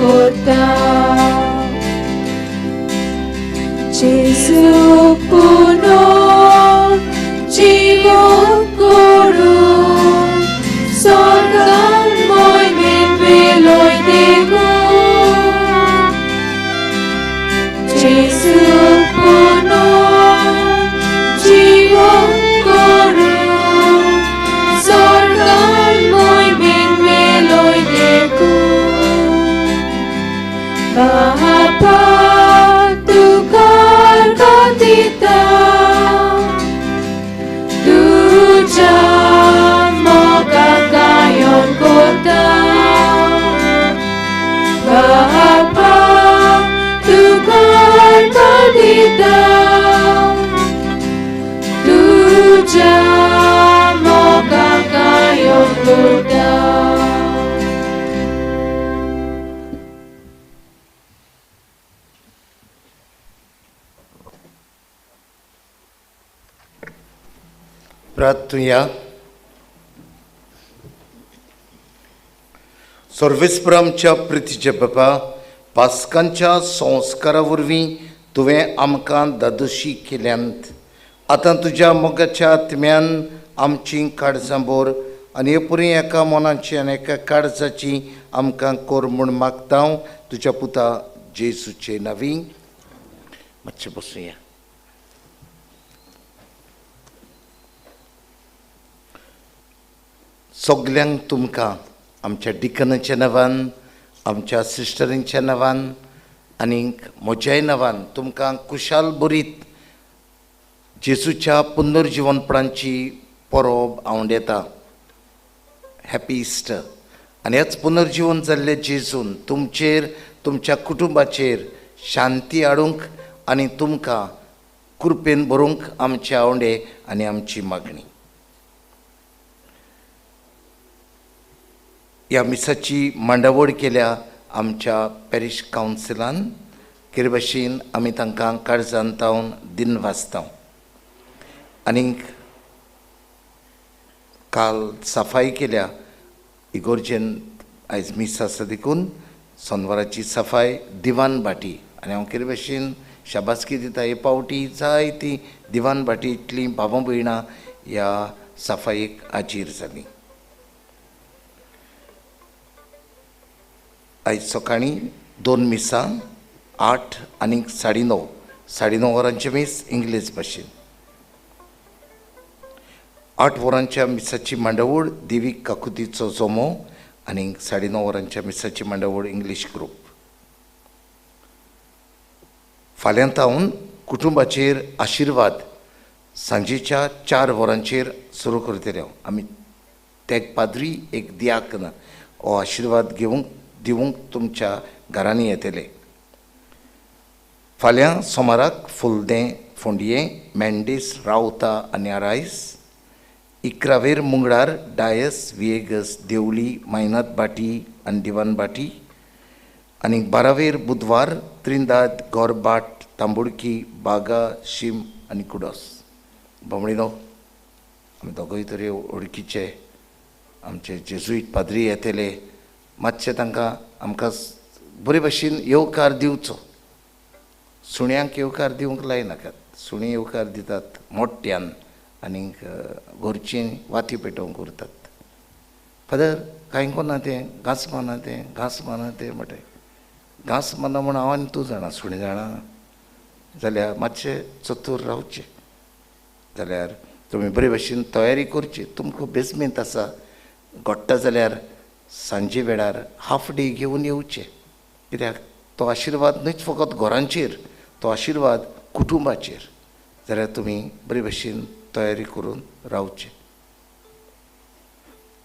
कोता जेजू पुनो जीवन करून स्वर्गान मोहिमेन वेलोय देगो जेजू पुनो जीवन करून स्वर्गान मोहिमेन वेलोय देगो Bapa tukar katita Tuja moga kayon kota Bapa tukar katita Tuja moga kayon kota प्रार्थुया. सर्वेस्पर आमच्या प्रितीचे बाबा, पास्कांच्या संस्कारा वरवीं तुवें आमकां दादोशी केल्यांत. आतां तुज्या मोगाच्या आत्म्यान आमची काळजां भर आनी अपुरी एका मनाची आनी एका काळजाची आमकां कोर म्हूण मागता तुज्या पुता जेजूचे नांवी. मातशें बसूया. सगल्यांक तुमकां आमच्या डिकनाच्या नांवान, आमच्या सिस्टरींच्या नांवान आनीक म्हज्याय नांवान तुमकां कुशाल बरीत जेजूच्या पुनर्जीवनपणाची परब हांव येता. Happy Easter. आनी हेच पुनर्जीवन जाल्ले जेजून तुमचेर, तुमच्या कुटुंबाचेर शांती हाडूंक आनी तुमकां कृपेन भरूंक आमचे आवडे आनी आमची मागणी. ह्या मिसाची मांडावळ केल्या आमच्या पॅरिश कावन्सिलान. केर भाशेन आमी तांकां काळजांत तावन दिन वाचता. आनीक काल सफाई केल्या इगोर्जेन. आयज मीस आसा देखून सोनवाराची सफाई दिवान भाटी. आनी हांव केर भाशेन शाबासकी दिता. हे पावटी जायतीं दिवान भाटी इतलीं भावां भयणां ह्या सफाईक हाजीर जालीं. आयज सकाळीं 2 मिसां 8 आनी 9:30. 9:30 वरांचे मीस इंग्लीश भाशेन. 8 वरांच्या मिसाची मांडावळ देवीक काकुतीचो जोमो आनी 9:30 वरांच्या मिसाची मांडावळ इंग्लीश ग्रूप. फाल्यां तावन कुटुंबाचेर आशिर्वाद सांजेच्या 4 वरांचेर सुरू करतले. आमी तेग पाद्री एक दियाकन हो आशिर्वाद दिवंक तुमच्या घरांनी येतले. फाल्यां सोमाराक फुलदें, फोंडये, मेंडीस, रावता आनी आरायस. 11वेर मुंगळार डायस, विएगस, देवळी, मायनात भाटी आनी दिवान भाटी. आनी 12वेर बुधवार त्रिंदाद, गोरबाट, तांबुडकी, बागा, शीम आनी कुडोस. बामणिनो, आमी दोगूय तरी वळखीचे आमचे जेजुईट पाद्री येतले. मातशें तांकां आमकां बरे भशेन येवकार दिवचो. सुण्यांक येवकार दिवंक लायनाकात. सुणी येवकार दितात मोठ्यान आनीक घरचीं वाती पेटोवंक उरतात. फादर कांय कोना तें घास माना तें घास माना तें म्हणटा. घास माना म्हूण हांव आनी तूं जाणा. सुणी जाणा जाल्यार मातशें चतूर रावचें. जाल्यार तुमी बरे भशेन तयारी करची. तुमकां बेसमेंत आसा घोट्टा जाल्यार सांजे वेळार हाफ डे घेवन येवचे. कित्याक तो आशिर्वाद न्हयच फकत घरांचेर, तो आशिर्वाद कुटुंबाचेर. जाल्यार तुमी बरे भशेन तयारी करून रावचे.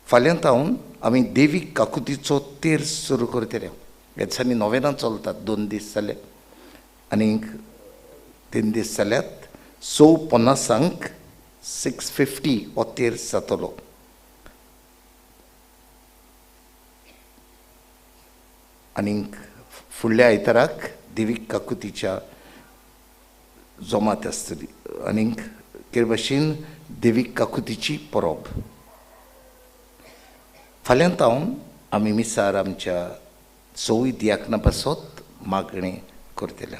फाल्यां तावन आमी देवीक काकुतीचो तेर सुरू करतले. ह्या दिसांनी नोवेनां चलतात. 2 दीस जाले आनीक 3 दीस जाल्यात. 6:50 6:50 हो तेर जातलो. आनीक फुडल्या आयताराक देवीक काकुतीच्या जोमात आसतली. आनीक केर भाशेन देवीक काकुतीची परब. फाल्यां तावन आमी मिसार आमच्या सवय दियाकना पासत मागणी करतले.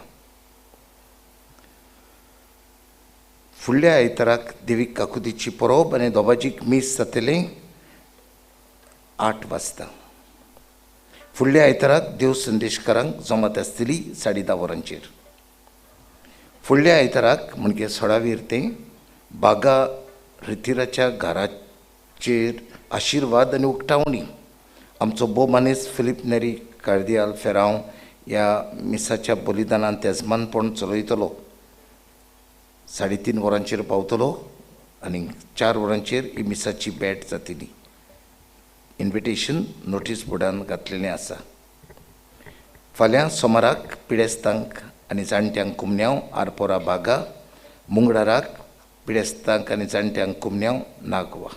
फुडल्या आयताराक देवीक काकुतीची परब आनी दोबाजीक मीस जातलें 8 वाजता. फुडल्या आयताराक देव संदेशकारांक जमत आसतली 10:30 वरांचेर. फुडल्या आयताराक म्हणजे 16 तें बागा रितीराच्या घराचेर आशिर्वाद आनी उक्तावणी आमचो बोमानेस फिलिप नेरी कार्दियाल फेरांव ह्या मिसाच्या बलिदानांत येजमानपण चलयतलो. 3:30 वरांचेर पावतलो आनी 4 वरांचेर ही मिसाची भेट जातली. इन्विटेशन नोटीस बोर्डान घातलेलें आसा. फाल्यां सोमाराक पिडेस्तांक आनी जाणट्यांक कुमन्यांव आरपोरा बागा, मुंगडाराक पिडेस्तांक आनी जाणट्यांक कुमन्यांव नागवा.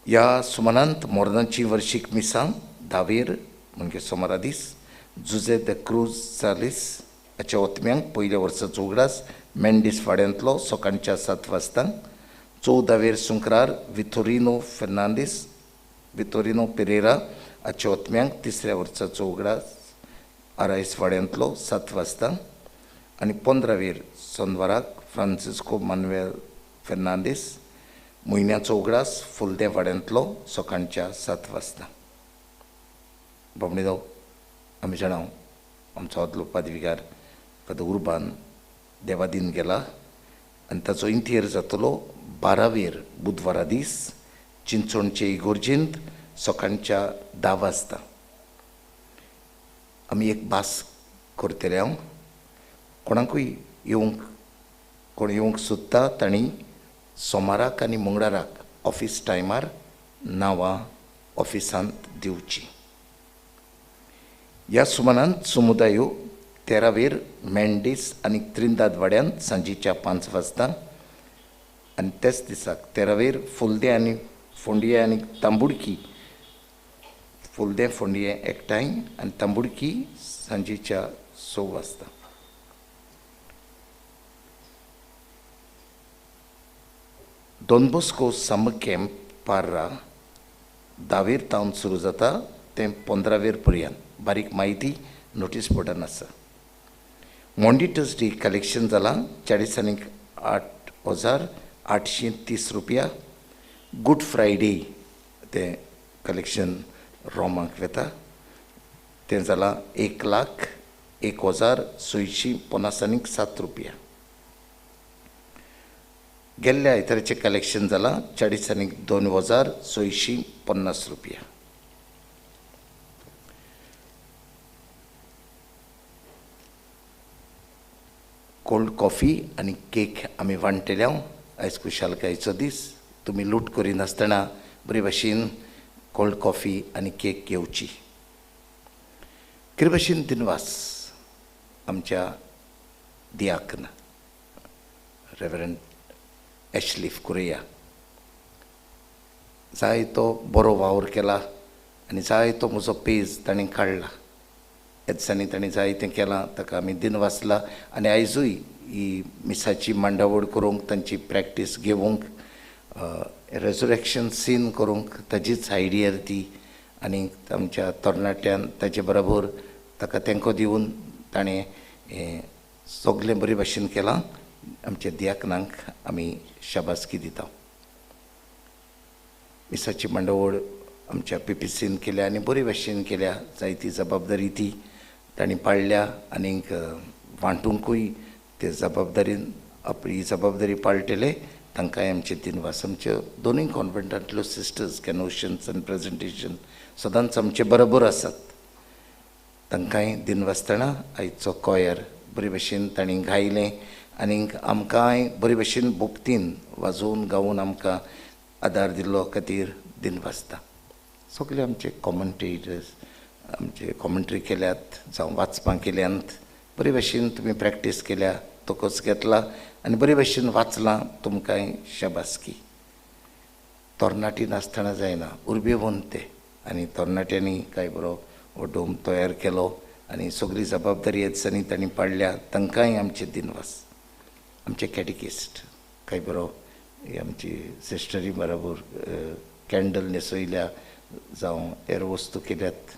ह्या सुमानांत मोर्नाची वर्शीक मिसां 10 म्हणजे सोमारा दीस जुजे द क्रूज सालीस हाच्या ओतम्यांक पयल्या वर्साचो उगडास मेंडीस वाड्यांतलो सकाळच्या 7 वाजतांक. 14 सुंक्रार वितोरिनो पेरेरा हाच्या ओतम्यांक तिसऱ्या वर्साचो उगडास आरायस वाड्यांतलो 7 वाजतांक. आनी 15 सोनवाराक फ्रांसिस्को मानुएल फेर्नांडीस म्हयन्याचो उगडास फुलदें वाड्यांतलो सकाळच्या 7 वाजता. बाबणेदाव आमी जाणाव आमचो आदलो पदवीगार पद उर्बान देवादीन गेला आनी ताचो इंतेर जातलो 12 बुधवारा दीस चिंचोणचे इगोर्जींत सकाळच्या 10 वाजता. आमी एक भास करतले. हांव कोणाकूय कोण येवंक सोदता तांणी सोमाराक आनी मंगळाराक ऑफिस टायमार नांवां ऑफिसांत दिवची. ह्या सुमानांत समुदायो 13 मेंडीस आनी त्रिंदाद वाड्यांत सांजेच्या 5 वाजता आनी तेच दिसाक 13 फुलदें आनी फोंडये आनी तांबुडकी फुलदें फोंडये एकठांय आनी तांबुडकी सांजेच्या 6 वाजता. डॉन बॉस्को समर कॅम्प पार्रा 10 तावन सुरू जाता तें 15 पर्यंत. बारीक म्हायती नोटीस बोर्डान आसा. मॉन्डी ट्युजडे कलेक्शन जालां 48,830 रुपया. गूड फ्रायडे तें कलेक्शन रोमांक वेता तें जालां 1,01,657 रुपया. गेल्ल्या आयताराचें कलेक्शन जालां 40,02,650 रुपया. कोल्ड कॉफी आनी केक आमी वांटल्या. आयज खुशालकायेचो दीस. तुमी लूट करिनासतना बरे भाशेन कोल्ड कॉफी आनी केक घेवची. कितें भाशेन दिनवास आमच्या दियाकन रेव्हरंड एशलीफ कुरेया जाय तो बरो वावर केला आनी जाय तो म्हजो पेज ताणें काडला. ह्या दिसांनी ताणें जाय तें केलां ताका आमी दिनवासला. आनी आयजूय ही मिसाची मांडावळ करूंक तांची प्रॅक्टीस घेवंक रेजरेक्शन सीन करूंक ताजीच आयडिया ती आनी आमच्या तरणाट्यान ताचे बरोबर ताका तेंको दिवन ताणें हें सगलें बरे भाशेन केलां. आमच्या दियाकनांक आमी शाबासकी दिता. मिसाची मांडावळ आमच्या PPCन केल्या आनी बरे भाशेन केल्या. जायती जबाबदारी ती तांणी पाळल्या आनीक वांटूंकूय ते जबाबदारीन आपली जबाबदारी पाळटले. तांकांय आमचे दिनवास. आमच्यो दोनूय कॉन्व्हेंटांतल्यो सिस्टर्स कॅनोशन्स आनी प्रेजेंटेशन सदांच आमचे बरोबर आसात. तांकांय दिनवासतना आयचो कॉयर बरे भाशेन तांणी गायलें आनीक आमकांय बरे भाशेन बोबतीन वाजोवन गावून आमकां आदार दिल्लो खातीर दिनवासता. सगळे आमचे कॉमेंटेटर्स आमचे कॉमेंट्री केल्यात जावं वाचपां केल्यांत बरे भाशेन तुमी प्रॅक्टीस केल्या. तोकोच घेतला आनी बरे भाशेन वाचलां. तुमकांय शाबासकी. तरणाटी नासतना जायना. उर्बेवंत ते आनी तरणाट्यांनी काय बरो हो डोम तयार केलो आनी सगळी जबाबदारी ह्या दिसांनी तांणी पाडल्या. तांकांय आमचे दिनवास. आमचे कॅटिकिस्ट काय बरो आमची सिस्टरी बरोबर कॅन्डल न्हेसयल्या जावं हेर वस्तू केल्यात.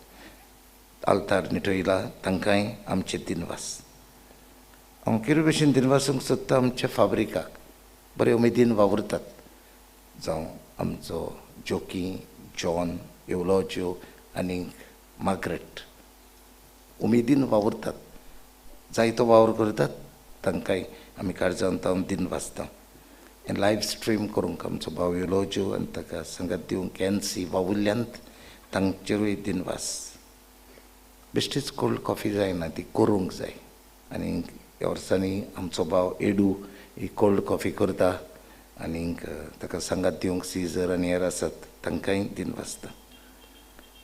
आल्तार न्हिटयला तांकांय आमचे दिनवास. हांव कितें भशेन दिनवासूंक सोदता आमच्या फाबरिकाक बरे उमेदीन वावुरतात, जावं आमचो जोकी, जॉन, एवलोज्यो आनी मार्गरेट उमेदीन वावुरतात, जायतो वावर करतात, तांकांय आमी काळजांत दिन वाचता. हें लायव्ह स्ट्रीम करूंक आमचो भाव एवलोज्यो आनी ताका संगत दिवंक कॅन्सी वावुरल्यांत तांचेरूय दिनवास. बेश्टीच कोल्ड कॉफी जायना, ती करूंक जाय. आनी ह्या वर्सांनी आमचो भाव एडू ही कोल्ड कॉफी करता आनीक ताका सांगात दिवंक सीजर आनी हेर आसात, तांकांय दिन वाचता.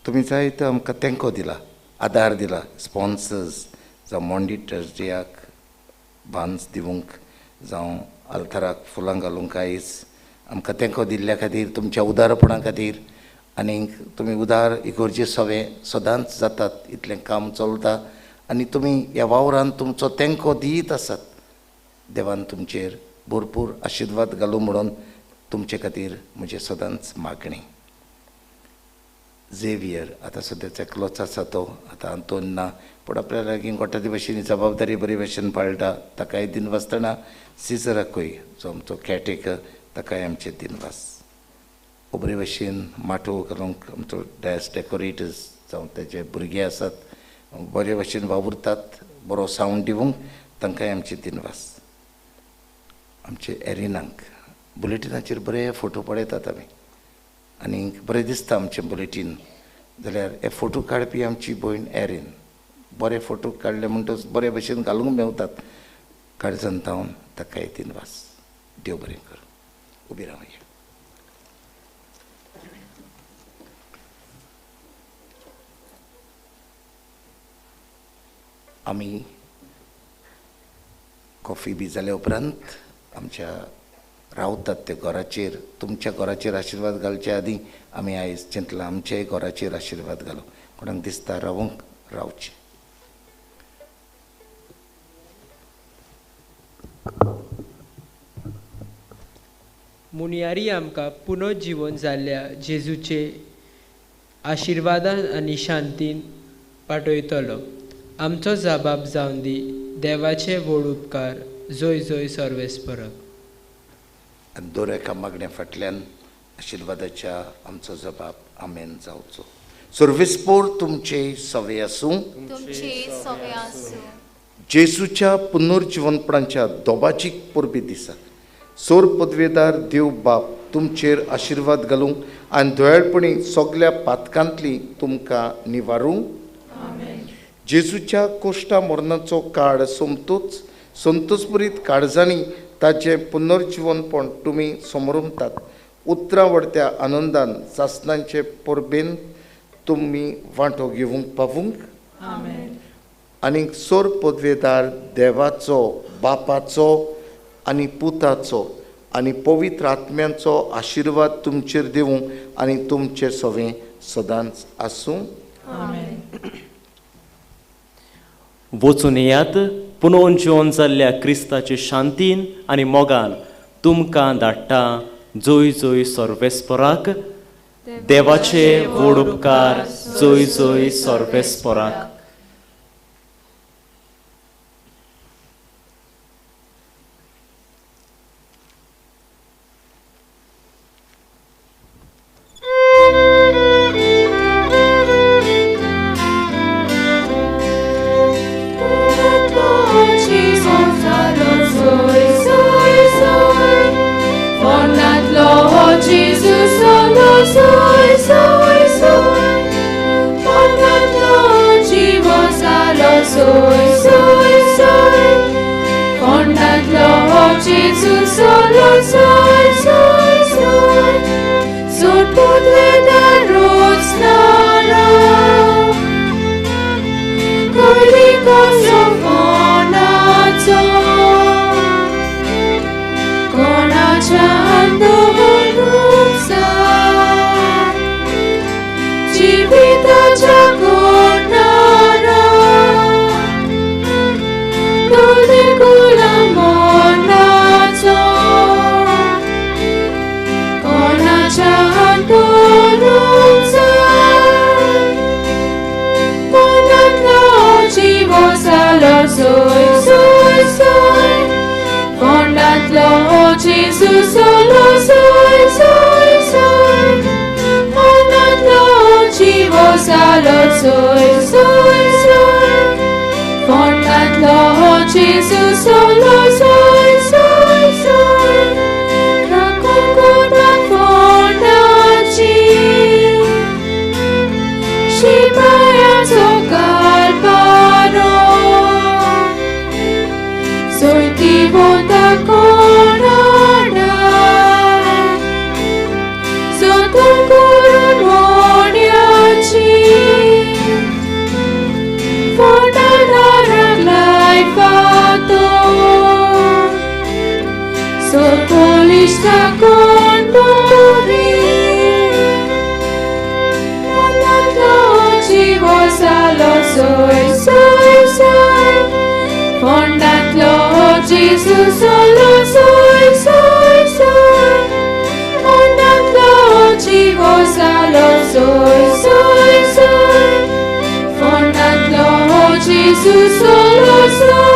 तुमी जायतो आमकां तेंको दिला, आदार दिला. स्पॉन्सर्स जावं मोंडी ट्रस्टियाक बान्स दिवंक, जावं आल्ताराक फुलां घालूंक आयज आमकां तेंको दिल्ल्या खातीर, तुमच्या उदारपणा खातीर. आनीक तुमी उदार इगोर्जे सवे सदांच जातात, इतलें काम चलता आनी तुमी ह्या वावरांत तुमचो तेंको दित आसात. देवान तुमचेर भरपूर आशिर्वाद घालूं म्हणून तुमचे खातीर म्हजें सदांच मागणी. झेवियर आतां सद्याचो एकलोच आसा तो, आतां आंतोन ना, पूण आपल्या लागीं गोठाची भशेन जबाबदारी बरे भशेन पाळटा, ताकाय दिन वाचतना. सिजराकूय जो आमचो कॅरटेकर, ताकाय आमचे दिनवास. बरे भशेन माटो घालूंक आमचो डॅस डेकोरेटर्स जावं तेजे भुरगे आसात, बरे भशेन वावुरतात, बरो सावंड दिवंक, तांकांय आमचे दिनवास. आमचे एरिनांक बुलेटिनाचेर बरे फोटो पळयतात आमी आनी बरें दिसता आमचें बुलेटीन. जाल्यार हे फोटो काडपी आमची भयण एरीन, बरे फोटो काडले म्हणटच बरे भशेन घालूंक मेवतात. काळजांतावन ताकाय दिनवास. देव बरें कर. उबी रावया. आमी कॉफी बी जाल्या उपरांत आमच्या रावतात त्या घराचेर, तुमच्या घराचेर आशिर्वाद घालचे आदीं आमी आयज चिंतलां आमच्याय घराचेर आशिर्वाद घालूं. कोणाक दिसता रावूंक, रावचें. मुनियारी आमकां पुनर्जीवन जाल्ल्या जेजूचे आशिर्वादान आनी शांतीन पाठयतलो. आमचो जबाब जावन दी, देवाचे व्हड उपकार. जय जय सर्वेस्पराक. आनी दर एका मागण्या फाटल्यान आशिर्वादाच्या आमचो जबाब आमेन जावचो. सर्वेस्पोर तुमचे सवे आसूं. जेजूच्या पुनर्जीवनपणाच्या दोबाची परबी दिसा सोर पदवेदार देव बाप तुमचेर आशिर्वाद घालूंक आनी दोळाळपणी सगल्या पातकांतली तुमकां निवारूंक. जेजूच्या कोश्टा मरणाचो काळ सोमतूच संतोषभरीत काळजांनी ताचें पुनर्जीवनपण तुमी समरुमतात. उतरां वडत्या आनंदान सासणांचे परबेन तुमी वांटो घेवंक पावूंक. आनीक सोर पदवेदार देवाचो, बापाचो आनी पुताचो आनी पवित्र आत्म्यांचो आशिर्वाद तुमचेर दिवूं आनी तुमचें सवें सदांच आसूं. वचून येयात. पुनर्जीवन जाल्ल्या क्रिस्ताचे शांतीन आनी मोगान तुमकां धाडटा. जय जय सर्वेस्पराक. देवाचे व्हड उपकार. जय जय सर्वेस्पराक. Jesus, soy, soy, soy. Fondatlo, oh Jesus, solo soy, soy, soy. Fondatlo, oh Jesus, solo soy, soy, soy. Fondatlo, oh Jesus, solo soy, soy, soy. Rakukura fondaci, Shibaya Sokalparo. Soy Tivota Corona, Sotokuran Moniaci, Fondarak Laifato, Sopolista Contori, Fondatlo Chivosalo, soy, soy, soy. Fondatlo, oh Jesus, solo soy, soy, soy. Fondatlo, oh Jesus, solo soy, soy, soy. Fondatlo, oh Jesus, solo soy.